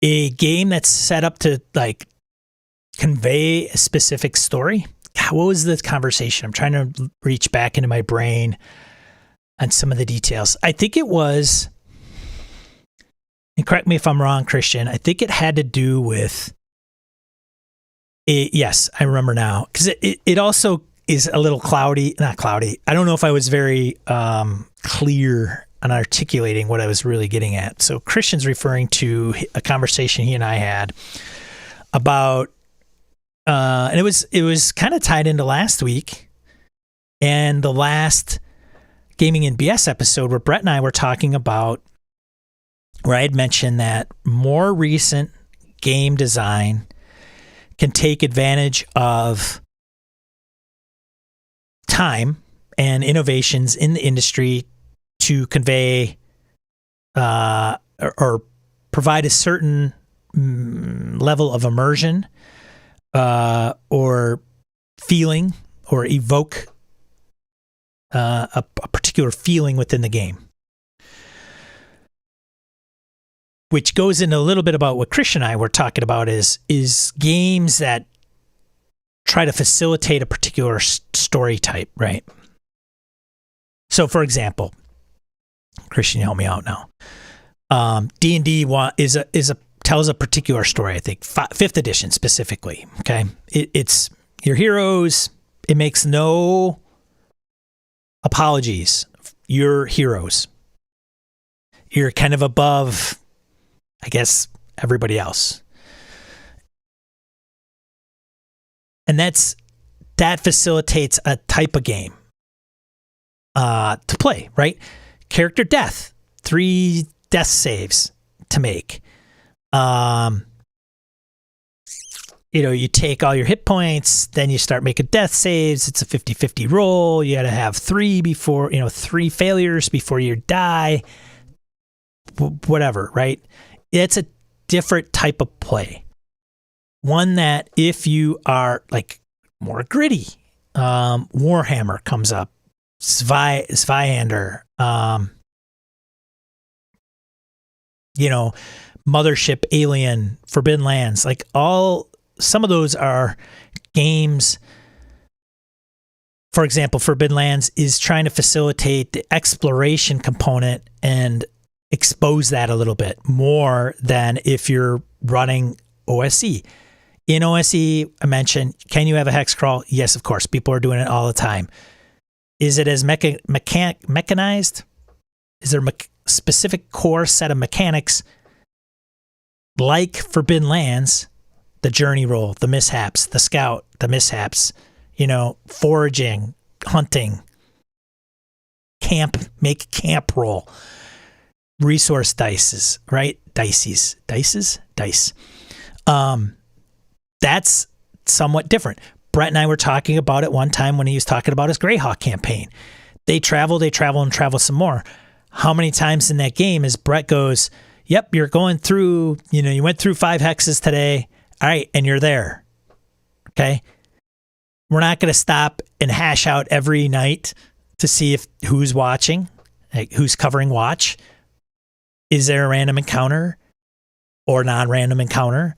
A game that's set up to like convey a specific story. God, what was the conversation? I'm trying to reach back into my brain on some of the details. I think it was, and correct me if I'm wrong, Christian, I think it had to do with it. Yes, I remember now. Because it also is a little not cloudy. I don't know if I was very clear on articulating what I was really getting at. So Christian's referring to a conversation he and I had about, and it was kind of tied into last week and the last Gaming in BS episode where Brett and I were talking about, where I had mentioned that more recent game design can take advantage of time and innovations in the industry to convey or provide a certain level of immersion or feeling or evoke a particular feeling within the game. Which goes into a little bit about what Chris and I were talking about is games that try to facilitate a particular story type, right? So, for example, Christian, help me out now. D&D tells a particular story. I think 5th edition specifically. Okay, it's your heroes. It makes no apologies. You're heroes. You're kind of above, I guess, everybody else. And that facilitates a type of game to play, right? Character death, 3 death saves to make. You take all your hit points, then you start making death saves. It's a 50-50 roll. You got to have 3 failures before you die. Whatever, right? It's a different type of play. One that if you are like more gritty, Warhammer comes up, Zweihander, Mothership, Alien, Forbidden Lands, like some of those are games. For example, Forbidden Lands is trying to facilitate the exploration component and expose that a little bit more than if you're running OSE. In OSE, I mentioned, can you have a hex crawl? Yes, of course. People are doing it all the time. Is it as mechanized? Is there a specific core set of mechanics like Forbidden Lands, the journey roll, the mishaps, the scout, the mishaps, foraging, hunting, make camp roll, resource dices, right? Dice. That's somewhat different. Brett and I were talking about it one time when he was talking about his Greyhawk campaign. They travel some more. How many times in that game is Brett goes, yep, you're going through, you went through 5 hexes today. All right, and you're there. Okay? We're not going to stop and hash out every night to see who's watching, like who's covering watch. Is there a random encounter or non-random encounter?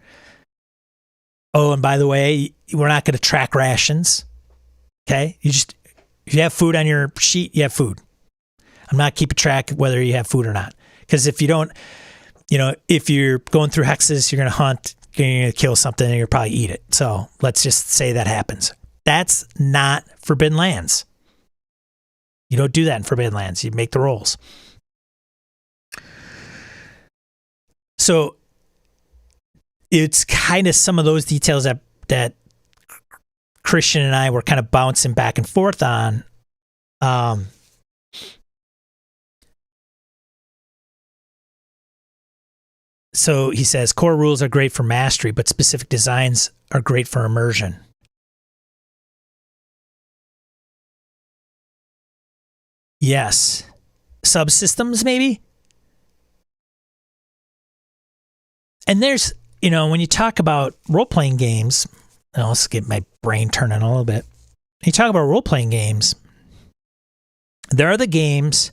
Oh, and by the way, we're not going to track rations. Okay? If you have food on your sheet, you have food. I'm not keeping track whether you have food or not. Because if you don't, if you're going through hexes, you're going to hunt, you're going to kill something, and you'll probably eat it. So let's just say that happens. That's not Forbidden Lands. You don't do that in Forbidden Lands. You make the rolls. So it's kind of some of those details that Christian and I were kind of bouncing back and forth on. So he says, core rules are great for mastery, but specific designs are great for immersion. Yes. Subsystems, maybe? And there's, when you talk about role-playing games, let's get my brain turning a little bit. When you talk about role-playing games, there are the games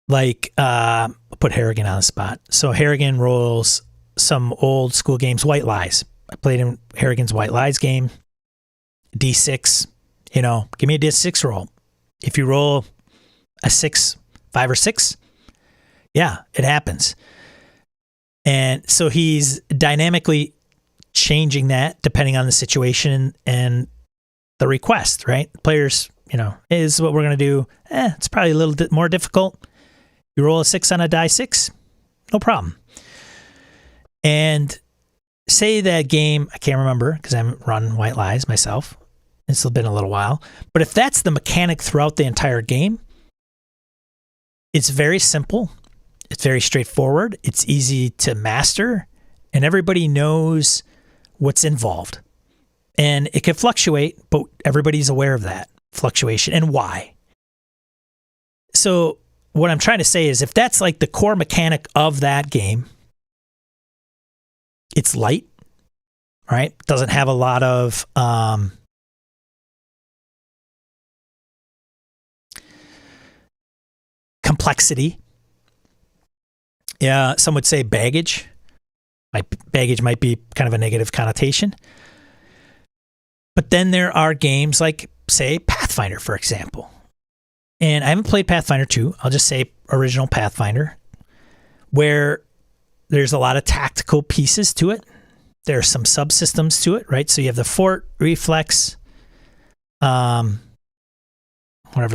like, I'll put Harrigan on the spot. So Harrigan rolls some old school games, White Lies. I played in Harrigan's White Lies game. D6, give me a D6 roll. If you roll a 6, 5 or 6, yeah, it happens. And so he's dynamically changing that depending on the situation and the request, right? Players, is what we're going to do. It's probably a little bit more difficult. You roll a 6 on a die 6, no problem. And say that game, I can't remember because I haven't run White Lies myself. It's been a little while. But if that's the mechanic throughout the entire game, it's very simple. It's very straightforward. It's easy to master. And everybody knows what's involved. And it can fluctuate, but everybody's aware of that fluctuation and why. So what I'm trying to say is if that's like the core mechanic of that game, it's light, right? Doesn't have a lot of complexity. Yeah, some would say baggage. Baggage might be kind of a negative connotation. But then there are games like, say, Pathfinder, for example. And I haven't played Pathfinder 2. I'll just say original Pathfinder, where there's a lot of tactical pieces to it. There's some subsystems to it, right? So you have the fort, reflex, whatever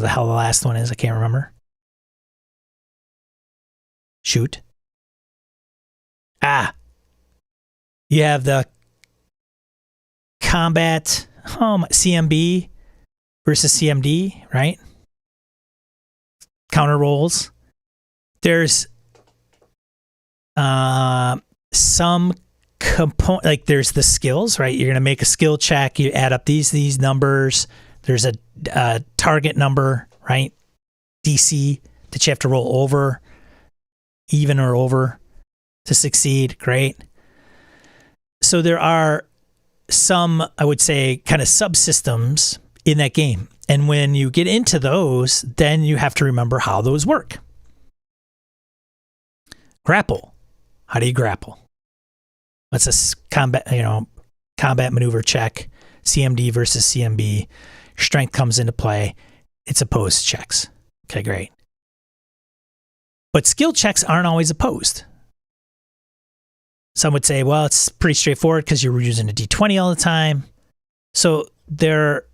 the hell the last one is, I can't remember. Shoot. You have the combat CMB versus CMD, right? Counter rolls. There's some component, like there's the skills, right? You're going to make a skill check. You add up these numbers. There's a target number, right? DC that you have to roll over, even or over to succeed. Great. So there are some, I would say, kind of subsystems in that game. And when you get into those, then you have to remember how those work. Grapple. How do you grapple? What's a combat maneuver check? CMD versus CMB. Strength comes into play. It's opposed checks. Okay, great. But skill checks aren't always opposed. Some would say, well, it's pretty straightforward because you're using a D20 all the time. So there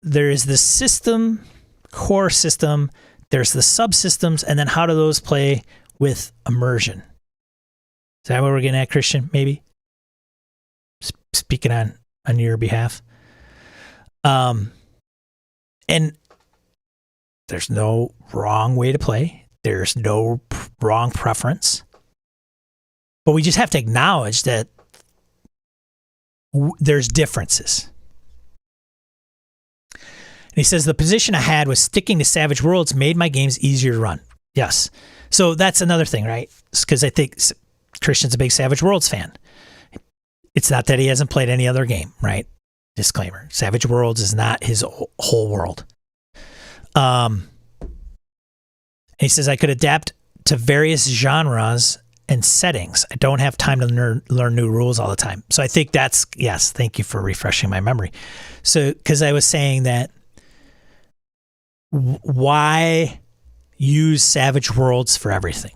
is the system, core system, there's the subsystems, and then how do those play with immersion? Is that what we're getting at, Christian, maybe? Speaking on your behalf. And there's no wrong way to play. There's no wrong preference. But we just have to acknowledge that there's differences. And he says, the position I had was sticking to Savage Worlds made my games easier to run. Yes. So that's another thing, right? Because I think Christian's a big Savage Worlds fan. It's not that he hasn't played any other game, right? Disclaimer. Savage Worlds is not his whole world. And he says, I could adapt to various genres and settings. I don't have time to learn new rules all the time. So I think that's, yes, thank you for refreshing my memory. So, because I was saying that, why use Savage Worlds for everything?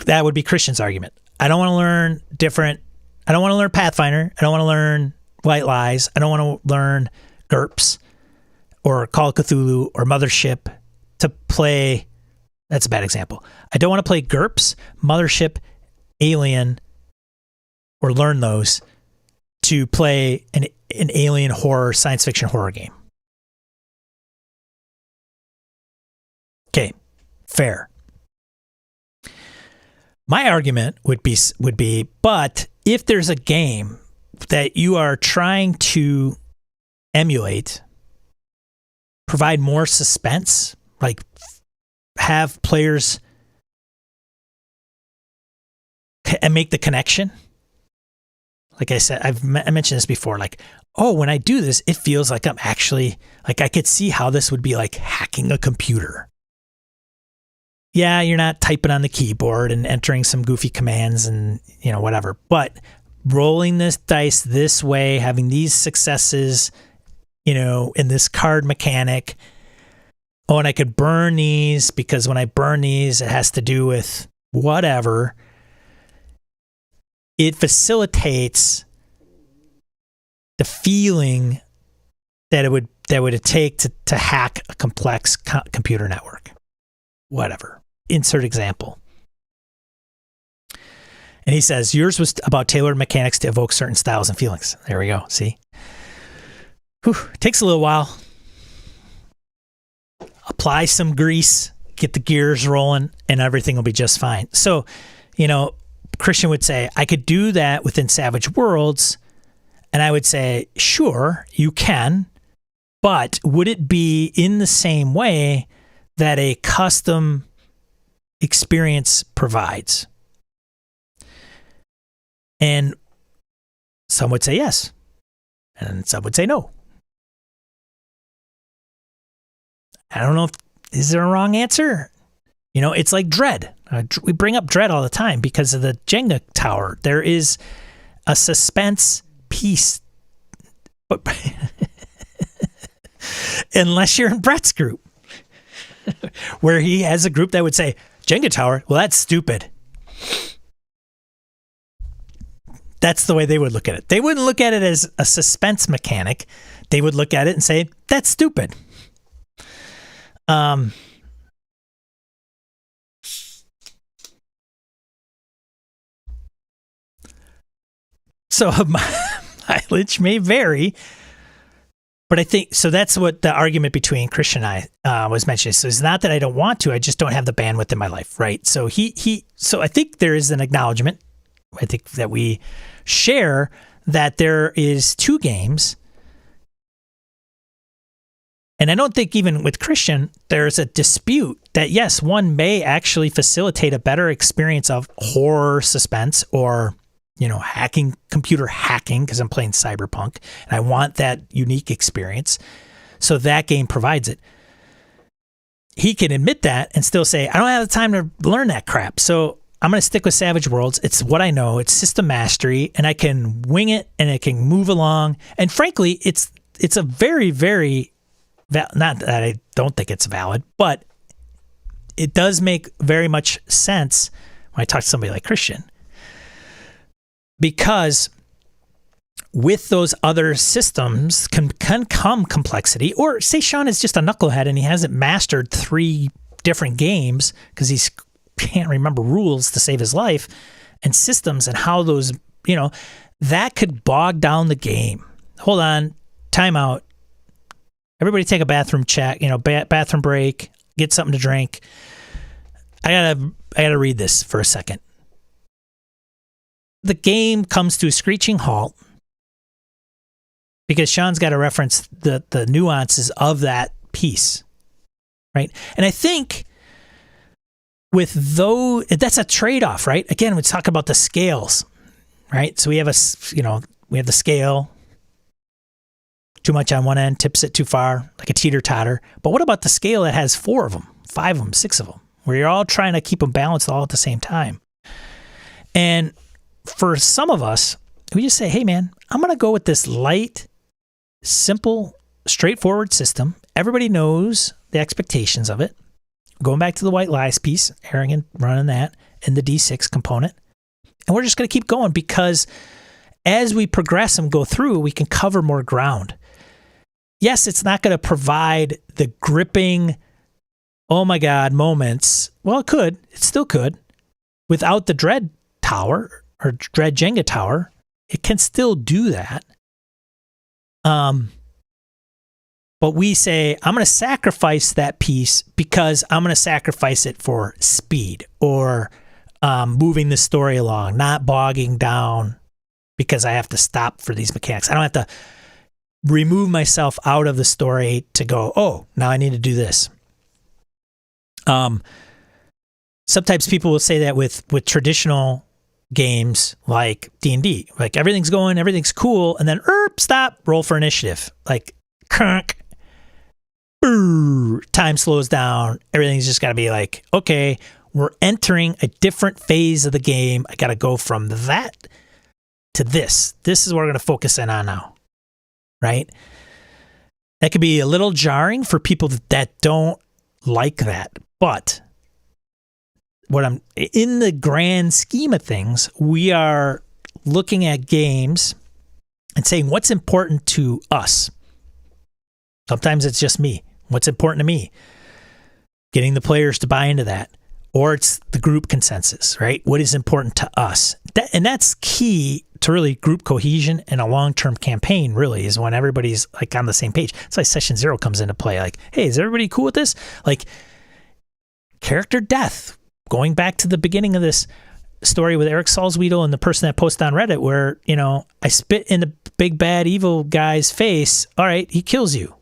That would be Christian's argument. I don't want to learn different. I don't want to learn Pathfinder. I don't want to learn White Lies. I don't want to learn GURPS or Call of Cthulhu or Mothership to play. That's a bad example. I don't want to play GURPS, Mothership, Alien, or learn those to play an alien horror, science fiction horror game. Okay, fair. My argument would be, but if there's a game that you are trying to emulate, provide more suspense, like have players and make the connection. Like I said, I mentioned this before, like, oh, when I do this, it feels like I'm actually, like I could see how this would be like hacking a computer. Yeah, you're not typing on the keyboard and entering some goofy commands and, whatever. But rolling this dice this way, having these successes, in this card mechanic. Oh, and I could burn these because when I burn these, it has to do with whatever. It facilitates the feeling that it would take to hack a complex computer network. Whatever. Insert example. And he says, yours was about tailored mechanics to evoke certain styles and feelings. There we go. See? Whew, takes a little while. Apply some grease, get the gears rolling, and everything will be just fine. So, Christian would say, I could do that within Savage Worlds. And I would say, sure, you can. But would it be in the same way that a custom experience provides? And some would say yes. And some would say no. I don't know is there a wrong answer? It's like Dread. We bring up Dread all the time because of the Jenga tower. There is a suspense piece. But unless you're in Brett's group, where he has a group that would say, Jenga tower, well, that's stupid. That's the way they would look at it. They wouldn't look at it as a suspense mechanic. They would look at it and say, that's stupid. So mileage may vary, but I think, so that's what the argument between Christian and I was mentioning. So it's not that I don't want to, I just don't have the bandwidth in my life, right? So so I think there is an acknowledgement, I think that we share, that there is two games. And I don't think even with Christian, there's a dispute that yes, one may actually facilitate a better experience of horror suspense or, computer hacking, because I'm playing Cyberpunk and I want that unique experience. So that game provides it. He can admit that and still say, I don't have the time to learn that crap. So I'm going to stick with Savage Worlds. It's what I know. It's system mastery, and I can wing it and it can move along. And frankly, it's a very, very, not that I don't think it's valid, but it does make very much sense when I talk to somebody like Christian. Because with those other systems can come complexity, or say Sean is just a knucklehead and he hasn't mastered 3 different games because he can't remember rules to save his life, and systems and how those, that could bog down the game. Hold on, time out. Everybody take a bathroom check, bathroom break, get something to drink. I gotta read this for a second. The game comes to a screeching halt because Sean's got to reference the nuances of that piece, right? And I think that's a trade-off, right? Again, we talk about the scales, right? So we have we have the scale. Too much on one end tips it too far, like a teeter-totter. But what about the scale that has 4 of them, 5 of them, 6 of them, where you're all trying to keep them balanced all at the same time? And for some of us, we just say, hey, man, I'm going to go with this light, simple, straightforward system. Everybody knows the expectations of it. Going back to the white lies piece, Arkan running that, and the D6 component. And we're just going to keep going because as we progress and go through, we can cover more ground. Yes, it's not going to provide the gripping, oh my God, moments. Well, it could. It still could. Without the Dread Tower or Dread Jenga Tower, it can still do that. But we say, I'm going to sacrifice that piece because I'm going to sacrifice it for speed or moving the story along, not bogging down because I have to stop for these mechanics. I don't have to remove myself out of the story to go, oh, now I need to do this. Sometimes people will say that with traditional games like D&D, like everything's going, everything's cool, and then stop, roll for initiative. Like, time slows down. Everything's just got to be like, okay, we're entering a different phase of the game. I got to go from that to this. This is what we're going to focus in on now, right? That could be a little jarring for people that don't like that. But in the grand scheme of things, we are looking at games and saying, what's important to us? Sometimes it's just me. What's important to me? Getting the players to buy into that. Or it's the group consensus, right? What is important to us? And that's key to really group cohesion and a long-term campaign, really, is when everybody's like on the same page. That's why Session 0 comes into play. Like, hey, is everybody cool with this? Like, character death. Going back to the beginning of this story with Eric Salzwedel and the person that posted on Reddit where, I spit in the big bad evil guy's face. All right, he kills you.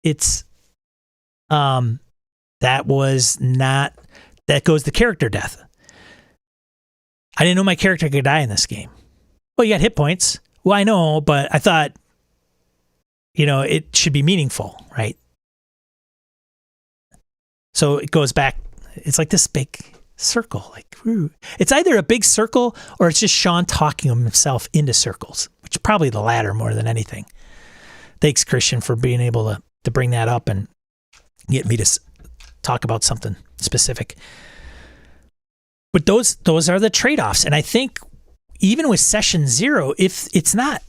It's that goes to character death. I didn't know my character could die in this game. Well, you got hit points. Well, I know, but I thought, it should be meaningful, right? So it goes back. It's like this big circle. Like, it's either a big circle or it's just Sean talking himself into circles, It's probably the latter more than anything. Thanks, Christian, for being able to bring that up and get me to talk about something specific. But those are the trade-offs. And I think even with session 0, if it's not,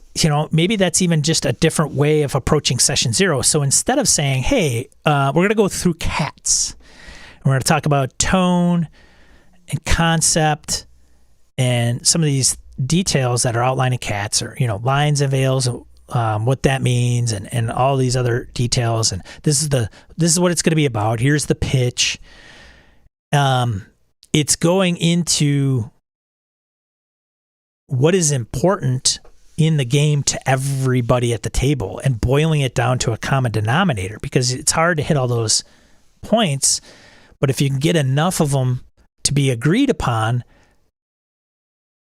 maybe that's even just a different way of approaching session 0. So instead of saying, hey, we're going to go through cats, and we're going to talk about tone and concept and some of these details that are outlining cats, or, lines and veils, what that means, and all these other details. And this is what it's going to be about. Here's the pitch. It's going into what is important in the game to everybody at the table and boiling it down to a common denominator, because it's hard to hit all those points. But if you can get enough of them to be agreed upon,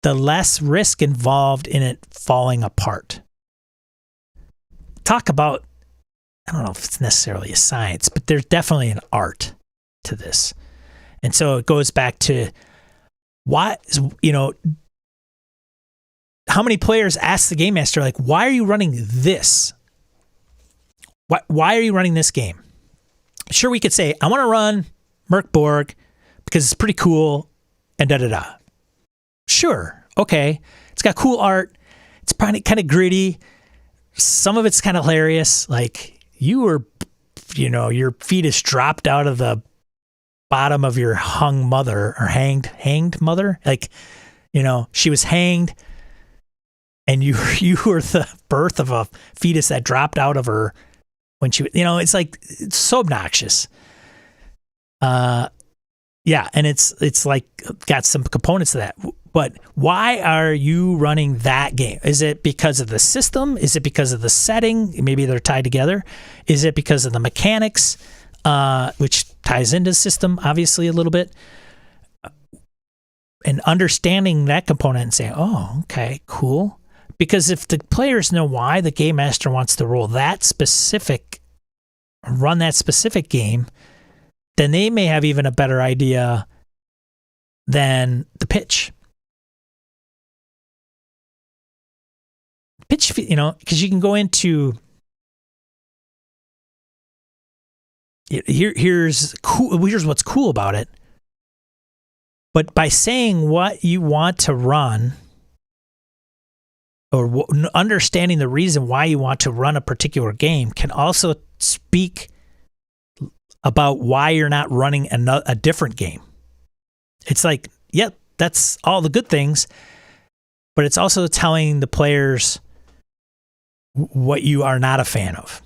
the less risk involved in it falling apart. Talk about, I don't know if it's necessarily a science, but there's definitely an art to this. And so it goes back to why, how many players ask the game master, like, why are you running this? Why are you running this game? Sure, we could say, I want to run Merc Borg because it's pretty cool and da-da-da. Sure, okay. It's got cool art. It's probably kind of gritty. Some of it's kind of hilarious. Like, your fetus dropped out of the bottom of your hung mother, or hanged mother. Like, she was hanged, and you were the birth of a fetus that dropped out of her when she, it's like, it's so obnoxious. Yeah, and it's like got some components to that. But why are you running that game? Is it because of the system? Is it because of the setting? Maybe they're tied together. Is it because of the mechanics, which ties into system, obviously, a little bit? And understanding that component and saying, oh, okay, cool. Because if the players know why the game master wants to run that specific game, then they may have even a better idea than the pitch. Pitch, because you can go into here's what's cool about it. But by saying what you want to run, or understanding the reason why you want to run a particular game, can also speak about why you're not running a different game. It's like, yep, that's all the good things, but it's also telling the players what you are not a fan of.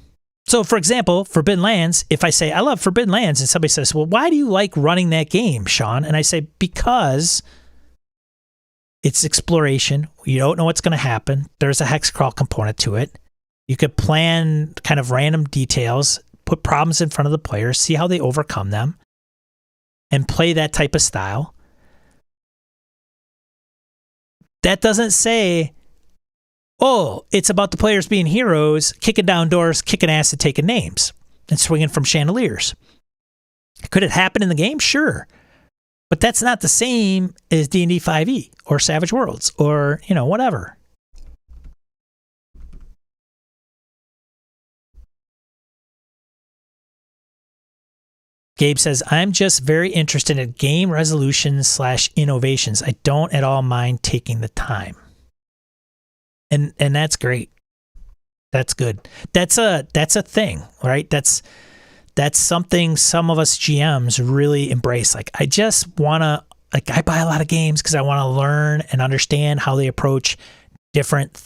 So, for example, Forbidden Lands, if I say, I love Forbidden Lands, and somebody says, well, why do you like running that game, Sean? And I say, because it's exploration. You don't know what's going to happen. There's a hex crawl component to it. You could plan kind of random details, put problems in front of the players, see how they overcome them, and play that type of style. That doesn't say, oh, it's about the players being heroes, kicking down doors, kicking ass and taking names, and swinging from chandeliers. Could it happen in the game? Sure. But that's not the same as D&D 5e or Savage Worlds or, whatever. Gabe says, I'm just very interested in game resolutions / innovations. I don't at all mind taking the time. And that's great. That's good. That's a thing, right? That's something some of us GMs really embrace. Like, I just want to, I buy a lot of games because I want to learn and understand how they approach different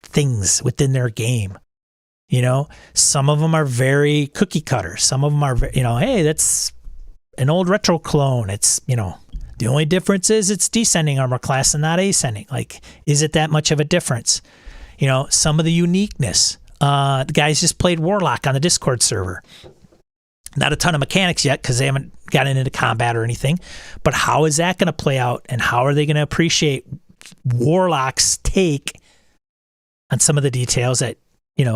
things within their game. Some of them are very cookie cutter. Some of them are, hey, that's an old retro clone. It's, the only difference is it's descending armor class and not ascending. Like, is it that much of a difference? Some of the uniqueness. The guys just played Warlock on the Discord server. Not a ton of mechanics yet because they haven't gotten into combat or anything. But how is that going to play out, and how are they going to appreciate Warlock's take on some of the details that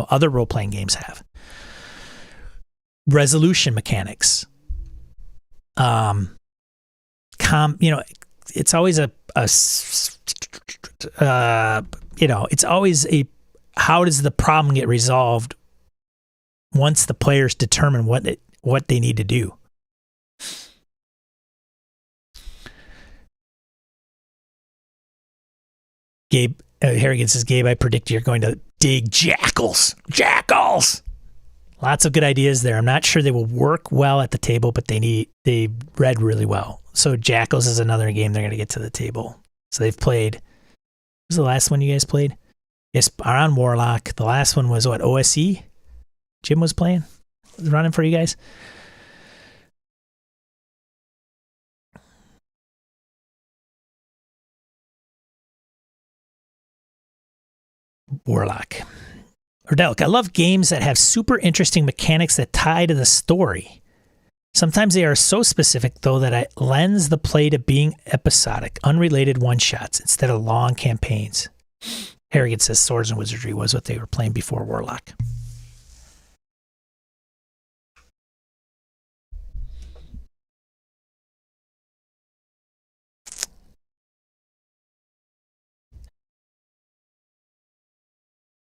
other role-playing games have? Resolution mechanics. It's always a it's always how does the problem get resolved once the players determine what they need to do. Gabe, Harrigan says, Gabe, I predict you're going to dig jackals. Jackals! Lots of good ideas there. I'm not sure they will work well at the table, but they read really well. So jackals is another game they're going to get to the table. So they've played. What was the last one you guys played? Yes, on Warlock. The last one was what, OSE? Jim was playing? Was running for you guys? Warlock. Ordelk, I love games that have super interesting mechanics that tie to the story. Sometimes they are so specific, though, that it lends the play to being episodic, unrelated one-shots instead of long campaigns. Harrigan says Swords and Wizardry was what they were playing before Warlock.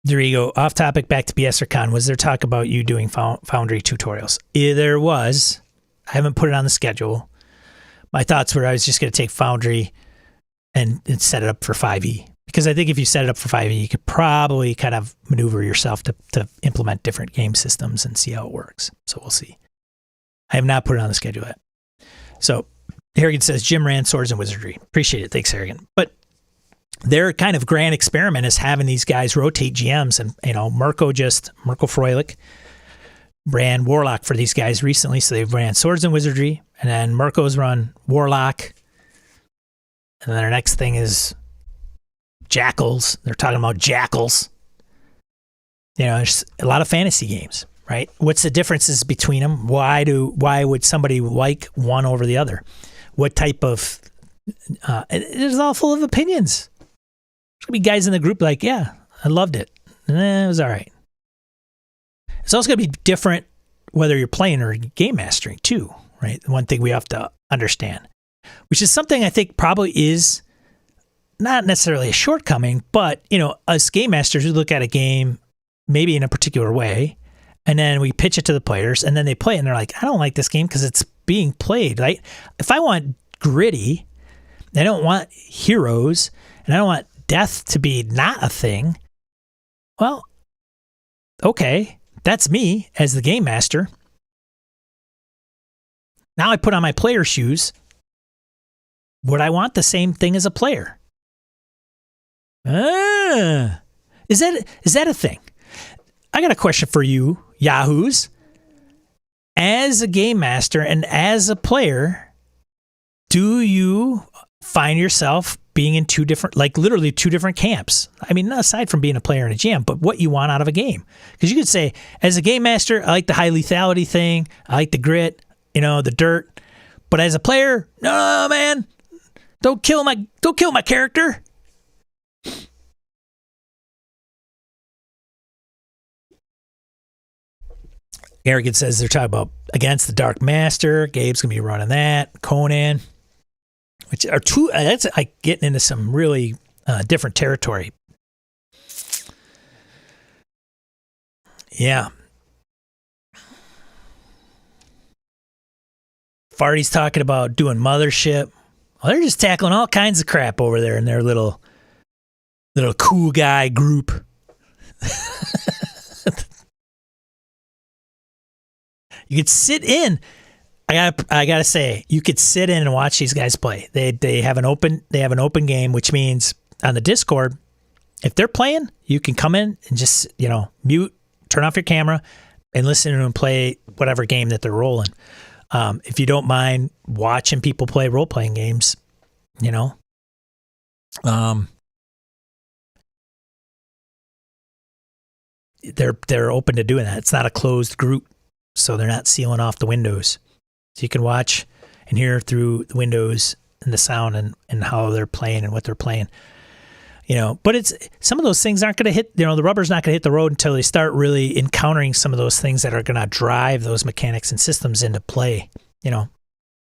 There you go. Off topic, back to BSRCon. Was there talk about you doing Foundry tutorials? Yeah, there was. I haven't put it on the schedule. My thoughts were I was just going to take Foundry and set it up for 5e. Because I think if you set it up for 5e, you could probably kind of maneuver yourself to implement different game systems and see how it works. So we'll see. I have not put it on the schedule yet. So Harrigan says, Jim ran Swords and Wizardry. Appreciate it. Thanks, Harrigan. But their kind of grand experiment is having these guys rotate GMs, and Mirko Froelich ran Warlock for these guys recently, so they've ran Swords and Wizardry, and then Mirko's run Warlock, and then their next thing is Jackals. They're talking about Jackals. There's a lot of fantasy games, right? What's the differences between them? Why would somebody like one over the other? What type of it is all full of opinions. There's going to be guys in the group like, yeah, I loved it. It was all right. It's also going to be different whether you're playing or game mastering too, right? One thing we have to understand, which is something I think probably is not necessarily a shortcoming, but, us game masters, we look at a game maybe in a particular way, and then we pitch it to the players, and then they play it, and they're like, I don't like this game because it's being played, right? If I want gritty, I don't want heroes, and I don't want death to be not a thing. Well, okay, that's me as the game master. Now I put on my player shoes. Would I want the same thing as a player? Is that a thing? I got a question for you, yahoos. As a game master and as a player, do you find yourself being in literally two different camps? I mean, aside from being a player and a GM, but what you want out of a game. Because you could say, as a game master, I like the high lethality thing. I like the grit, the dirt. But as a player, no, man, don't kill my character. Arrogant says they're talking about Against the Dark Master. Gabe's going to be running that. Conan. Which are two, that's like getting into some really different territory. Yeah. Farty's talking about doing Mothership. Well, they're just tackling all kinds of crap over there in their little cool guy group. You could sit in. I gotta say, you could sit in and watch these guys play. They have an open game, which means on the Discord, if they're playing, you can come in and just mute, turn off your camera, and listen to them play whatever game that they're rolling. If you don't mind watching people play role playing games, they're open to doing that. It's not a closed group, so they're not sealing off the windows. So you can watch and hear through the windows and the sound and how they're playing and what they're playing. But it's some of those things aren't going to hit, the rubber's not going to hit the road until they start really encountering some of those things that are going to drive those mechanics and systems into play.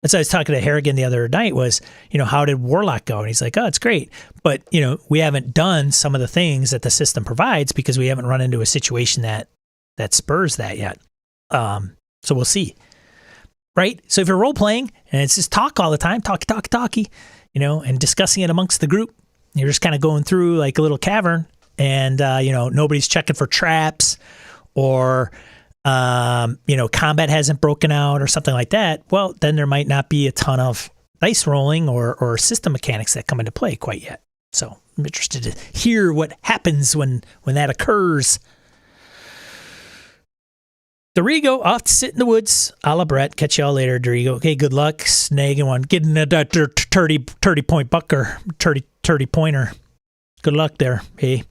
That's what I was talking to Harrigan the other night was, how did Warlock go? And he's like, oh, it's great. But, we haven't done some of the things that the system provides because we haven't run into a situation that spurs that yet. So we'll see. Right? So if you're role playing and it's just talk all the time, talky, and discussing it amongst the group, you're just kind of going through like a little cavern and, nobody's checking for traps or, combat hasn't broken out or something like that, well, then there might not be a ton of dice rolling or system mechanics that come into play quite yet. So I'm interested to hear what happens when that occurs. Dorigo, off to sit in the woods. A la Brett. Catch y'all later, Dorigo. Okay, good luck snagging one. Getting that 30 point buck or 30 pointer. Good luck there. Hey.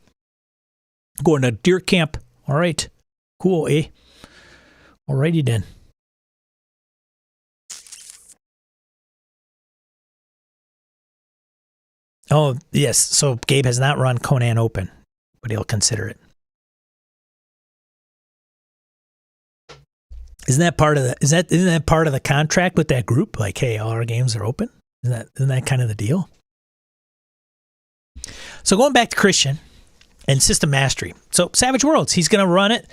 Going to deer camp. All right. Cool, eh? Alrighty then. Oh, yes. So Gabe has not run Conan Open, but he'll consider it. Isn't that part of the contract with that group? Like, hey, all our games are open? Isn't that kind of the deal? So going back to Christian and system mastery. So Savage Worlds, he's going to run it.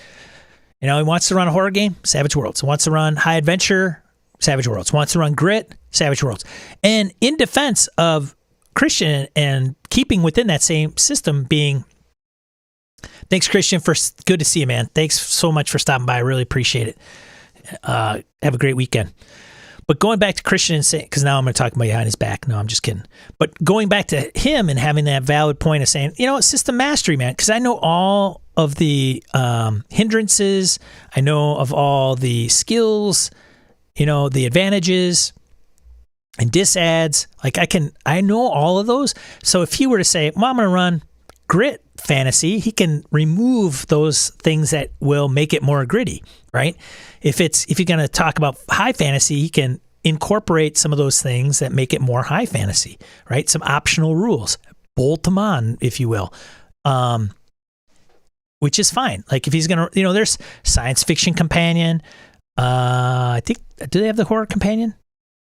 He wants to run a horror game, Savage Worlds. He wants to run high adventure, Savage Worlds. He wants to run grit, Savage Worlds. And in defense of Christian and keeping within that same system being, thanks, Christian, good to see you, man. Thanks so much for stopping by. I really appreciate it. Have a great weekend. But going back to Christian and saying, because now I'm going to talk about behind his back. No, I'm just kidding. But going back to him and having that valid point of saying, system mastery, man, because I know all of the hindrances. I know of all the skills, the advantages and disads. Like I know all of those. So if he were to say, well, I'm going to run grit fantasy, he can remove those things that will make it more gritty, right? If you're going to talk about high fantasy, he can incorporate some of those things that make it more high fantasy, right? Some optional rules, bolt them on, if you will, which is fine. Like if he's going to, there's science fiction companion. I think, do they have the horror companion?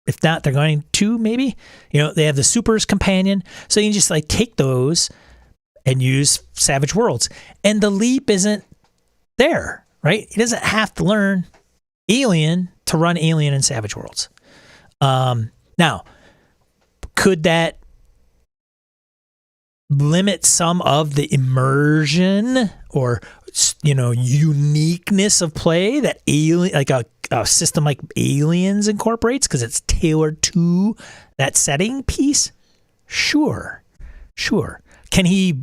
If not, they're going to maybe, they have the supers companion. So you can just like take those and use Savage Worlds. And the leap isn't there, right? He doesn't have to learn Alien to run Alien in Savage Worlds. Now, could that limit some of the immersion or, uniqueness of play that Alien, like a system like Aliens incorporates because it's tailored to that setting piece? Sure. Can he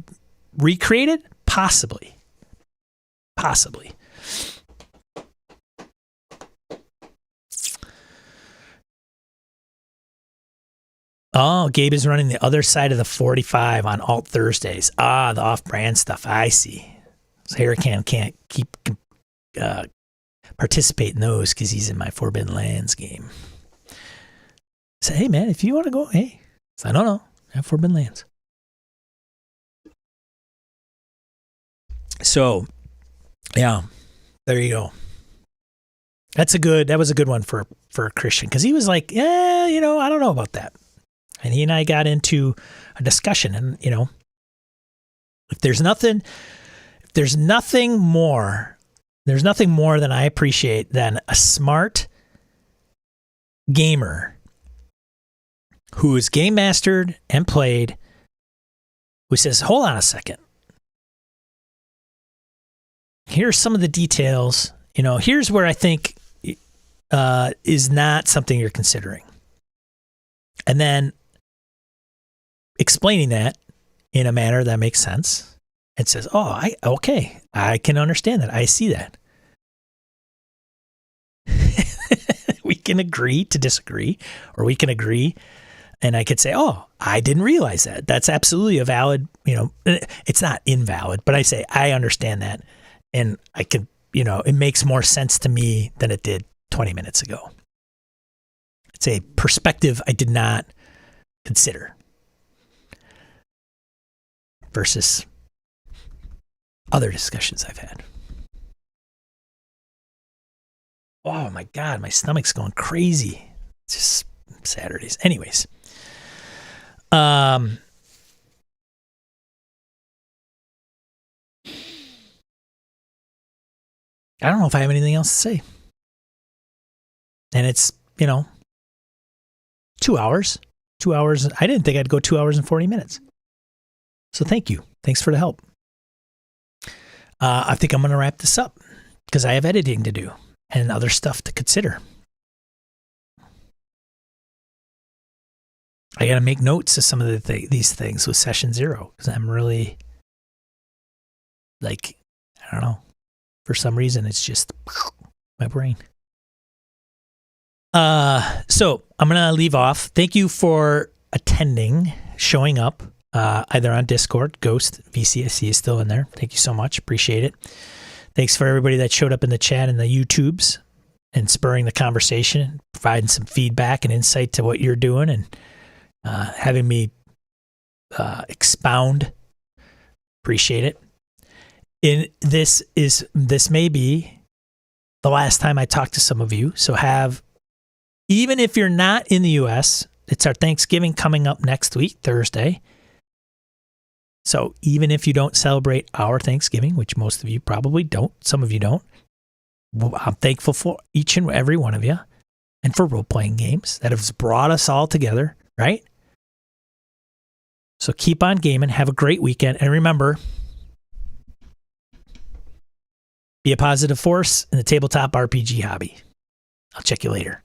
recreate it? Possibly. Oh, Gabe is running the other side of the 45 on Alt Thursdays. The off-brand stuff. I see. So Hurricane can't keep participate in those because he's in my Forbidden Lands game. So, hey, man, if you want to go, hey. So, I don't know. I have Forbidden Lands. So, yeah, there you go. That was a good one for Christian because he was like, yeah, I don't know about that. And he and I got into a discussion and, if there's nothing more than I appreciate than a smart gamer who is game mastered and played, who says, hold on a second. Here's some of the details. Here's where I think is not something you're considering. And then explaining that in a manner that makes sense. It says, okay, I can understand that. I see that. We can agree to disagree, or we can agree. And I could say, I didn't realize that. That's absolutely a valid, it's not invalid, but I say, I understand that. And I can, it makes more sense to me than it did 20 minutes ago. It's a perspective I did not consider versus other discussions I've had. Oh my God, my stomach's going crazy. It's just Saturdays. Anyways. I don't know if I have anything else to say. And it's, 2 hours. 2 hours. I didn't think I'd go 2 hours and 40 minutes. So thank you. Thanks for the help. I think I'm going to wrap this up because I have editing to do and other stuff to consider. I got to make notes of some of these things with session 0 because I'm really I don't know. For some reason, it's just my brain. So I'm going to leave off. Thank you for attending, showing up, either on Discord, Ghost, VCSC is still in there. Thank you so much. Appreciate it. Thanks for everybody that showed up in the chat and the YouTubes and spurring the conversation, providing some feedback and insight to what you're doing and having me expound. Appreciate it. This may be the last time I talk to some of you. So even if you're not in the US, it's our Thanksgiving coming up next week, Thursday. So even if you don't celebrate our Thanksgiving, which most of you probably don't, some of you don't, I'm thankful for each and every one of you and for role-playing games that have brought us all together, right? So keep on gaming. Have a great weekend. And remember, be a positive force in the tabletop RPG hobby. I'll check you later.